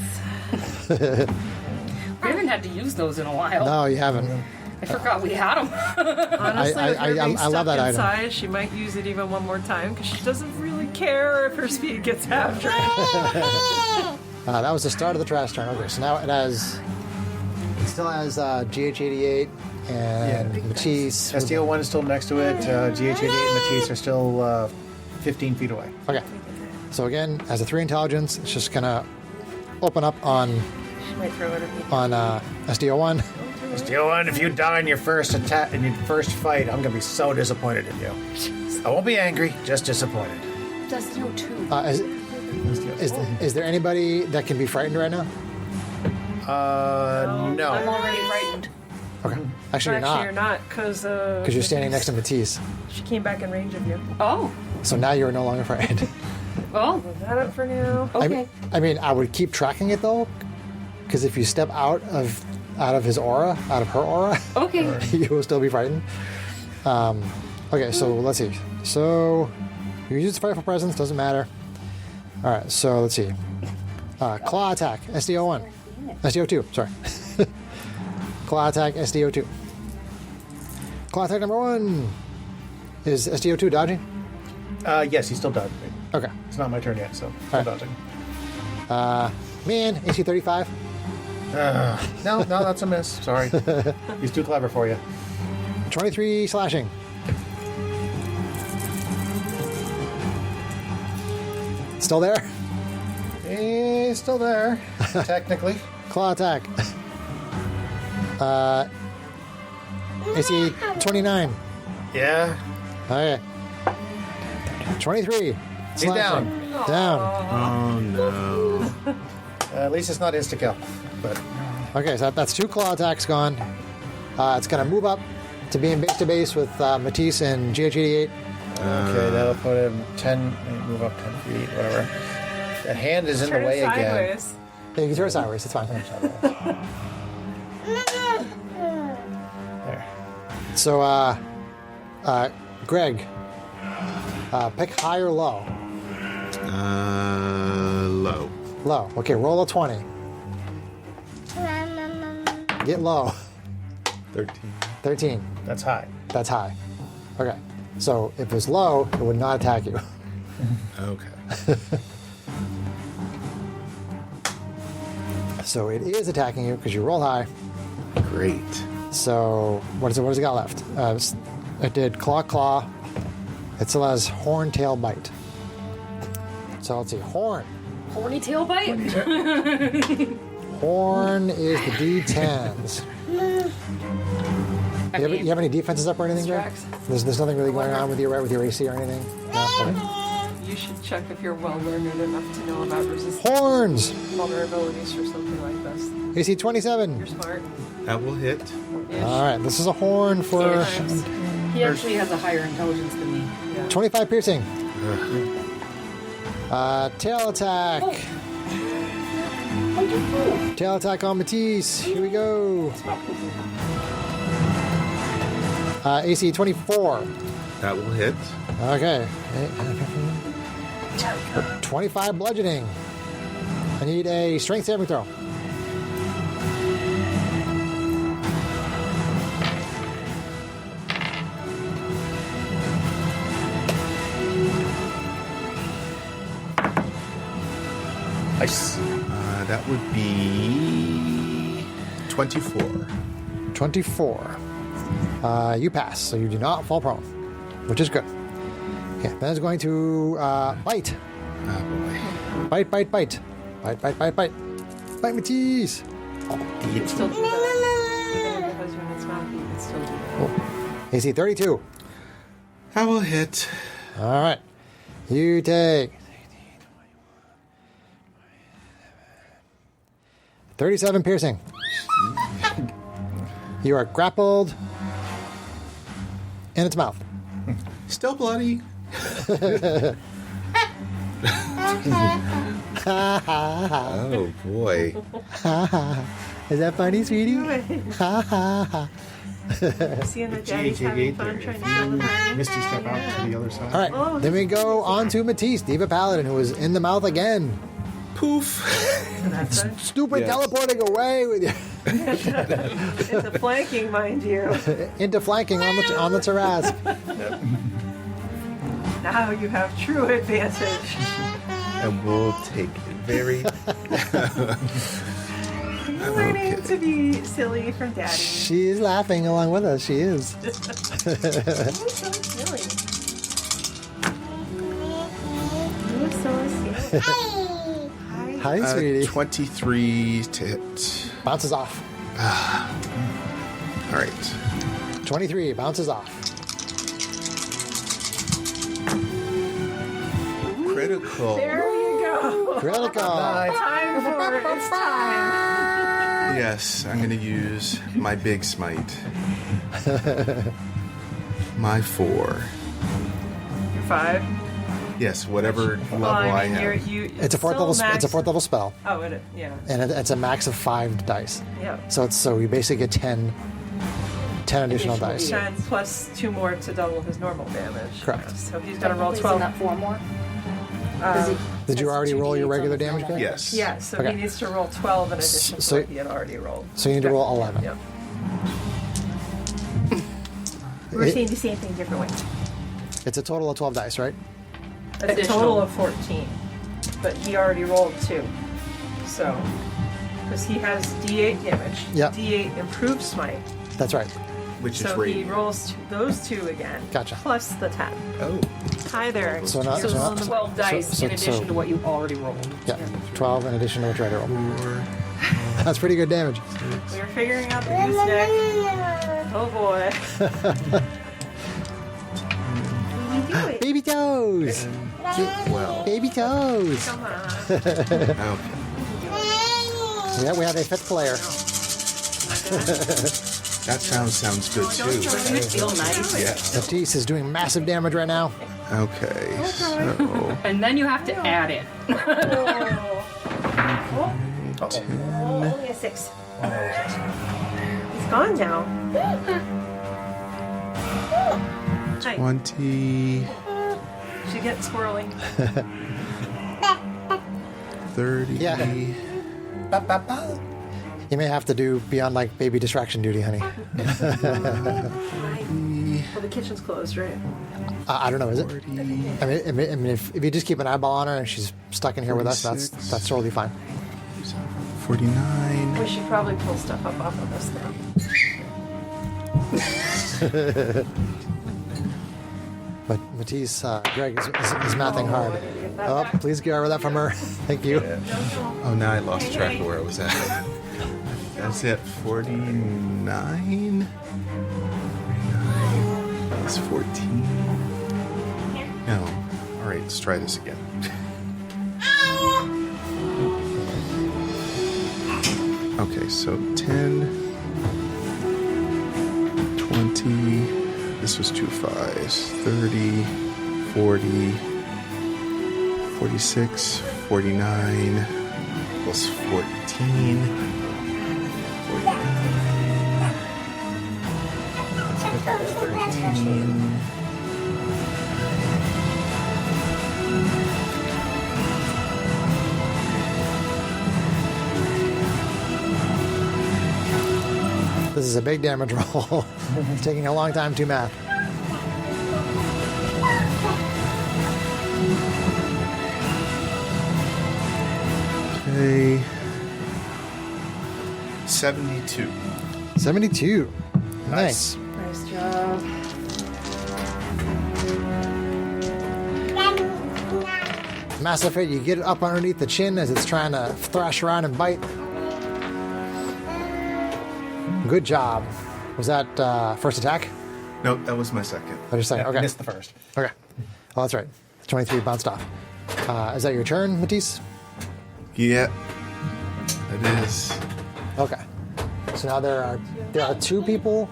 We haven't had to use those in a while. No, you haven't. I forgot we had them. Honestly, with her being I love stuck that item. inside, she might use it even one more time because she doesn't really care if her speed gets halved. That was the start of the Tarrasque turn. Okay, so now it still has GH88 and Matisse. SDO1 is still next to it. GH88 and Matisse are still 15 feet away. Okay, so again, as a 3 intelligence, it's just gonna open up on She might throw it at me. SDO1. SDO1, if you die in your first attack, in your first fight, I'm gonna be so disappointed in you. I won't be angry, just disappointed. Does no two. Is there anybody that can be frightened right now? No. I'm already frightened. Okay, actually You're not because you're standing next to Matisse. She came back in range of you. Oh. So now you're no longer frightened. Well, Is that up for now? okay. I mean, I would keep tracking it though, because if you step out of his aura, out of her aura, Okay. you will still be frightened. Okay, so let's see. So you use frightful presence, doesn't matter. All right, so let's see. Claw attack, SDO1, SDO2. Sorry. Claw attack, SDO2. Claw attack number 1 is SDO2 dodging. Yes, he's still dodging. Okay. It's not my turn yet, so still Alright. dodging. Man, AC 35. No, that's a miss. Sorry. He's too clever for you. 23 slashing. Still there? He's still there, technically. Claw attack. AC 29. Yeah. Okay. 23. He's down. Down. Oh no. At least it's not insta-kill. But Okay, so that's 2 claw attacks gone. It's going to move up to being base to base with Matisse and GH88. okay, that'll put him 10. Move up 10 feet, whatever. That hand is in Turn the way it again. sideways. Yeah, you can throw it sideways. It's fine. There. So, Greg, pick high or low. Low. Low. Okay, roll a 20. Get low. 13. 13. That's high. That's high. Okay. So if it's low, it would not attack you. Okay. So it is attacking you because you roll high. Great. So what is it? What has it got left? It did claw. It still has horn, tail, bite. So let's see. Horn. Horny tail bite? Horn is the D10s. You have any defenses up or anything, Greg? There's nothing really going on with your AC or anything? No? Okay. You should check if you're well learned enough to know about resistance Horns! vulnerabilities for something like this. AC 27. You're smart. That will hit. All right, this is a horn for He actually has a higher intelligence than me. 25 piercing. Tail attack. Tail attack on Matisse. Here we go. AC 24. That will hit. Okay. 25 bludgeoning. I need a strength saving throw. Nice. That would be 24. 24. You pass, so you do not fall prone, which is good. Okay, then it's going to bite. Oh boy. Bite, bite, bite. Bite, bite, bite, bite. Bite, Matisse. Still do that. Because when it's mouth, you can still do that. AC 32. I will hit. All right. You take 37 piercing. You are grappled in its mouth. Still bloody. Oh boy. Is that funny, sweetie? Seeing that Daddy's having fun trying to kill the party. Misty step out to the other side. All right. Then we go on to Matisse, Diva Paladin, who is in the mouth again. Poof. That's a, Stupid Yes. teleporting away with you. it's a flanking, mind you. Into flanking on the Tarrasque. Now you have true advantage. And we'll take very. You're learning Okay. to be silly from Daddy. She is laughing along with us. She is. You're so silly. You're so silly. Hi. Hi, sweetie. 23 to hit. Bounces off. All right. 23 bounces off. Critical. There you go. Critical. Time for it. It's time. Yes, I'm going to use my big smite. My 4. You're 5. Yes, whatever level Well, I I mean, have. It's a fourth level. It's a fourth level spell, Oh, yeah. and it's a max of 5 dice. Yeah. So you basically get 10 additional dice. 10 plus 2 more to double his normal damage. Correct. So he's going to roll Isn't 12. that 4 more? Did you already roll your regular damage, Greg? Yes. Yeah, so Okay. he needs to roll 12 in addition to So- what he had already rolled. So you need to roll 11. Yep. It- We're saying the same thing different ways. It's a total of 12 dice, right? A total of 14. But he already rolled 2. So, because he has D8 damage. Yep. D8 improved smite. That's right. Which is So he radiant. rolls those 2 again. Gotcha. Plus the 10. Oh. Hi there. So not. So So it's not 12 dice so- in addition so- to what you already rolled. yeah, 12 in addition to what you already rolled. 4. That's pretty good damage. We're figuring out the gooseneck. Oh boy. Baby toes. 12. Baby toes. Come on. Okay. Yeah, we have a 5th player. That sounds good too. Doesn't it feel nice? Yes. Matisse is doing massive damage right now. Okay. So And then you have to add it. Only a 6. He's gone now. Hi. 20, She gets squirrely. 30. Yeah. You may have to be on like baby distraction duty, honey. Well, the kitchen's closed, right? I don't know, is it? 40. I mean, if you just keep an eyeball on her and she's stuck in here with us, 46. that's totally fine. 49. We should probably pull stuff up off of this thing. But Matisse, Greg is mathing hard. Oh, please get over that from her. Thank you. Oh, now I lost track of where I was at. That's it. 49. 49. That's 14. No. All right, let's try this again. Okay, so 10, 20, this was 2 5s, 30, 40, 46, 49, plus 14. 13. This is a big damage roll. It's taking a long time to math. Okay. 72. 72. Nice. Nice job. Massive hit. You get it up underneath the chin as it's trying to thrash around and bite. Good job. Was that first attack? Nope, that was my second. I just saying. Yeah, Okay. missed the first. Okay. Oh, that's right. 23 bounced off. Is that your turn, Matisse? Yeah, it is. Okay. So now there are two people.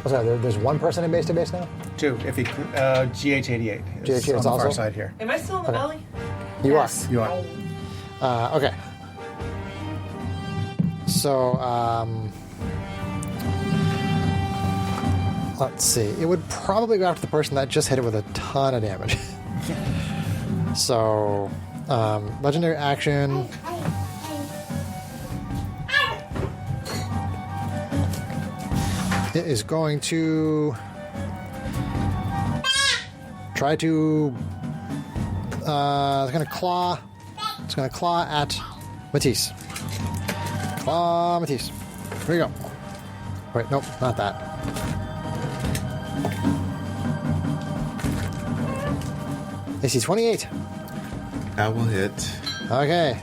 Oh, sorry, there's one person in base to base now? 2. If he GH88 is GH88 on the also? far side here. Am I still in the valley? You Yes. You are. are. Okay. So, let's see. It would probably go after the person that just hit it with a ton of damage. So, legendary action. It is going to try to. It's going to claw. It's going to claw at Matisse. Claw Matisse. Here you go. Wait, nope, not that. AC 28. That will hit. Okay.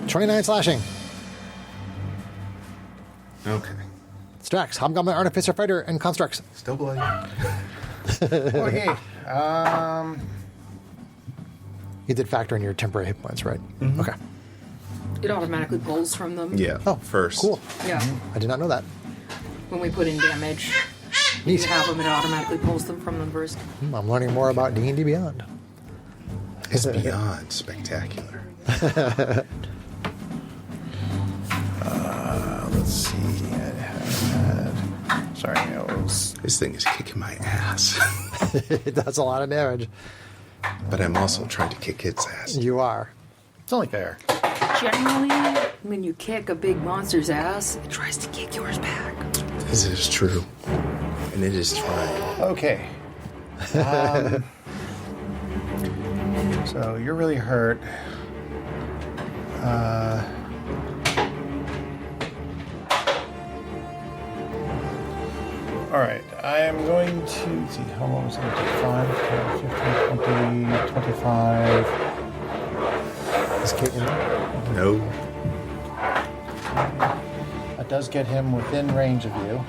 29 slashing. Okay. Strax, Hobgoblin, Artificer, Fighter, and Constructs. Still bloody. Okay. You did factor in your temporary hit points, right? Okay. It automatically pulls from them. Yeah. Oh, first. Cool. Yeah. I did not know that. When we put in damage, Neat. you have them, it automatically pulls them from them first. I'm learning more about D&D Beyond. It's beyond spectacular. Let's see. Sorry, I was. This thing is kicking my ass. It does a lot of damage. But I'm also trying to kick its ass. You are. It's only fair. Generally, when you kick a big monster's ass, it tries to kick yours back. This is true. And it is trying. Okay. So you're really hurt. All right. I am going to let's see. How long was it? 5, 15, 20, 25. Is Caitlin? No. That does get him within range of you.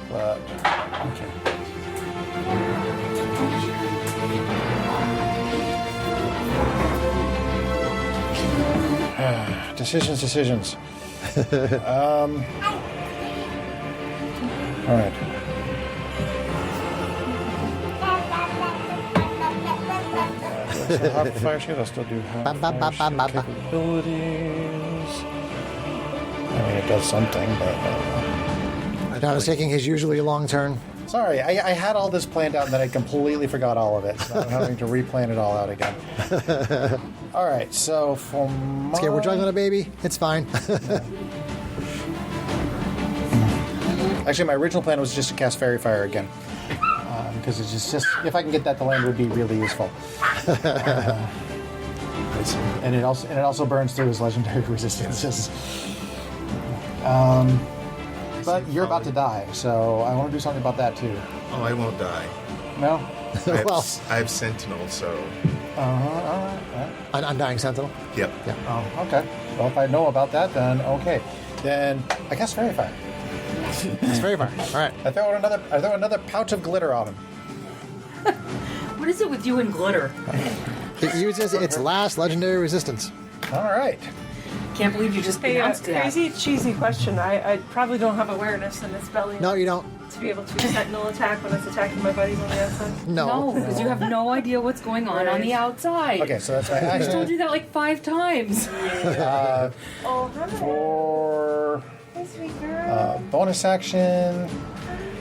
But okay. Decisions. All right. Do I still have fire shield? I still do have fire shield capabilities. I mean, it does something, but... John is taking his usually long turn. Sorry, I had all this planned out and then I completely forgot all of it. So I'm having to replan it all out again. All right, so for my... Okay, we're juggling a baby. It's fine. Actually, my original plan was just to cast Fairy Fire again. Because it's just... If I can get that to land, it would be really useful. And it also burns through his legendary resistances. But you're about to die, so I want to do something about that too. Oh, I won't die. No? Well, I have Sentinel, so... All right. an Undying Sentinel. Yep. Yeah. Oh, okay. Well, if I know about that, then okay. Then I cast Fairy Fire. It's very far. All right. I throw another pouch of glitter on him. What is it with you and glitter? It uses its last legendary resistance. All right. Can't believe you just Hey, pronounced that. crazy cheesy question. I probably don't have awareness in its belly No, you don't. to be able to sentinel attack when it's attacking my buddies on the outside. No, No. because you have no idea what's going on the outside. Okay, so that's my I just told action. you that like 5 times. Oh, hi. For Hey, sweet girl. bonus action.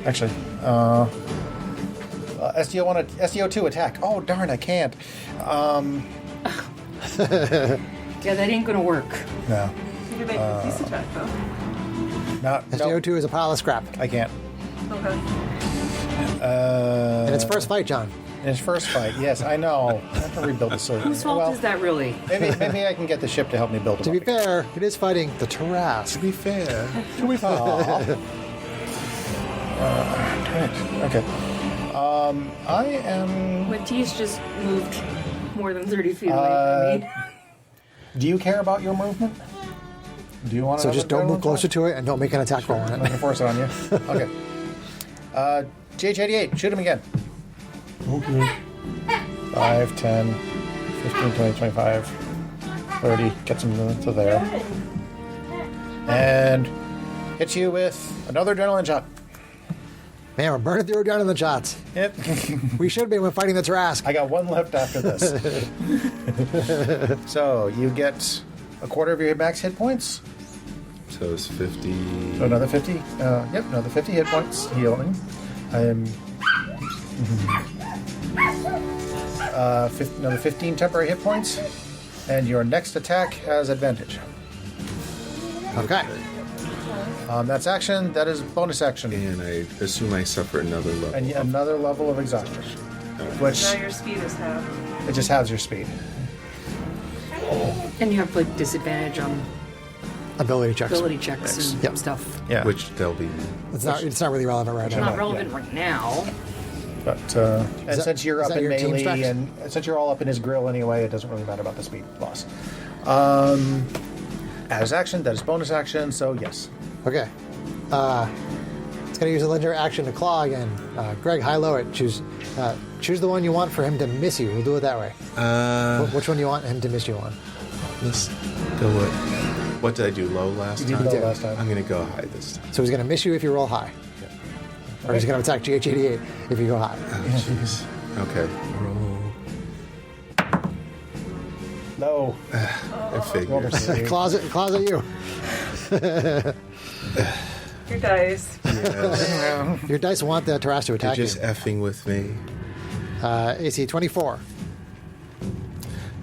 Actually, SDO2 attack. Oh, darn, I can't. Yeah, that ain't gonna work. No. You can make a peace attack, though. Not, no, SDO2 is a pile of scrap. I can't. Okay. In its first fight, John. In his first fight, yes, I know. I have to rebuild the sword. Whose fault is that really? Maybe I can get the ship to help me build it. To be fair, it is fighting the Tarrasque. To be fair, Okay. I am. Matisse just moved more than 30 feet away from me. Do you care about your movement? Do you want to? So just don't move closer to it and don't make an attack roll on I it. can force it on you. Okay. GH88, shoot him again. okay. 5, 10, 15, 20, 25, 30. Gets him to there. And hits you with another adrenaline shot. Man, we're burning through adrenaline shots. Yep. We should be when fighting the Tarrasque. I got one left after this. So you get a quarter of your max hit points. So it's 50. So another 50. Yep, another 50 hit points healing. I'm. Another 15 temporary hit points. And your next attack has advantage. Okay. That's action. That is bonus action. And I assume I suffer another level. And another level of exhaustion. Which Now your speed is half. it just halves your speed. And you have like disadvantage on Ability checks. ability checks and Yep. stuff. Yeah. Which they'll be. It's not really relevant right It's now. not relevant right now. But and that- since you're is up that in your team melee specs? and since you're all up in his grill anyway, it doesn't really matter about the speed loss. As action, that is bonus action, so yes. Okay. It's going to use a legendary action to claw again. Greg, high-low it. Choose the one you want for him to miss you. We'll do it that way. Which one do you want him to miss you on? Let's go with. What did I do? Low last You did time? low last time. I'm gonna go high this time. So he's going to miss you if you roll high. Or he's going to attack GH88 if you go high. Oh, jeez. Okay. Roll. No. I figures. Claws at you. Your dice. Yes. Your dice want the Tarrasque to You're attack just you. effing with me. AC 24.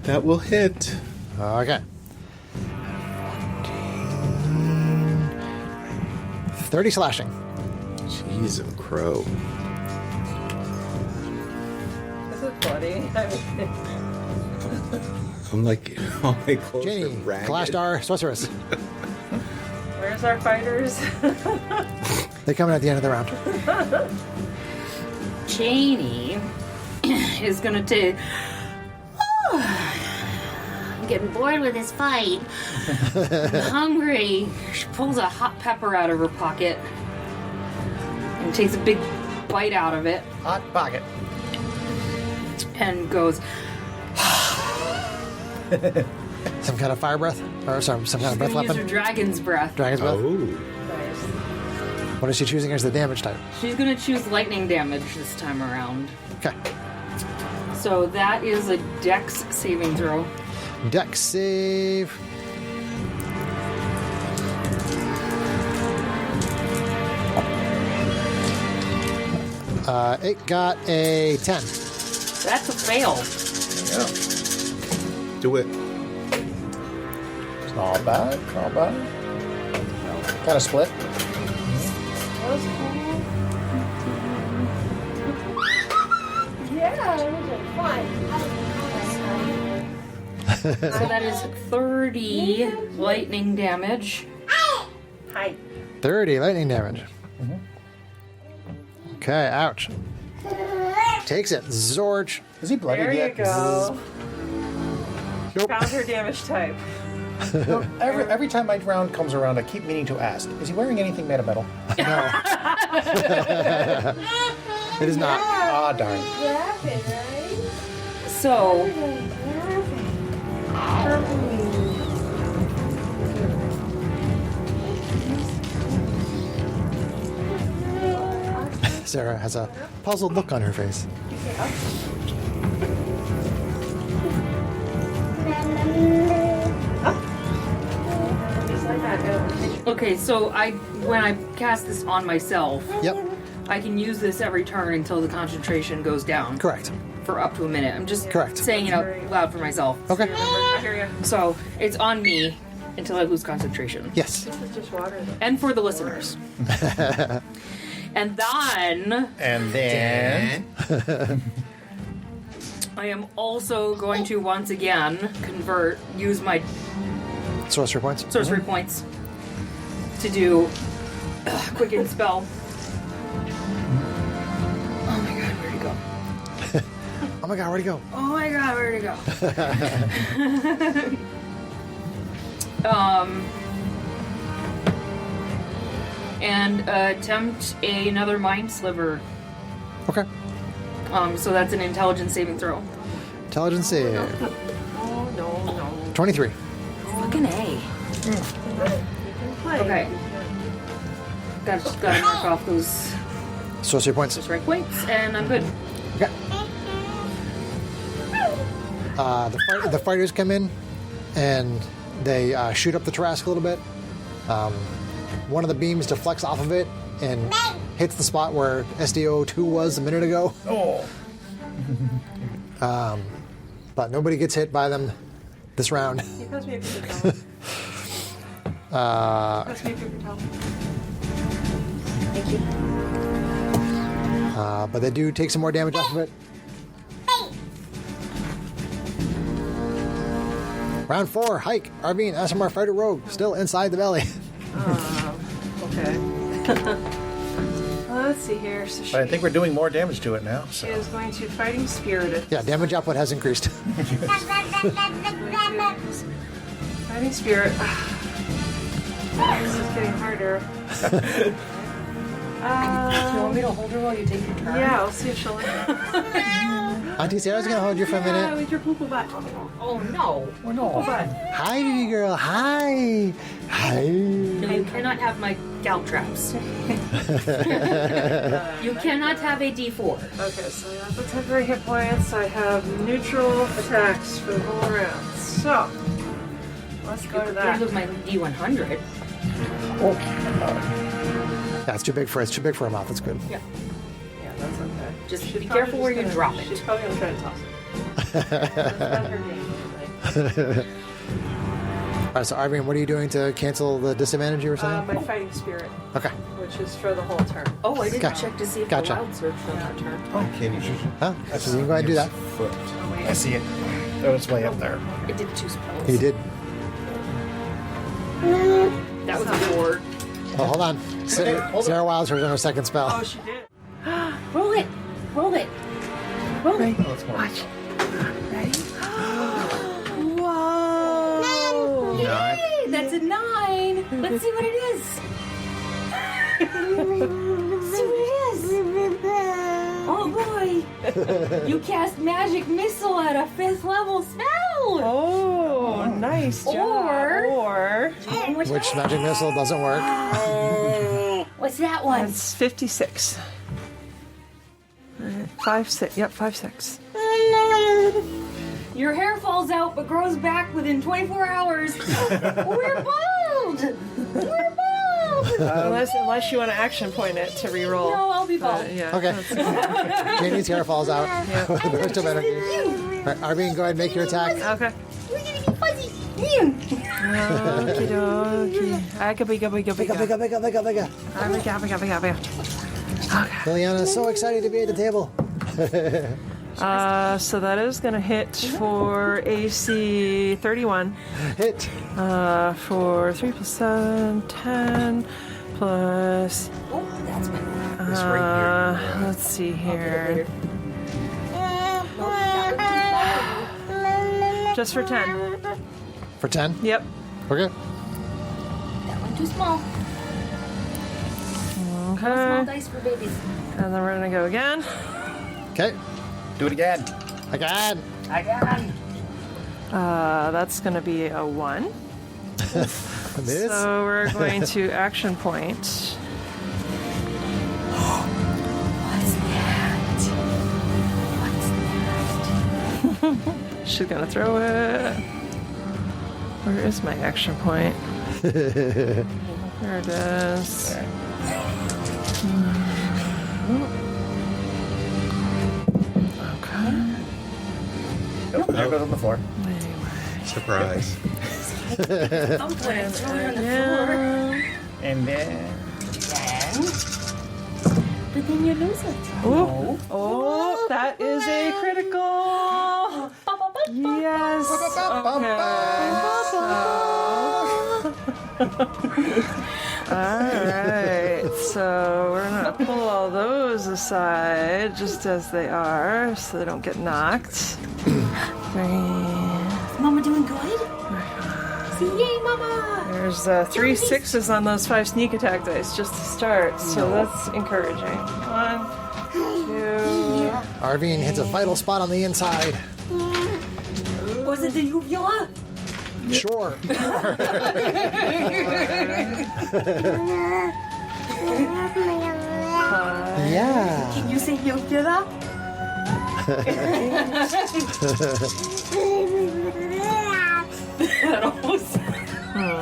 That will hit. Okay. 30 slashing. Jeez, a crow. This is bloody. I'm like, all my clothes are Janie, ragged. Clash Star, Sorceress. Where's our fighters? They come in at the end of the round. Janie is gonna take. I'm getting bored with this fight. I'm hungry. She pulls a hot pepper out of her pocket and takes a big bite out of it Hot pocket. and goes. Some kind of fire breath? Or some kind of breath Gonna use her weapon? dragon's breath. Dragon's breath? Oh. What is she choosing as the damage type? She's gonna choose lightning damage this time around. Okay. So that is a Dex saving throw. Dex save. It got a 10. That's a fail. Yeah. Do it. It's not bad. Not bad. Kind of split. So that is 30 lightning damage. Hi. 30 lightning damage. Okay, ouch. Takes it. Zorch. Is he bloody There you yet? go. Nope. Found her damage type. Every time my round comes around, I keep meaning to ask, is he wearing anything made of metal? No. It is not. Ah, darn. So Sarah has a puzzled look on her face. Okay, so when I cast this on myself, Yep, I can use this every turn until the concentration goes down. correct. For up to a minute. I'm just Correct. saying it out loud for myself. Okay. I hear you. So it's on me until I lose concentration. Yes. It's just water. And for the listeners. And then And then I am also going to once again use my Sorcery points. sorcery points to do quicken spell. Oh my god, where'd he go? Oh my god, where'd he go? Oh my god, where'd he go? And attempt another mind sliver. Okay. So that's an intelligence saving throw. Intelligence save. Oh, no. 23. Fucking A. Okay. Gotta knock off those Sorcery points. strike points, and I'm good. Okay. The fighters come in, and they shoot up the Tarrasque a little bit. One of the beams deflects off of it and hits the spot where SDO2 was a minute ago. oh, But nobody gets hit by them this round. He pass me a paper towel. Pass me a paper towel. Thank you. But they do take some more damage off of it. Round 4, hike. Arvine, SMR fighter rogue, still inside the valley. Okay. Let's see here. So she but I think we're doing more damage to it now. So. is going to fighting spirit it. Yeah, damage output has increased. Fighting spirit. This is getting harder. Do you want me to hold her while you take your turn? Yeah, I'll see if she'll. Auntie Sarah's gonna hold you for a Yeah, minute. with your poo poo butt. Oh no. Oh, no. Hi, baby girl. Hi. Hi. No, you cannot have my gal traps. You cannot have a D4. Okay, so I have the temporary hit points. I have neutral attacks for the whole round. So, let's go to Rid that. of my D100. Yeah, it's too big for her mouth. It's good. Yeah, that's okay. Just She's be probably careful where you gonna- drop She's it. probably going to try to toss it. That's not her game, anyway. All right, so Arvine, what are you doing to cancel the disadvantage you were saying? My fighting spirit, Okay. which is for the whole turn. Oh, I didn't Gotcha. check to see if Gotcha. the wild surge on that turn. Okay, you should. Huh? So you can go ahead and do that. Foot. I see it. Oh, it's way up there. It did 2 spells. He did. That was a 4. Oh, hold on. Sarah Wildshur's on her second spell. Oh, she did. Roll it. Roll it. Roll it. Oh, it's more. Watch. Ready? Whoa! Nine. Yay, that's a 9. Let's see what it is. See what it is. Oh boy. You cast magic missile at a 5th level spell. Oh, nice job. Or- Which magic missile doesn't work. What's that one? That's 56. 5, 6. Yep, 5, 6. Your hair falls out but grows back within 24 hours. We're bald. We're bald. Unless you want to action point it to reroll. No, I'll be bald. Yeah. Okay. Janie's hair falls out with a burst of energy. All right, Arvine, go ahead and make your attack. Okay. We're gonna be fuzzy. Okie dokie. Aga biga biga Bigger, biga. bigger, bigger, bigger. Biga biga biga biga. Liliana's so excited to be at the table. So that is going to hit for AC 31. Hit. For 3 plus 7, 10 plus. Oh, that's my This right here. Let's see here. Just for 10. For 10? Yep. Okay. That one too small. Small Okay. dice for babies. And then we're going to go again. Okay. Do it again. Again. Again. That's going to be a 1. This. So we're going to action point. She's gonna throw it. Where is my action point? There it is. Okay. Nope, there it goes on the floor. Surprise. I'm playing throwing on the floor. And then... But then you lose it. Oh, that is a critical. Yes. Okay. Alright, so we're gonna pull all those aside just as they are so they don't get knocked. Mama doing good? Yay, Mama! There's 3 6s on those 5 sneak attack dice just to start, so that's encouraging. 1, 2. Arvine hits a vital spot on the inside. Was it the uvula? Sure. Yeah. Can you say uvula?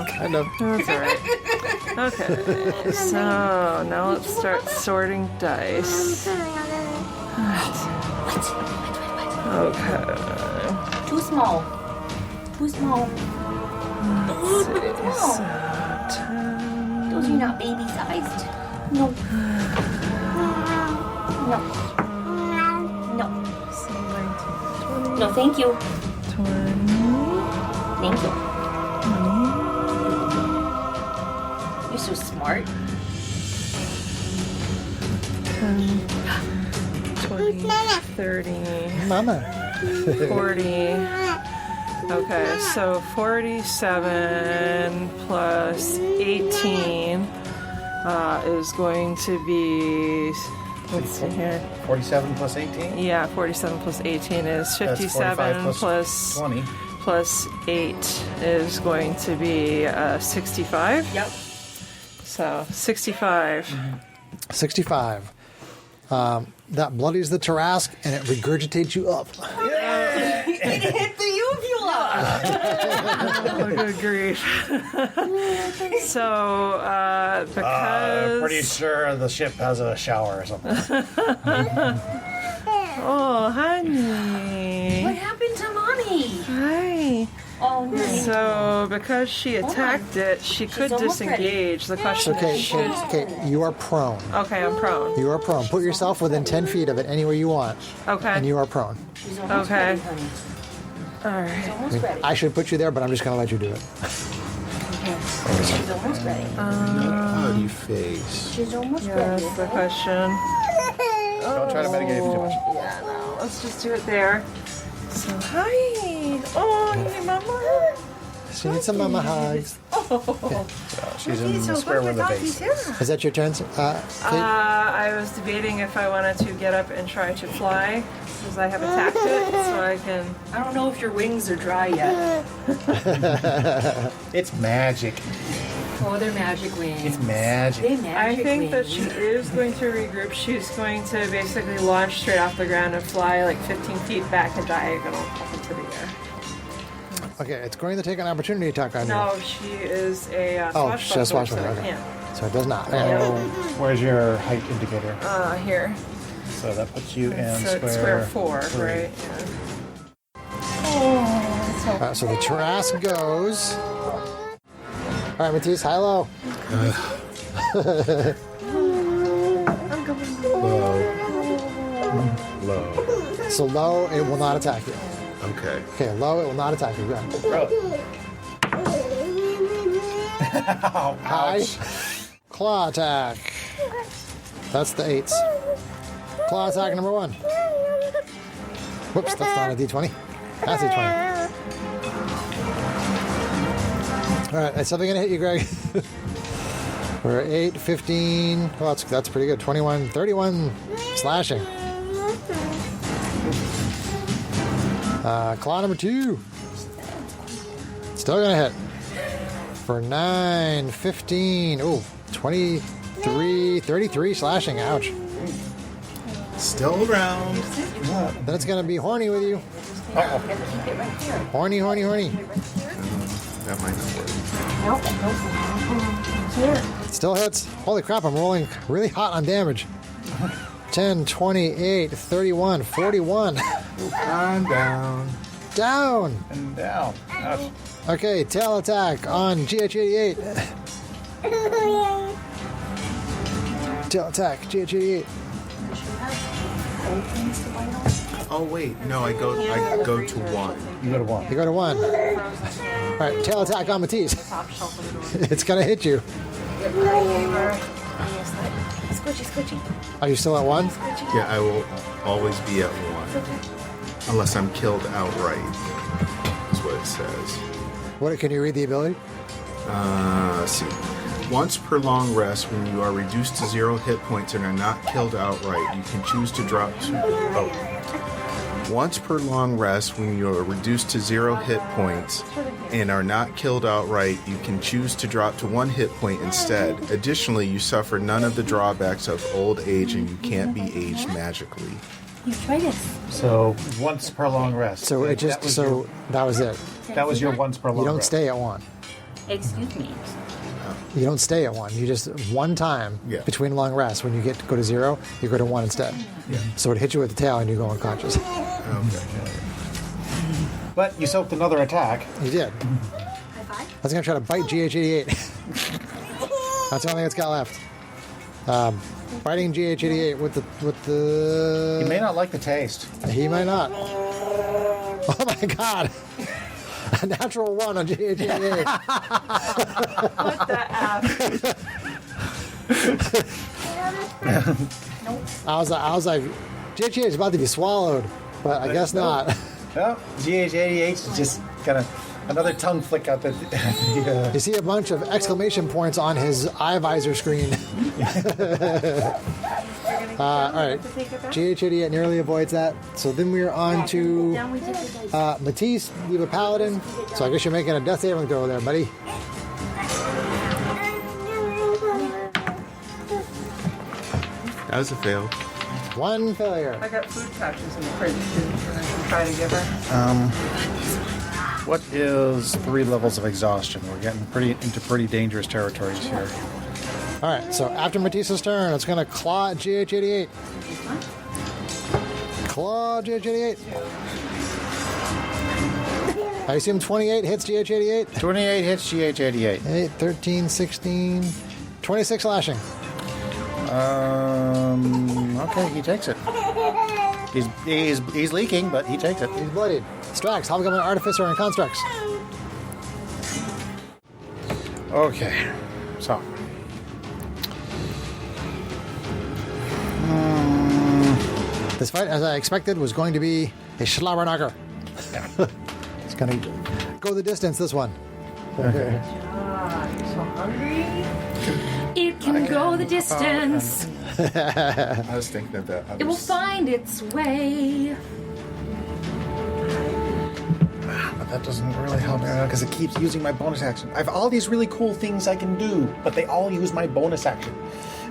Kind of. That's alright. Okay, so now let's start sorting dice. Okay. Too small. Too small. Let's see. So, 10. Those are not baby sized. No. No. No. So 19, 20. No, thank you. 20. Thank you. You're so smart. 10, 20, 30, Mama. 40. Okay, so 47 plus 18 is going to be, let's see here. 47 plus 18? Yeah, 47 plus 18 is That's 45 57 plus 20. plus 8 is going to be 65. Yep. So 65. 65. That bloodies the Tarrasque and it regurgitates you up. It hit the uvula! Oh, good grief. So, because... Pretty sure the ship has a shower or something. Oh, honey. What happened to Mommy? Hi. Oh, no. So, because she attacked it, she could almost disengage. The question Okay, is, should... okay, you are prone. Okay, I'm prone. You are prone. Put yourself within 10 feet of it anywhere you want, Okay. and you are prone. She's almost Okay. ready, honey. All right. She's almost ready. I should put you there, but I'm just going to let you do it. She's almost ready. Cloudy face. She's almost Yeah, ready. that's the question. Don't try to mitigate it too much. Yeah, no. Let's just do it there. So, hi. Oh, hey, Mama. She needs some mama hugs. She's in the square with the base. Is that your turn, Kate? I was debating if I wanted to get up and try to fly, because I have attacked it, so I can... I don't know if your wings are dry yet. It's magic. Oh, they're magic wings. It's magic. They I magic think that wings. she is going to regroup. She's going to basically launch straight off the ground and fly like 15 feet back a diagonal up into the air. Okay, it's going to take an opportunity attack on you. No, she is a Oh, she has swashbuckler, swashbuckler, so I okay. can't. So it does not. Where's your height indicator? Here. So that puts you in So it's square 4, 3. right? Yeah. So the Tarrasque goes. All right, Matisse, high low. Low. So low, it will not attack you. Okay. Okay, low, it will not attack you. Go ahead. High. Claw attack. That's the 8s. Claw attack number 1. Whoops, that's not a d20. That's a 20. All right, that's something going to hit you, Greg. We're 8, 15. Well, that's pretty good. 21, 31 slashing. Claw number 2. Still going to hit. For 9, 15. Oh, 23, 33 slashing. Ouch. Still around. Then it's going to be horny with you. Uh-oh. Keep it right here. Horny, horny, horny. That might not work. Nope. Here. Still hits. Holy crap, I'm rolling really hot on damage. 10, 28, 31, 41. I'm down. Down. And down. Ouch. Okay, tail attack on GH88. Tail attack, GH88. Oh wait, no, I go to 1. You go to 1. You go to 1. All right, tail attack on Matisse. It's gonna hit you. Squishy, squishy. Are you still at 1? Yeah, I will always be at 1 unless I'm killed outright. Is what it says. What? Can you read the ability? Let's see. Once per long rest, when you are reduced to 0 hit points and are not killed outright, you can choose to drop to. Once per long rest, when you are reduced to 0 hit points and are not killed outright, you can choose to drop to 1 hit point instead. Additionally, you suffer none of the drawbacks of old age and you can't be aged magically. You try this. So once per long rest. So it just that was it. That was your once per long You don't rest. stay at 1. Excuse me. You don't stay at 1. You just one time Yeah. between long rests. When you go to 0, you go to 1 instead. Yeah. So it hits you with the tail and you go unconscious. Okay. But you soaked another attack. You did. High five. I was gonna try to bite GH88. That's the only thing it's got left. Biting GH88 with the. You may not like the taste. He might not. Oh my god! A natural 1 on GH88. What the F? I was like, GH88 is about to be swallowed, but I guess not. Oh, GH88 just got another tongue flick out the. You see a bunch of exclamation points on his eye visor screen. All right, GH88 nearly avoids that. So then we are on to Down we take the dice. Matisse, leave a paladin. So I guess you're making a death saving throw there, buddy. That was a fail. 1 failure. I got food pouches in the fridge too, that I can try to give her. What is 3 levels of exhaustion? We're getting into pretty dangerous territories here. All right, so after Matisse's turn, it's going to claw at GH88. Claw GH88. I assume 28 hits GH88. 28 hits GH88. 8, 13, 16, 26 slashing. Okay, he takes it. He's leaking, but he takes it. He's bloodied. Strax, Hobgoblin Artificer and Constructs. Okay, so. This fight, as I expected, was going to be a Schlabberknocker. It's going to go the distance, this one. You're so hungry. It can go the distance. I was thinking of that. It will find its way. But that doesn't really help me because it keeps using my bonus action. I have all these really cool things I can do, but they all use my bonus action.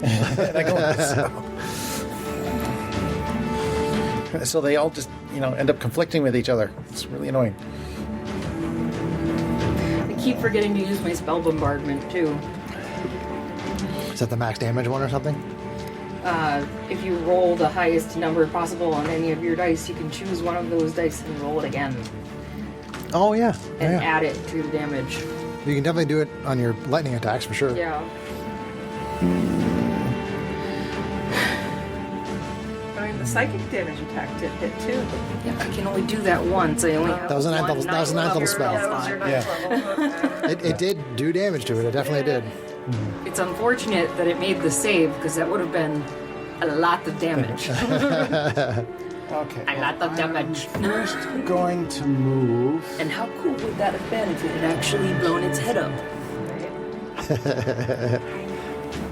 And I go, so they all just, end up conflicting with each other. It's really annoying. I keep forgetting to use my spell bombardment too. Is that the max damage one or something? If you roll the highest number possible on any of your dice, you can choose one of those dice and roll it again Oh, yeah. and Yeah. add it to the damage. You can definitely do it on your lightning attacks for sure. Yeah. I mean, the psychic damage attack did hit too. Yeah, I can only do that once. I only have That was a ninth one level- that was a ninth level spell. That was your ninth level. Okay. It did do damage to it. It definitely did. It's unfortunate that it made the save because that would have been a lot of damage. Okay. A lot of damage. First, going to move. And how cool would that have been if it had actually blown its head up?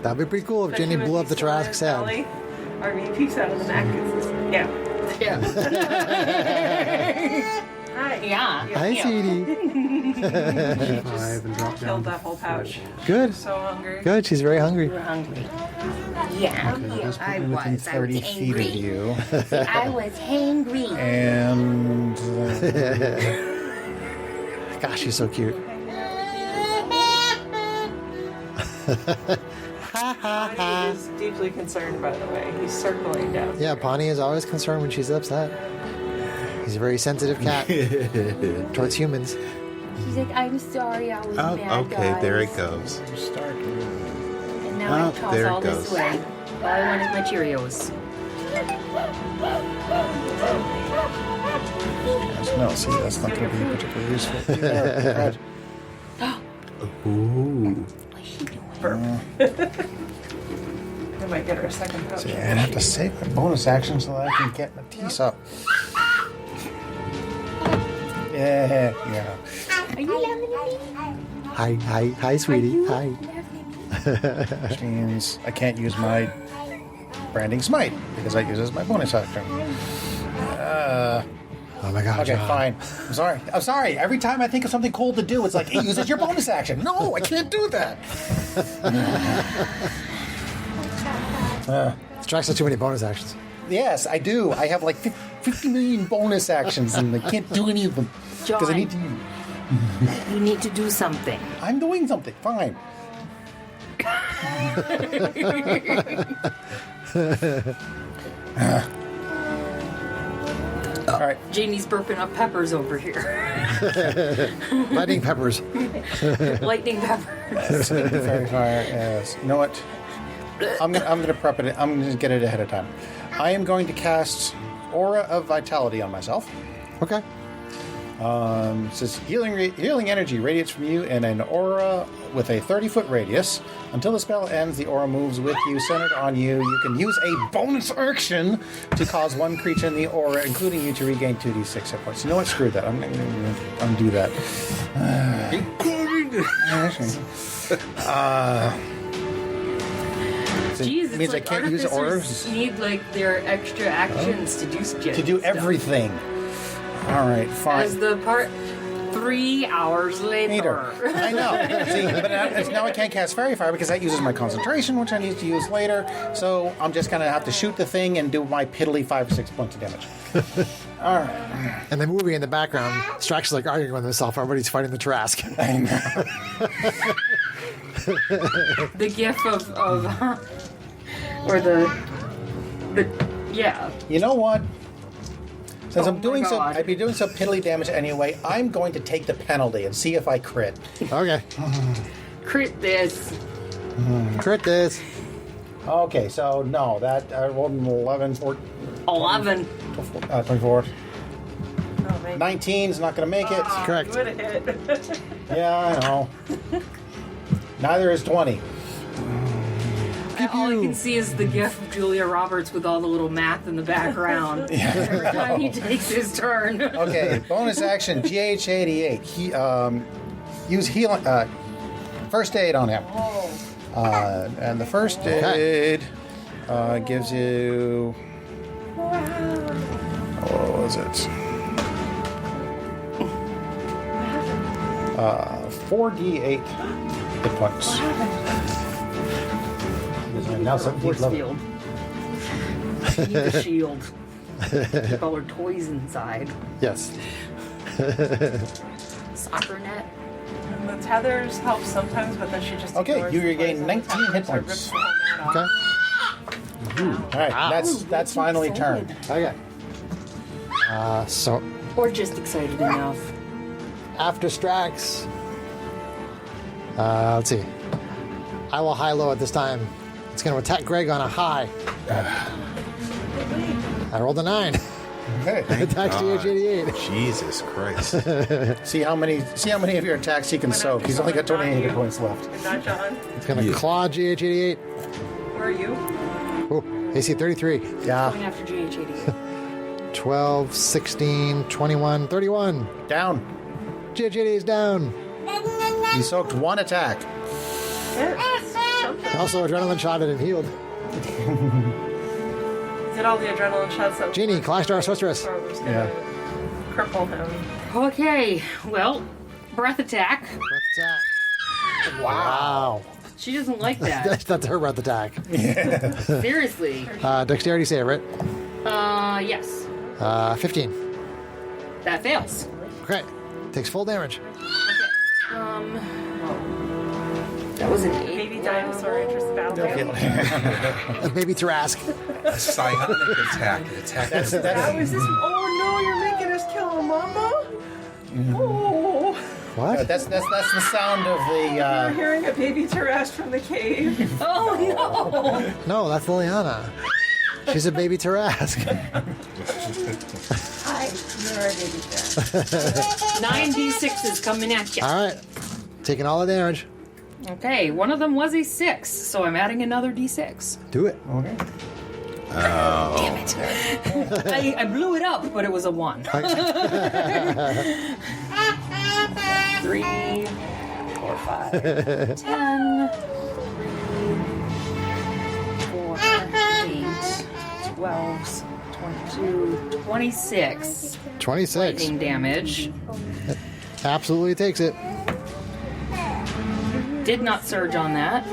That'd be pretty cool if Jenny blew up the Tarrasque's head. RV peeks out of the neck. Yeah. Yeah. Hi. Yeah. Hi, sweetie. 5 and drop Killed that whole pouch. Good. So hungry. Good. She's very hungry. We're hungry. Yeah, Okay, yeah, just put I me within was. 30 I was feet of angry. you. I was hangry. And Gosh, she's so cute. He is deeply concerned, by the way. He's circling down. Yeah, Pawnee is always concerned when she's upset. He's a very sensitive cat towards humans. She's like, I'm sorry, I was Oh, bad, okay, guys. there it goes. start. And now I toss there it all this goes. away. All I want is my Cheerios. No, see, that's not going to be particularly useful. There, right. Ooh. What's she doing? I might get her a second pouch. See, I have to save my bonus action so that I can get Matisse up. Yeah. Are you loving me? Hi, sweetie. Hi. Which means I can't use my branding smite because that uses my bonus action. Oh my God. Okay, John. fine. I'm sorry. Every time I think of something cool to do, it's like, it uses your bonus action. No, I can't do that. Strax has too many bonus actions. Yes, I do. I have like 50 million bonus actions and I can't do any of them. Because I need to. You need to do something. I'm doing something. Fine. All right. Janie's burping up peppers over here. Lightning peppers. Lightning peppers. Fairy fire is. You know what? I'm gonna prep it. I'm gonna get it ahead of time. I am going to cast Aura of Vitality on myself. Okay. It says healing energy radiates from you in an aura with a 30-foot radius. Until the spell ends, the aura moves with you, centered on you. You can use a bonus action to cause one creature in the aura, including you, to regain 2d6 hit points. You know what? Screw that. I'm going to undo that. Jeez, it's means I like can't use artificers auras need like their extra actions to do shit. to do stuff. everything. All right, fine. As the part 3 hours later. I know. See, but now I can't cast Fairy Fire because that uses my concentration, which I need to use later. So I'm just going to have to shoot the thing and do my piddly 5 or 6 points of damage. All right. And the movie in the background, Strax is like arguing with himself. Everybody's fighting the Tarrasque. I know. The gif of or the yeah. You know what? Since Oh I'm doing my so, God. I'd be doing some piddly damage anyway. I'm going to take the penalty and see if I crit. Okay. Crit this. Crit this. Okay, so no, that I rolled an 11, 14, 11. 24. Oh, man. 19 is not going to make it. Correct. You would have hit. Yeah, I know. Neither is 20. All I can see is the gif of Julia Roberts with all the little math in the background. Every time he takes his turn. Okay, bonus action, GH88. Use healing, first aid on him. And the first aid gives you... What was it? 4d8 hit points. Now Force 17th level. field. She needs a shield. Keep all her toys inside. Yes. Soccer net. And the tethers help sometimes, but then she just Okay, ignores you the regain toys 19 all the time, hit so it points. rips the whole mat off. Okay. All right, Wow. that's finally turned. Okay. So Or just excited enough. after Strax, let's see. I will high-low at this time. It's going to attack Greg on a high. I rolled a 9. Okay. Attacks GH88. Jesus Christ. See how many of your attacks he can soak. He's only got 28 hit points left. Is that John? It's going to claw GH88. Where are you? Oh, AC 33. Yeah, Going after GH88. 12, 16, 21, 31. down. GH88 is down. He soaked one attack. Also, adrenaline shot it and healed. Did all the adrenaline shots that Genie, Clash Star Sorceress. was gonna Yeah. cripple him. Okay, well, breath attack. Breath attack. Wow. She doesn't like that. That's her breath attack. Seriously. Dexterity save, right? Yes. 15. That fails. Okay. Takes full damage. That was an 8. Baby dinosaur enters the battlefield. Baby Tarrasque. A psionic attack. How is this? Oh no, you're making us kill a mama? Oh. What? That's the sound of We're the. hearing a baby Tarrasque from the cave. Oh no! No, that's Liliana. She's a baby Tarrasque. Hi, you're a baby Tarrasque. 9d6 is coming at you. All right. Taking all the damage. Okay, one of them was a 6, so I'm adding another d6. Do it. Okay. Damn it. I blew it up, but it was a 1. 3, 4, 5, 10, 4, 8, 12, 22, 26. 26. Lightning damage. Absolutely takes it. Did not surge on that.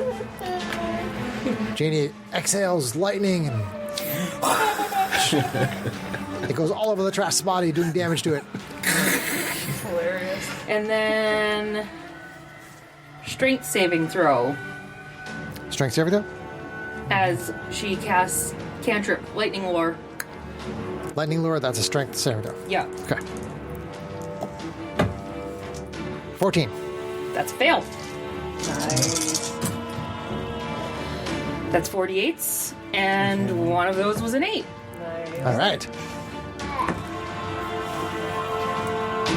Janie exhales lightning and it goes all over the Tarrasque's body, doing damage to it. Hilarious. And then strength saving throw Strength save though? as she casts cantrip lightning lure. Lightning lure, that's a strength save though. Yeah, Okay. 14. that's a fail. That's 48s, and one of those was an 8. All right.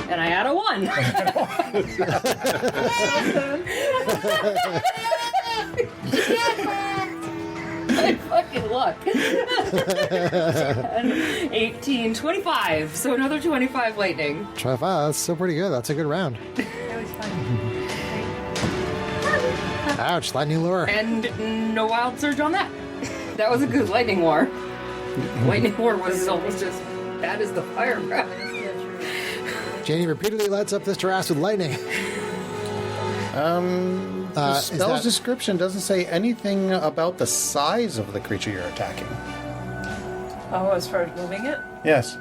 And I add a 1. My fucking luck. 10, 18, 25. So another 25 lightning. 25, that's still pretty good. That's a good round. That was fun. Ouch, lightning lure. And no wild surge on that. That was a good lightning war. Lightning war was almost as bad as the fire breath. Janie repeatedly lights up this Tarrasque with lightning. The is spell's that- description doesn't say anything about the size of the creature you're attacking. Oh, as far as moving it? Yes.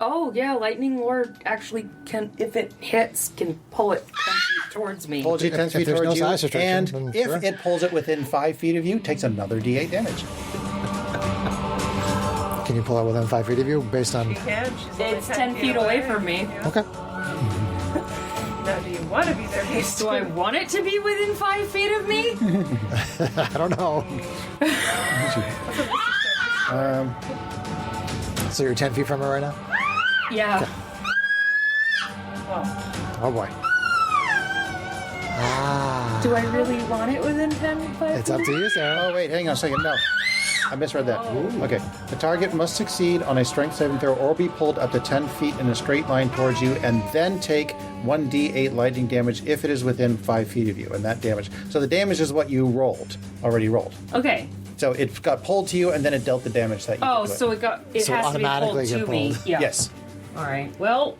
Oh, yeah, lightning lord actually can, if it hits, can pull it 10 feet towards me. Pulls you 10 If feet there's no towards you, size restriction, and then if sure. it pulls it within 5 feet of you, takes another d8 damage. Can you pull it within 5 feet of you based on... You can. She's only It's 10 feet away from me. Okay. Now, do you want to be there based Do I want it to be within 5 feet of me? I don't know. So you're 10 feet from her right now? Yeah. Well, Oh boy. Ah. Do I really want it within 10 feet? It's up to you, Sarah. Oh, wait, hang on a second. No. I misread that. Okay. The target must succeed on a strength saving throw or be pulled up to 10 feet in a straight line towards you and then take 1d8 lightning damage if it is within 5 feet of you. And that damage. So the damage is what you already rolled. Okay. So it got pulled to you and then it dealt the damage that you Oh, did to so it. it So has to be pulled automatically to get me. pulled. Yeah. Yes. All right. Well,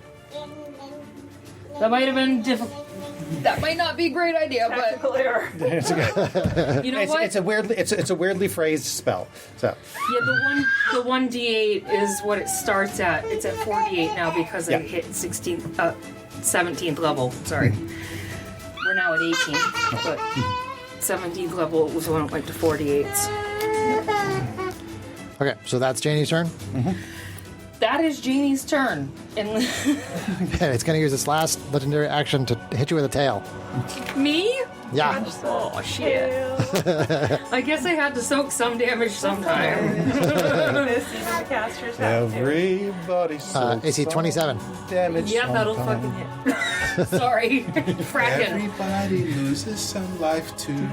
that might have been difficult. That might not be a great idea, but tactical error. It's okay. you know what? It's a weirdly phrased spell. So Yeah, the 1d8 is what it starts at. It's at 48 now because I Yeah. hit 17th level. Sorry. We're now at 18, but 17th level was when it went to 48s. Okay, so that's Janie's turn. That is Janie's turn. And It's going to use its last legendary action to hit you with a tail. me? Yeah. Oh, shit. I guess I had to soak some damage sometime. This is the casters have to. everybody. AC 27. Damage. Yeah, that'll fucking hit. Sorry. Frackin'. Everybody loses some life too.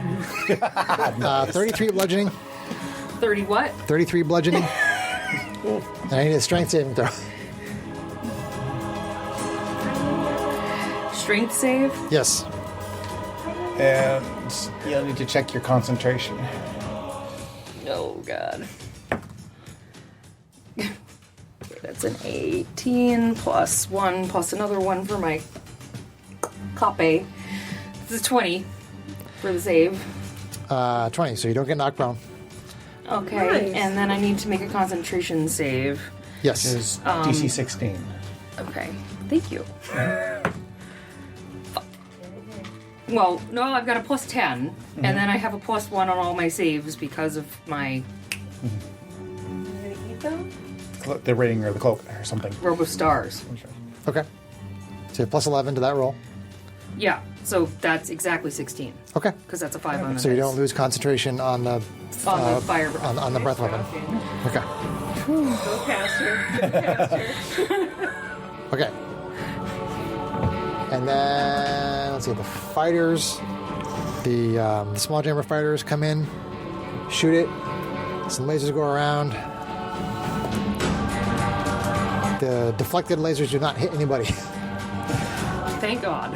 33 bludgeoning. 30 what? 33 bludgeoning. And I need a strength saving throw. Strength save? Yes. And you'll need to check your concentration. Oh, God. Okay, that's an 18 plus 1 plus another 1 for my cape. This is 20. for the save. 20, so you don't get knocked prone. Okay, Nice. and then I need to make a concentration save. Yes. Is DC 16. Okay, thank you. Well, no, I've got a plus 10, and then I have a plus 1 on all my saves because of my The rating or the cloak or something. robe of stars. Okay. So plus 11 to that roll. Yeah, so that's exactly 16, Okay. because that's a 5 on the So you dice. don't lose concentration on the On the fire. on the breath weapon. Okay. Go caster. Okay. And then let's see, the fighters, the small jammer fighters come in, shoot it. Some lasers go around. The deflected lasers do not hit anybody. Thank God.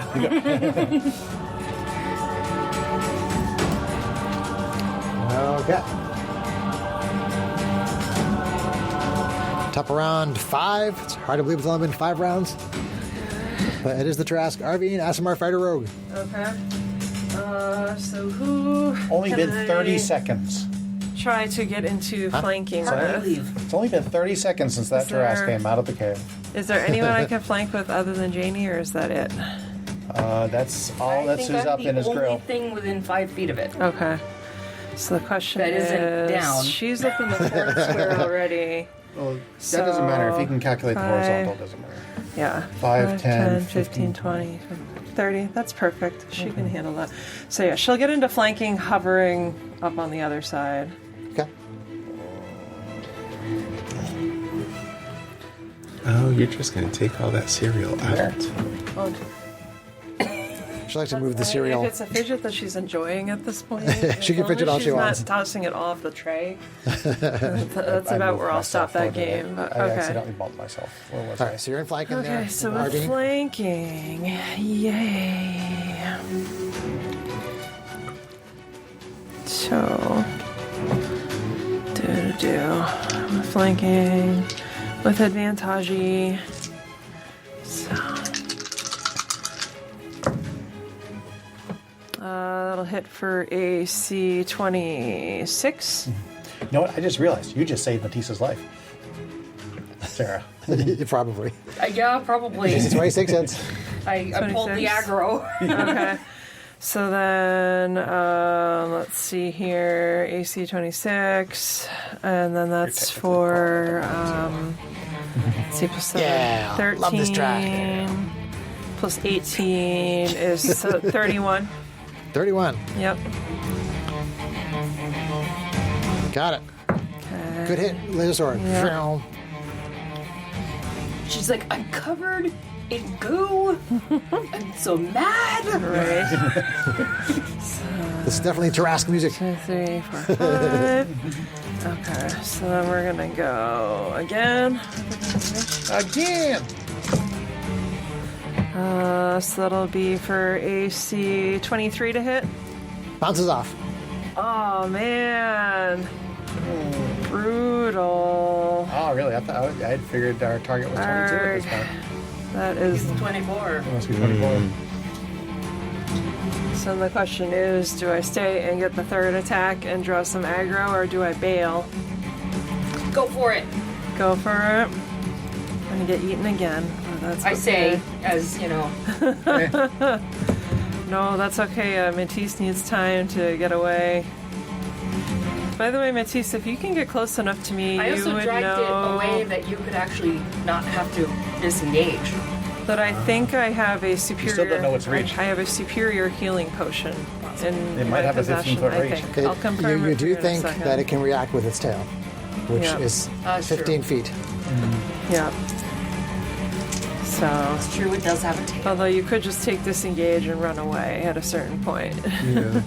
Okay. Top of round 5. It's hard to believe it's only been 5 rounds. But it is the Tarrasque RV and Asimar Fighter Rogue. Okay. So who Only can been 30 I seconds. try to get into flanking with? It's only been 30 seconds since that Is there- Tarrasque came out of the cave. Is there anyone I can flank with other than Janie, or is that it? That's all I that's think who's I'm up in his the only grill. thing within 5 feet of it. Okay. So the question That is, isn't down. she's up in the fourth square already. Well, that doesn't matter. If he can calculate the five- horizontal, it doesn't matter. Yeah. 5, 10, 15, 20, 30. That's perfect. She can handle that. So yeah, she'll get into flanking, hovering up on the other side. Okay. Oh, you're just going to take all that cereal out. Well, She likes to move the cereal. if it's a fidget that she's enjoying at this point, She can as long fidget as all she she's wants. not tossing it off the tray. That's I about moved where I'll myself stop that over there. game. But I okay. accidentally bumped myself. Where was All I? right, so you're in flanking there. Okay, so with Ardeen. flanking, yay. So, flanking with advantage. So, that'll hit for AC 26. You know what? I just realized you just saved Matissa's life. Sarah. Probably. Yeah, probably. It's 26 hits. I pulled the 26. aggro. Okay. So then, let's see here, AC 26, and then that's for, let's see, plus 7, Yeah, 13, love this track. plus 18 is 31. 31. Yep. Got it. Okay. Good hit. Laser sword. Yeah. She's like, I'm covered in goo. I'm so mad. Right. This is definitely Tarrasque music. 2, 3, 4, 5. Okay, so then we're gonna go again. Again! So that'll be for AC 23 to hit. Bounces off. Oh man, brutal. Oh, really? I thought I had figured our target was 22 at this point. That is. 24. It must be 24. So the question is, do I stay and get the third attack and draw some aggro, or do I bail? Go for it. Go for it. I'm gonna get eaten again. Oh, that's I say, okay. as you know. No, that's okay. Matisse needs time to get away. By the way, Matisse, if you can get close enough to me, I you also would dragged know it away that you could actually not have to disengage. that I think I have a superior. still don't know its reach. I have a superior healing potion. In It might my have a possession, 15-foot I reach. think. It- I'll confirm you it for do in a think second. that it can react with its tail, which Yeah. is That's true. 15 feet. Yeah. So, It's true, it does have a tail. although you could just take disengage and run away at a certain point. Yeah.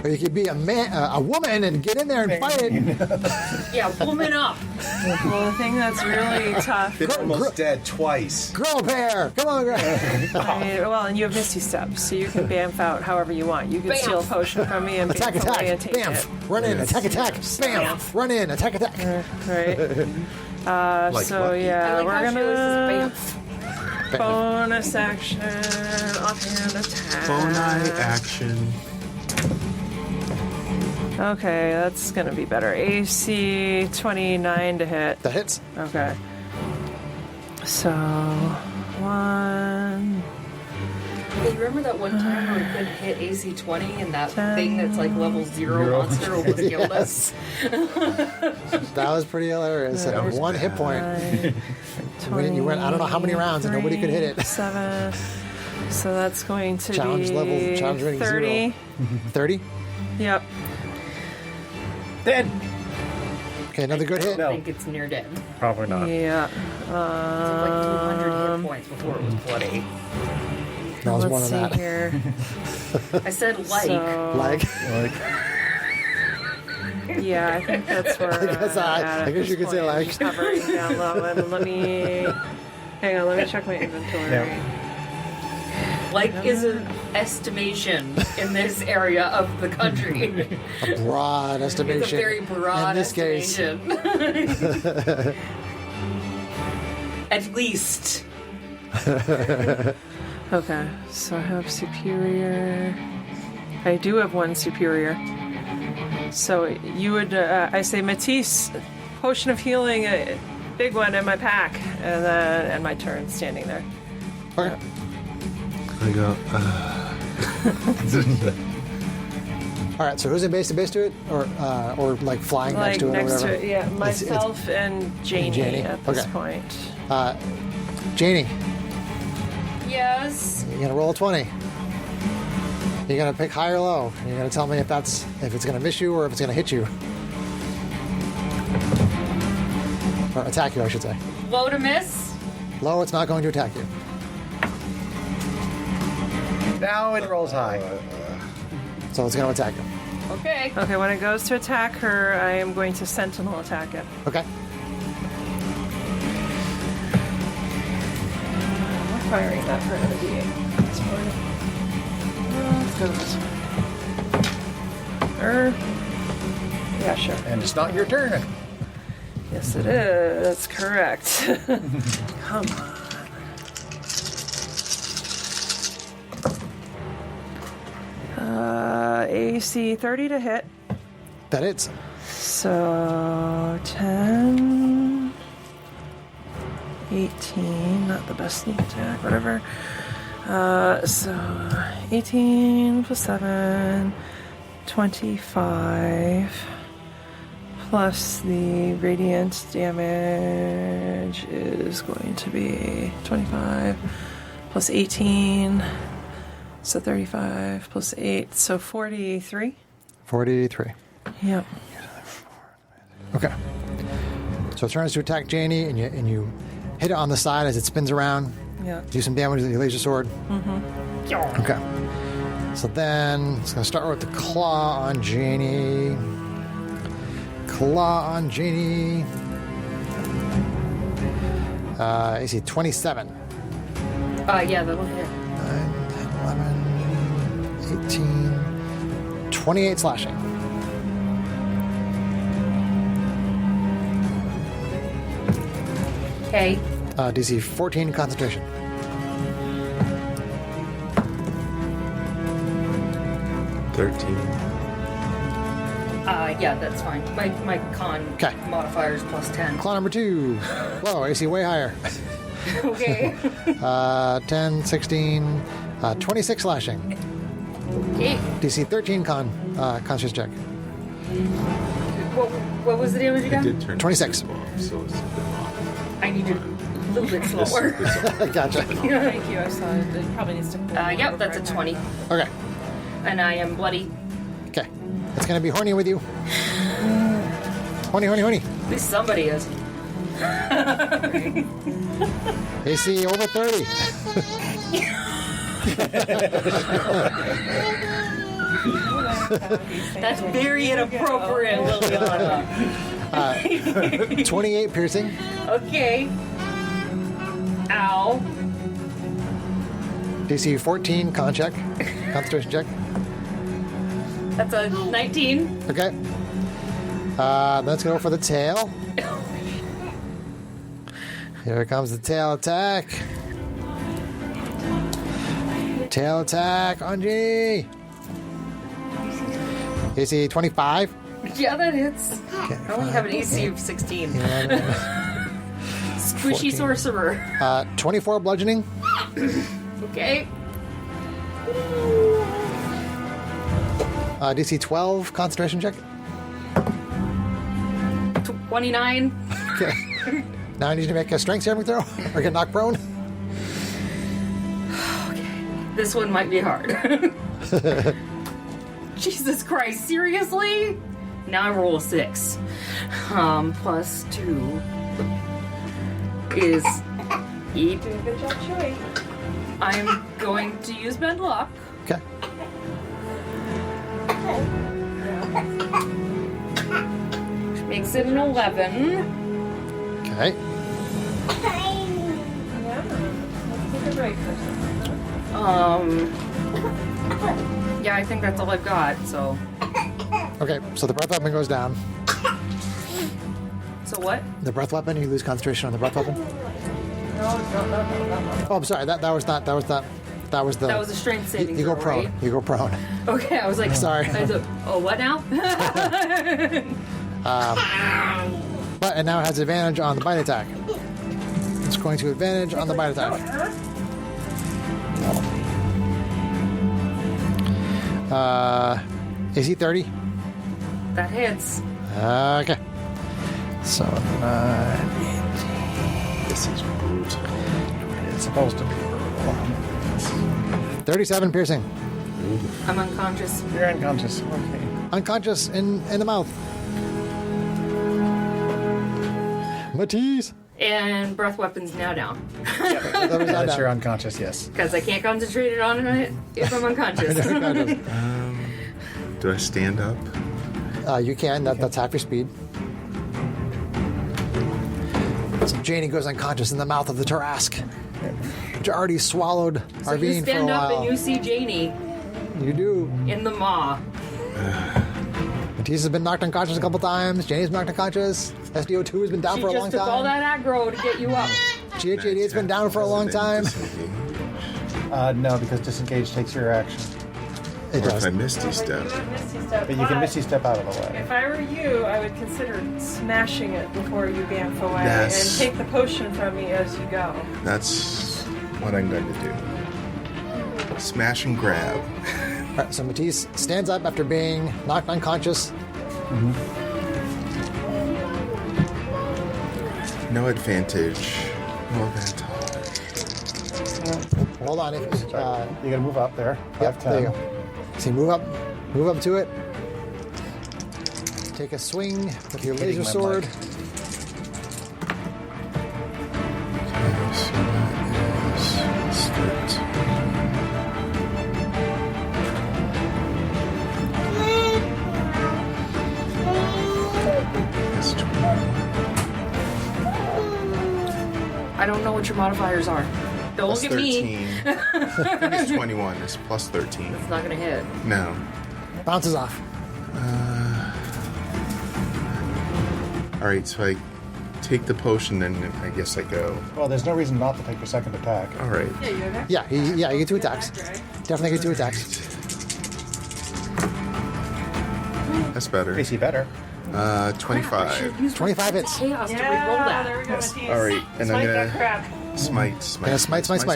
Or you could be a man, a woman, and get in there and fight it. Yeah, woman up. Well, the thing that's really tough. Been almost dead twice. Girl pair. Come on, girl. I mean, well, and you have Misty Steps, so you can bamf out however you want. You can Bamf. steal a potion from me and Attack, bamf away and attack. take Bamf. it. Run in. Attack, attack. Bam. Run in. Attack, attack. Right. Like So Lucky. yeah, I like we're how she gonna. uses Bonus action, offhand attack. Bonai action. Okay, that's gonna be better. AC 29 to hit. That hits. Okay. So, 1. Hey, you remember that one time where we couldn't hit AC 20 and that thing that's like level 0 monster almost killed us? That was pretty hilarious. At was 1 hit point. 20, You went, I don't know how many rounds, and nobody could hit it. 7. So that's going to Challenge be level, challenge rating 30. 30? Yep. Dead. Okay, another good hit. I think it's near dead. Probably not. Yeah. It was like 200 hit points before it was bloody. That was Let's one of see that. here. I said like. So, Like, yeah, I think that's where guess I guess you could say like. Just hovering down low. And let me hang on. Let me check my inventory. Yeah. Like is an estimation in this area of the country. a broad It's estimation. a very broad In this case, estimation. At least. Okay, so I have superior. I do have 1 superior. So you would, I say, Matisse, potion of healing, a big one in my pack, and then and my turn standing there. okay. I go. All right. So who's in base to it, or like flying Like next to it, or next whatever? to it, yeah, It's- myself and Janie, Janie, at this okay. point. Janie, Yes. you're gonna roll a 20. You're gonna pick high or low. You're gonna tell me if it's gonna miss you or if it's gonna hit you, or attack you, I should say. Low to miss. Low, it's not going to attack you. Now it rolls high. So it's going to attack you. Okay. Okay, when it goes to attack her, I am going to sentinel attack it. Okay. I'm firing that for another D8 at this point. Let's go this way. Yeah, sure. And it's not your turn. Yes, it is. Correct. Come on. AC 30 to hit. That hits. So 10, 18, not the best sneak attack, whatever. So 18 plus 7, 25, plus the radiant damage is going to be 25, plus 18, so 35, plus 8, so 43. 43. Yep. Okay. So it turns to attack Janie, and you hit it on the side as it spins around. Yeah. Do some damage with your laser sword. Mm-hmm. Okay. So then it's going to start with the claw on Janie. Claw on Janie. AC 27. Yeah, that'll hit. 9, 10, 11, 18, 28 slashing. Okay. DC 14 concentration. 13. Yeah, that's fine. My con 'Kay. modifier is plus 10. Claw number 2. Whoa, AC way higher. Okay. 10, 16, 26 slashing. Okay. DC 13 conscious check. What was the damage It again? did turn 26. 12, so it's a bit off. I needed a little bit slower. Gotcha. Thank you. I saw it. It probably needs to. Yep, that's a 20. Okay. And I am bloody. Okay. It's going to be horny with you. Horny, horny, horny. At least somebody is. AC over 30. That's very inappropriate, Liliana. 28 piercing. Okay. Ow. DC 14 concentration check. That's a 19. Okay. Let's go for the tail. Here comes the tail attack. Tail attack on G. AC 25. Yeah, that hits. Okay, I only have an AC of 16. 11, Squishy 14. sorcerer. 24 bludgeoning. Okay. DC 12 concentration check. 29. Okay. Now I need you to make a strength saving throw or get knocked prone. This one might be hard. Jesus Christ, seriously? Now I roll a 6. Plus 2 is 8. Doing a good job, Chewie. I'm going to use bend luck. Okay. Which makes it an 11. Okay. Yeah. Let's take a break for a second. Yeah, I think that's all I've got, so. Okay, so the breath weapon goes down. So what? The breath weapon, you lose concentration on the breath weapon. No. Oh, I'm sorry. That was the. That was a strength saving You go throw, prone. right? You go prone. Okay, I was like, Sorry. Oh, what now? And now it has advantage on the bite attack. It's going to advantage on the bite attack. Is he 30? That hits. Okay. So, This is brutal. It's supposed to be brutal. 37 piercing. I'm unconscious. You're unconscious. Okay. Unconscious in the mouth. Matisse. And breath weapon's now down. That was not Unless down. you're unconscious, yes. Because I can't concentrate on it if I'm unconscious. Do I stand up? You can. That's half your speed. So Janie goes unconscious in the mouth of the Tarrasque, which already swallowed So you Arvine for a stand up while. and you see Janie You do. in the maw. Matisse has been knocked unconscious a couple times. Janie's been knocked unconscious. SDO2 has been down She for a long just took all time. that aggro to get you up. GH88 has been down for a long time. No, because disengage takes your action. It Or if does. I misty step. But you can misty step out of the way. If I were you, I would consider smashing it before you bamf away Yes. and take the potion from me as you go. That's what I'm going to do. Smash and grab. All right, so Matisse stands up after being knocked unconscious. No advantage. No advantage. Hold on. You gotta move up there. Yep, 5, there you 10. go. So you move up to it. Take a swing with your Hitting laser my sword. mic. Okay, so that is 13. That's 20. I don't know what your modifiers are. Don't Plus look at me. 13. I think it's 21. It's plus 13. It's not gonna hit. No. Bounces off. Alright, so I take the potion, then I guess I go. Well, there's no reason not to take your second attack. Alright. Yeah, you have Yeah, you get 2 attacks. Definitely get 2 attacks. That's better. AC better. 25. 25 hits. Chaos to re-roll Yeah, there we that. go, Matisse. Alright, and I'm Smite gonna- that crap. Smite. Yeah, smite. Smite. So,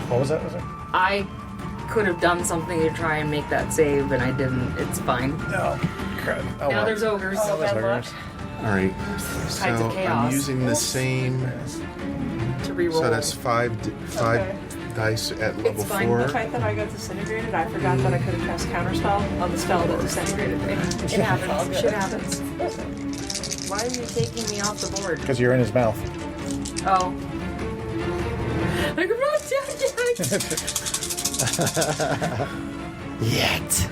what was that? I could have done something to try and make that save, and I didn't. It's fine. No. Crud. Oh, Now well. there's ogres. Oh, bad luck. Alright. Tides of So chaos. I'm using the same. To re-roll. So that's five Okay. dice at level It's fine. 4. The fact that I got disintegrated, I forgot that I could have cast counterspell on the spell that disintegrated me. It happens. Shit happens. Why are you taking me off the board? Because you're in his mouth. Oh. Like, I'm not dead yet. Yet.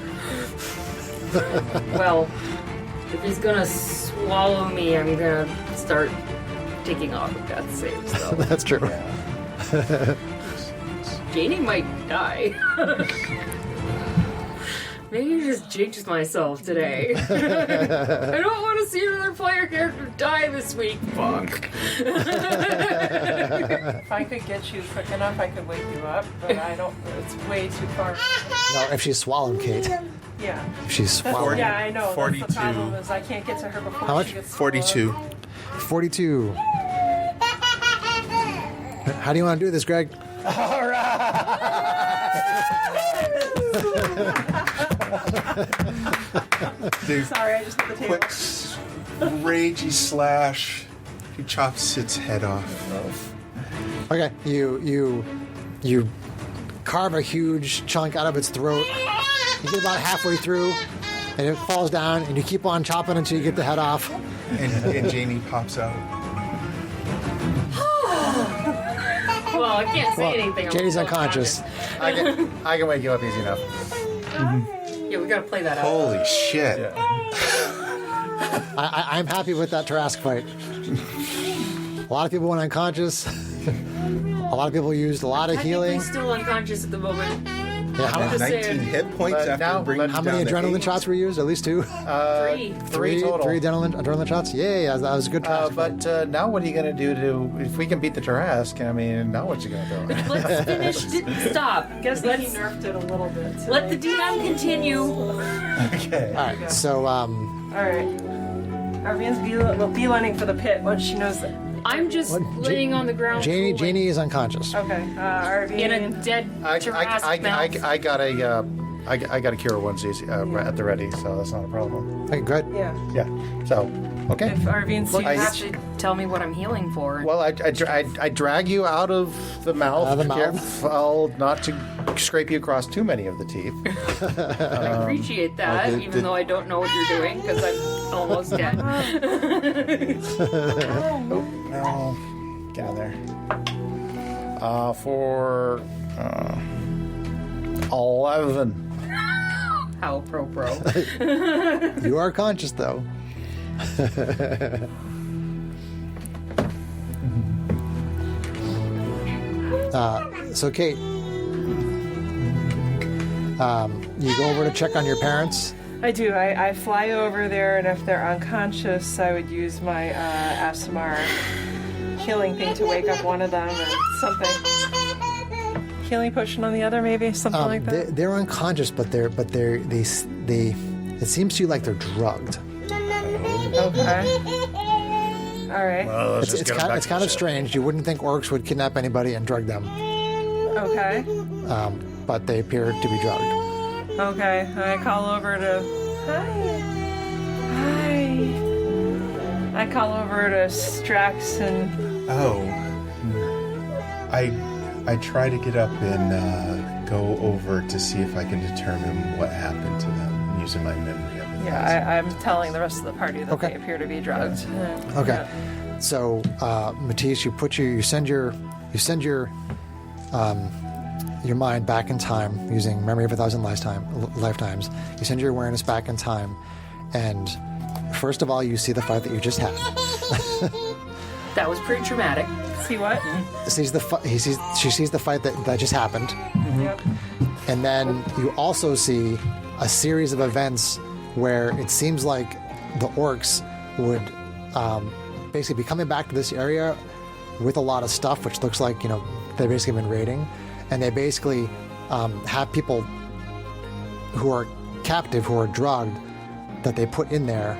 Well, if he's gonna swallow me, I'm gonna start taking off of death saves, though. That's true. Janie might die. Maybe I just jinxed myself today. I don't want to see another player character die this week. Fuck. If I could get you quick enough, I could wake you up, but I don't. It's way too far. No, if she's swallowed, Kate. Yeah. If she's swallowed. Yeah, I know. 42. That's the problem is I can't get to her before How much? she gets 42. 42. How do you want to do this, Greg? Dude, Sorry, I just hit the table. quick ragey slash. He chops its head off. Okay, you carve a huge chunk out of its throat. You get about halfway through, and it falls down, and you keep on chopping until you get the head off. And Janie pops out. Well, I can't say anything. I'm Janie's still unconscious. I can wake you up easy enough. Yeah, we gotta play that out. Holy shit. Yeah. I'm happy with that Tarrasque fight. A lot of people went unconscious. A lot of people used a lot of healing. Technically still unconscious at the moment. Yeah, how, Just 19 saying. hit points But after now- bringing how many down the adrenaline eight. shots were used? At least 2? Three total. Three adrenaline shots? Yeah, that was a good Tarrasque fight. But now what are you going to do if we can beat the Tarrasque? I mean, now what you going to do? Let's finish. Stop. Guess Let's he nerfed it a little bit. Today. let the DM continue. Okay. All right, so All right. Arvine's beelining for the pit once she knows that. I'm just What? laying on the ground. cooling. Janie is unconscious. Okay. Arvine. in a dead Tarrasque mouth. I got a cure onesies at the ready, so that's not a problem. Okay, good. Yeah. Yeah. So okay. If Arvine sees You have to tell me what I'm healing for. Well, I drag you out of the mouth. Out of the mouth. Careful not to scrape you across too many of the teeth. I appreciate that, even though I don't know what you're doing because I'm almost dead. No, get in there. For 11. How pro. You are conscious, though. So, Kate, you go over to check on your parents. I do. I fly over there, and if they're unconscious, I would use my ASMR healing thing to wake up one of them or something. Healing potion on the other, maybe something like that. They're unconscious, but they it seems to you like they're drugged. Okay. All right. Well, let's just It's get 'em kind, back it's to kind the of ship. strange. You wouldn't think orcs would kidnap anybody and drug them, Okay. but they appear to be drugged. Okay. I call over to. Hi. I call over to Strax and. Oh. I try to get up and go over to see if I can determine what happened to them using my memory of it. Yeah, I'm telling the rest of the party that Okay. they appear to be drugged. Okay. So, Matisse, you send your mind back in time using memory of 1,000 lifetimes. You send your awareness back in time, and first of all, you see the fight that you just had. That was pretty traumatic. See what? She sees the fight that just happened, Yep. and then you also see a series of events where it seems like the orcs would basically be coming back to this area with a lot of stuff, which looks like they've basically been raiding, and they basically have people who are captive, who are drugged, that they put in there,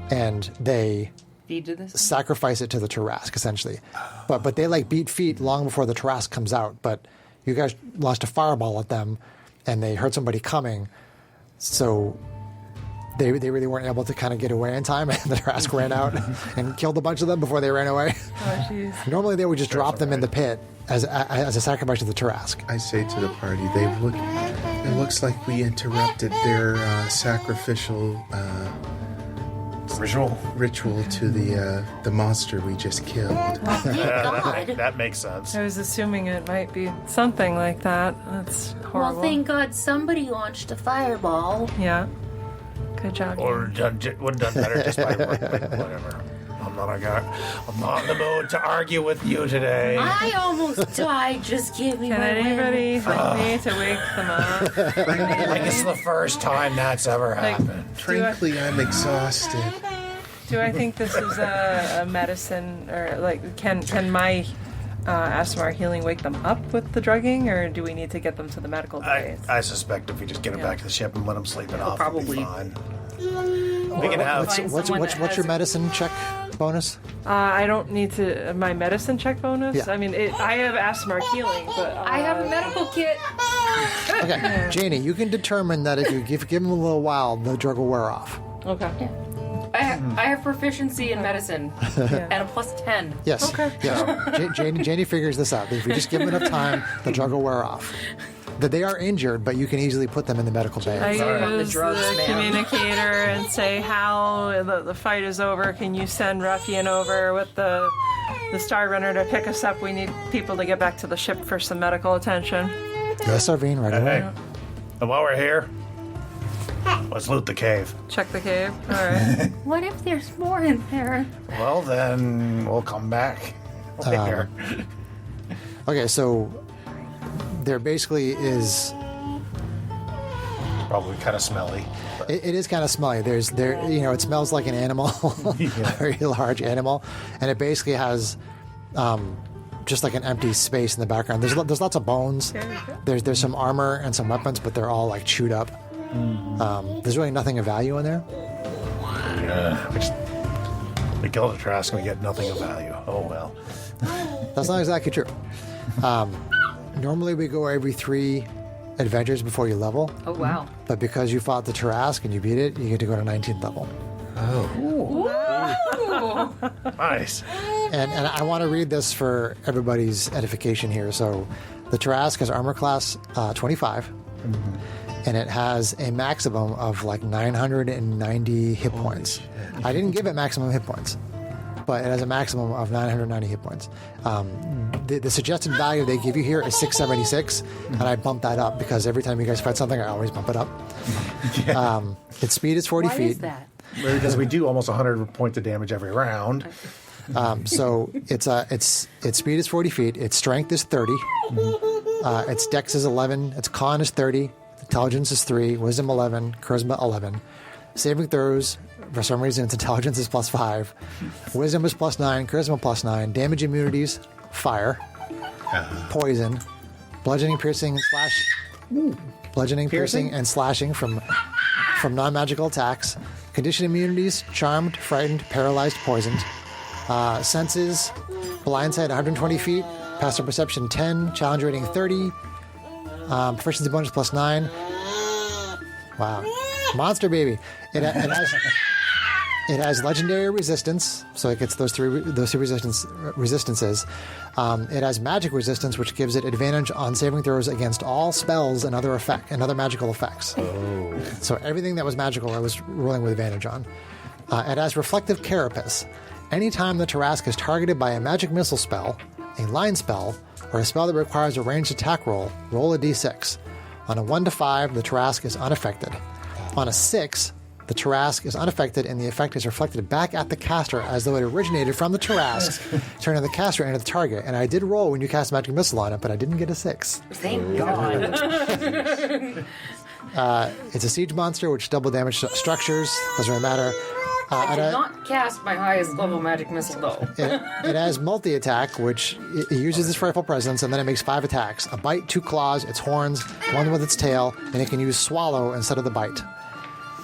and they Feed to this. sacrifice it to the Tarrasque, essentially. But they beat feet long before the Tarrasque comes out. But you guys launched a fireball at them, and they heard somebody coming, so they really weren't able to kind of get away in time, and the Tarrasque ran out and killed a bunch of them before they ran away. Oh, jeez. Normally they would just drop them in the pit as a sacrifice to the Tarrasque. I say to the party, it looks like we interrupted their sacrificial ritual to the monster we just killed. That makes sense. I was assuming it might be something like that. That's horrible. Well, thank God somebody launched a fireball. Yeah. Good job. Or would have done better just by whatever. I'm I'm not in the mood to argue with you today. I almost died. Just give me Can my anybody help me to wake them up? Like it's the first time that's ever happened. Frankly, I'm exhausted. Do I think this is a medicine, or like can my ASMR healing wake them up with the drugging, or do we need to get them to the medical place? I suspect if we just get him back to the ship and let him sleep it off, it'll be probably- fine. We can have. Find What's someone that your has- medicine check bonus? I don't need to my medicine check bonus. Yeah. I mean, I have ASMR healing, but I have a medical kit. Okay, Janie, you can determine that if you give them a little while, the drug will wear off. okay. I have proficiency in medicine and a +10. Yes. Okay. Yes. Janie figures this out. If you just give them enough time, the drug will wear off. That they are injured, but you can easily put them in the medical bay. I The use drugs, the man. communicator and say how the fight is over. Can you send Ruffian over with the Star Runner to pick us up? We need people to get back to the ship for some medical attention. Yes, Arvine, right away. Hey, and while we're here, let's loot the cave. Check the cave. All right. What if there's more in there? Well, then we'll come back later. Okay, so there basically is. Probably kind of smelly. But It is kind of smelly. It smells like an animal, a very large animal, and it basically has just like an empty space in the background. There's lots of bones. There's some armor and some weapons, but they're all like chewed up. There's really nothing of value in there. we killed a Tarrasque and we get nothing of value. Oh well. That's not exactly true. Normally we go every 3 adventures before you level, Oh wow. but because you fought the Tarrasque and you beat it, you get to go to 19th level. Nice. And I want to read this for everybody's edification here. So the Tarrasque has armor class 25, and it has a maximum of like 990 hit points. I didn't give it maximum hit points, but it has a maximum of 990 hit points. The suggested value they give you here is 676, and I bumped that up because every time you guys fight something, I always bump it up. Its speed is 40 Why feet. is that? Because we do almost 100 points of damage every round. So its speed is 40 feet. Its strength is 30. Its dex is 11. Its con is 30. Intelligence is 3. Wisdom 11. Charisma 11. Saving throws, for some reason, its intelligence is +5. Wisdom is +9. Charisma +9. Damage immunities, fire, poison, bludgeoning, piercing, piercing, and slashing from non-magical attacks. Condition immunities, charmed, frightened, paralyzed, poisoned. Senses, blindsight 120 feet, passive perception 10, challenge rating 30, proficiency bonus +9. Wow. Monster baby. It has legendary resistance, so it gets those two resistances. It has magic resistance, which gives it advantage on saving throws against all spells and other magical effects. Oh. So everything that was magical, I was rolling with advantage on. It has reflective carapace. Anytime the Tarrasque is targeted by a magic missile spell, a line spell, or a spell that requires a ranged attack roll a d6. On a 1 to 5, the Tarrasque is unaffected. On a 6, the Tarrasque is unaffected, and the effect is reflected back at the caster as though it originated from the Tarrasque, turning the caster into the target. And I did roll when you cast a magic missile on it, but I didn't get a 6. Thank God. It's a siege monster, which double damage structures. Doesn't really matter. I did not cast my highest level magic missile though. It has multi-attack, which it uses its frightful presence, and then it makes 5 attacks. A bite, 2 claws, its horns, 1 with its tail, and it can use swallow instead of the bite.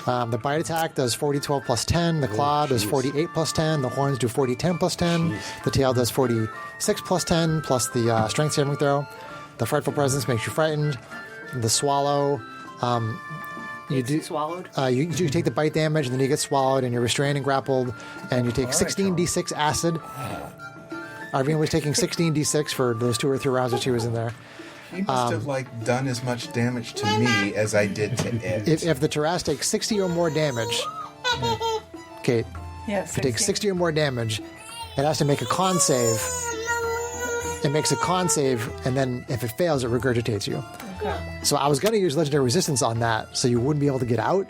The bite attack does 40, 12 plus 10. The claw does 48 plus 10. The horns do 40, 10 plus 10. The tail does 46 plus 10 plus the strength saving throw. The frightful presence makes you frightened. The swallow... You swallowed? You take the bite damage, and then you get swallowed, and you're restrained and grappled, and you take 16d6 acid. Arvine was taking 16d6 for those 2 or 3 rounds that she was in there. He must have done as much damage to me as I did to it. If the Tarrasque takes 60 or more damage, Kate, Yes. if it takes 60 or more damage, it has to make a con save. It makes a con save, and then if it fails, it regurgitates you. Okay. So I was going to use legendary resistance on that, so you wouldn't be able to get out.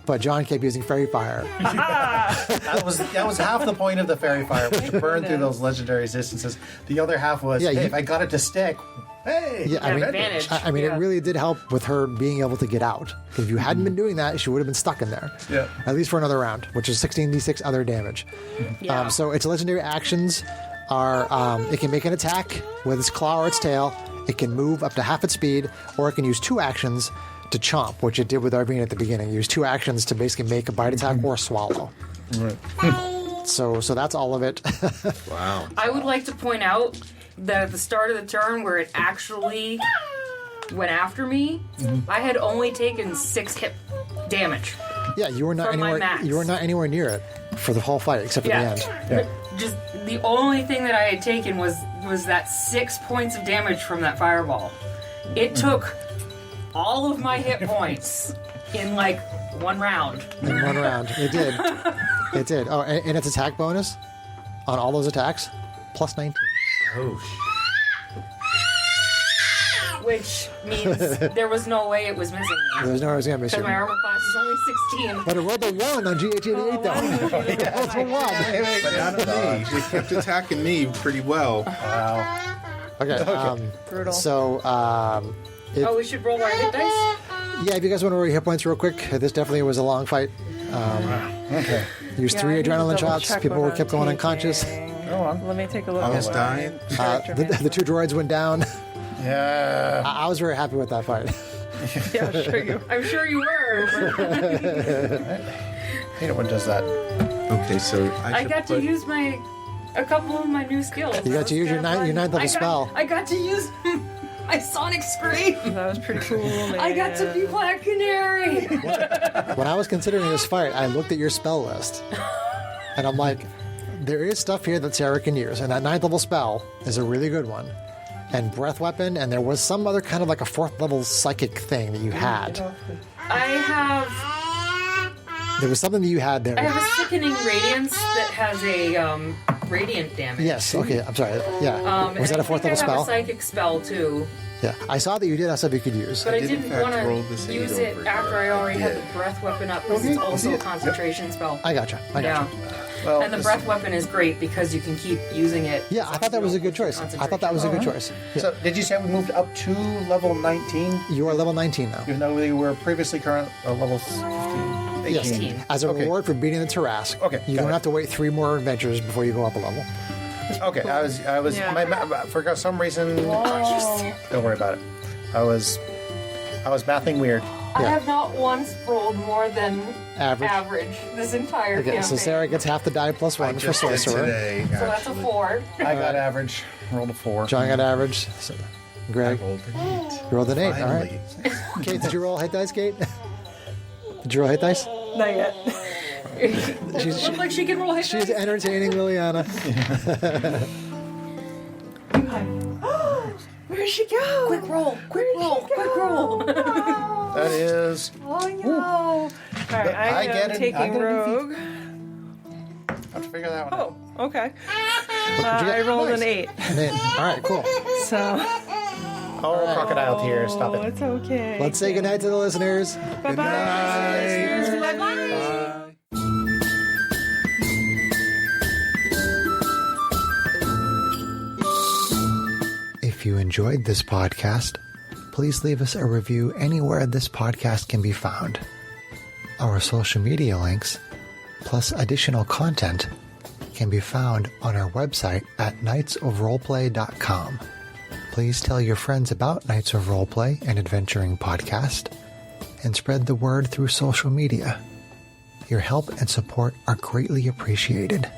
But John kept using fairy fire. That was half the point of the fairy fire, was to burn through those legendary resistances. The other half was, hey, if I got it to stick, hey, Yeah, I mean, advantage. I mean, it really did help with her being able to get out. If you hadn't been doing that, she would have been stuck in there. Yeah. At least for another round, which is 16d6 other damage. Yeah. So its legendary actions are it can make an attack with its claw or its tail. It can move up to half its speed, or it can use 2 actions to chomp, which it did with Arvine at the beginning. Use 2 actions to basically make a bite attack or swallow. So that's all of it. Wow. I would like to point out that at the start of the turn where it actually went after me, I had only taken 6 hit damage. Yeah, you were not From my anywhere. max. You were not anywhere near it for the whole fight, except at the end. Yeah. Just the only thing that I had taken was that 6 points of damage from that fireball. It took all of my hit points in like 1 round. In 1 round, it did. It did. Oh, and its attack bonus on all those attacks, plus 19. Oh, Which means there was no way it was missing me. There's no way I was gonna miss Because you. my armor class is only 16. But it rolled a 1 on GH88 though. That's a 1. but not me. She kept attacking me pretty well. Okay. Brutal. So, Oh, we should roll our hit dice? yeah, if you guys want to roll your hit points real quick, this definitely was a long fight. Okay. Used Yeah, 3 I need to adrenaline double shots. check People what were I'm kept going unconscious. taking. Go on. Let me take a look. Almost at dying. The 2 droids went down. Yeah. I was very happy with that fight. Yeah, sure you. I'm sure you were. I hate it when it does that. Okay, so I I should got to put- use a couple of my new skills. You got to use your ninth level spell. I got to use my Sonic Scream. That was pretty cool. Man. I got to be Black Canary. When I was considering this fight, I looked at your spell list, and I'm like, there is stuff here that Sarah can use, and that 9th level spell is a really good one. And breath weapon, and there was some other kind of like a 4th level psychic thing that you had. I have There was something that you had there. a sickening radiance that has a radiant damage. Yes. Okay. I'm sorry. Yeah. Was that a 4th level I have spell? a psychic spell too, Yeah. I saw that you did have stuff you could use. but I did, in didn't fact, want roll to this 8 use it over after I here. already had Yeah. the breath weapon up because it's also a concentration spell. I gotcha. I Yeah. gotcha. Well, And the breath weapon is great because you can keep using it. Yeah, I thought that was a good choice. I thought that was a good choice. Yeah. So, did you say we moved up to level 19? You are level 19 now. Even though we were previously current level 15? 18. Yes. 18. As a Okay. reward for beating the Tarrasque. Okay, You got don't it. have to wait 3 more adventures before you go up a level. Okay, I was, Yeah. for some reason, don't worry about it. I was mathing weird. I Yeah. have not once rolled more than Average. this entire Okay, so campaign. Sarah gets half the die plus I 1 for just did sorcerer. today. So that's a 4. I got average, rolled a 4. John got average. So, I Greg, rolled an 8. you rolled an 8. All right. Finally. Kate, did you roll hit dice, Kate? Did you roll hit dice? Not yet. She's, Look like she can roll hit she's dice. entertaining Liliana. Where'd she go? Quick roll, quick roll, quick roll. That is. Oh no! All right, I I get am it. I taking get it. Rogue. I have to figure that one out. Oh, okay. you get? I rolled Nice. an 8. An 8. All right, cool. So. Oh, crocodile tears. Stop Oh, it. it's okay. Let's say goodnight to the listeners. Bye bye. If you enjoyed this podcast, please leave us a review anywhere this podcast can be found. Our social media links, plus additional content, can be found on our website at knightsofroleplay.com. Please tell your friends about Knights of Roleplay and Adventuring Podcast, and spread the word through social media. Your help and support are greatly appreciated.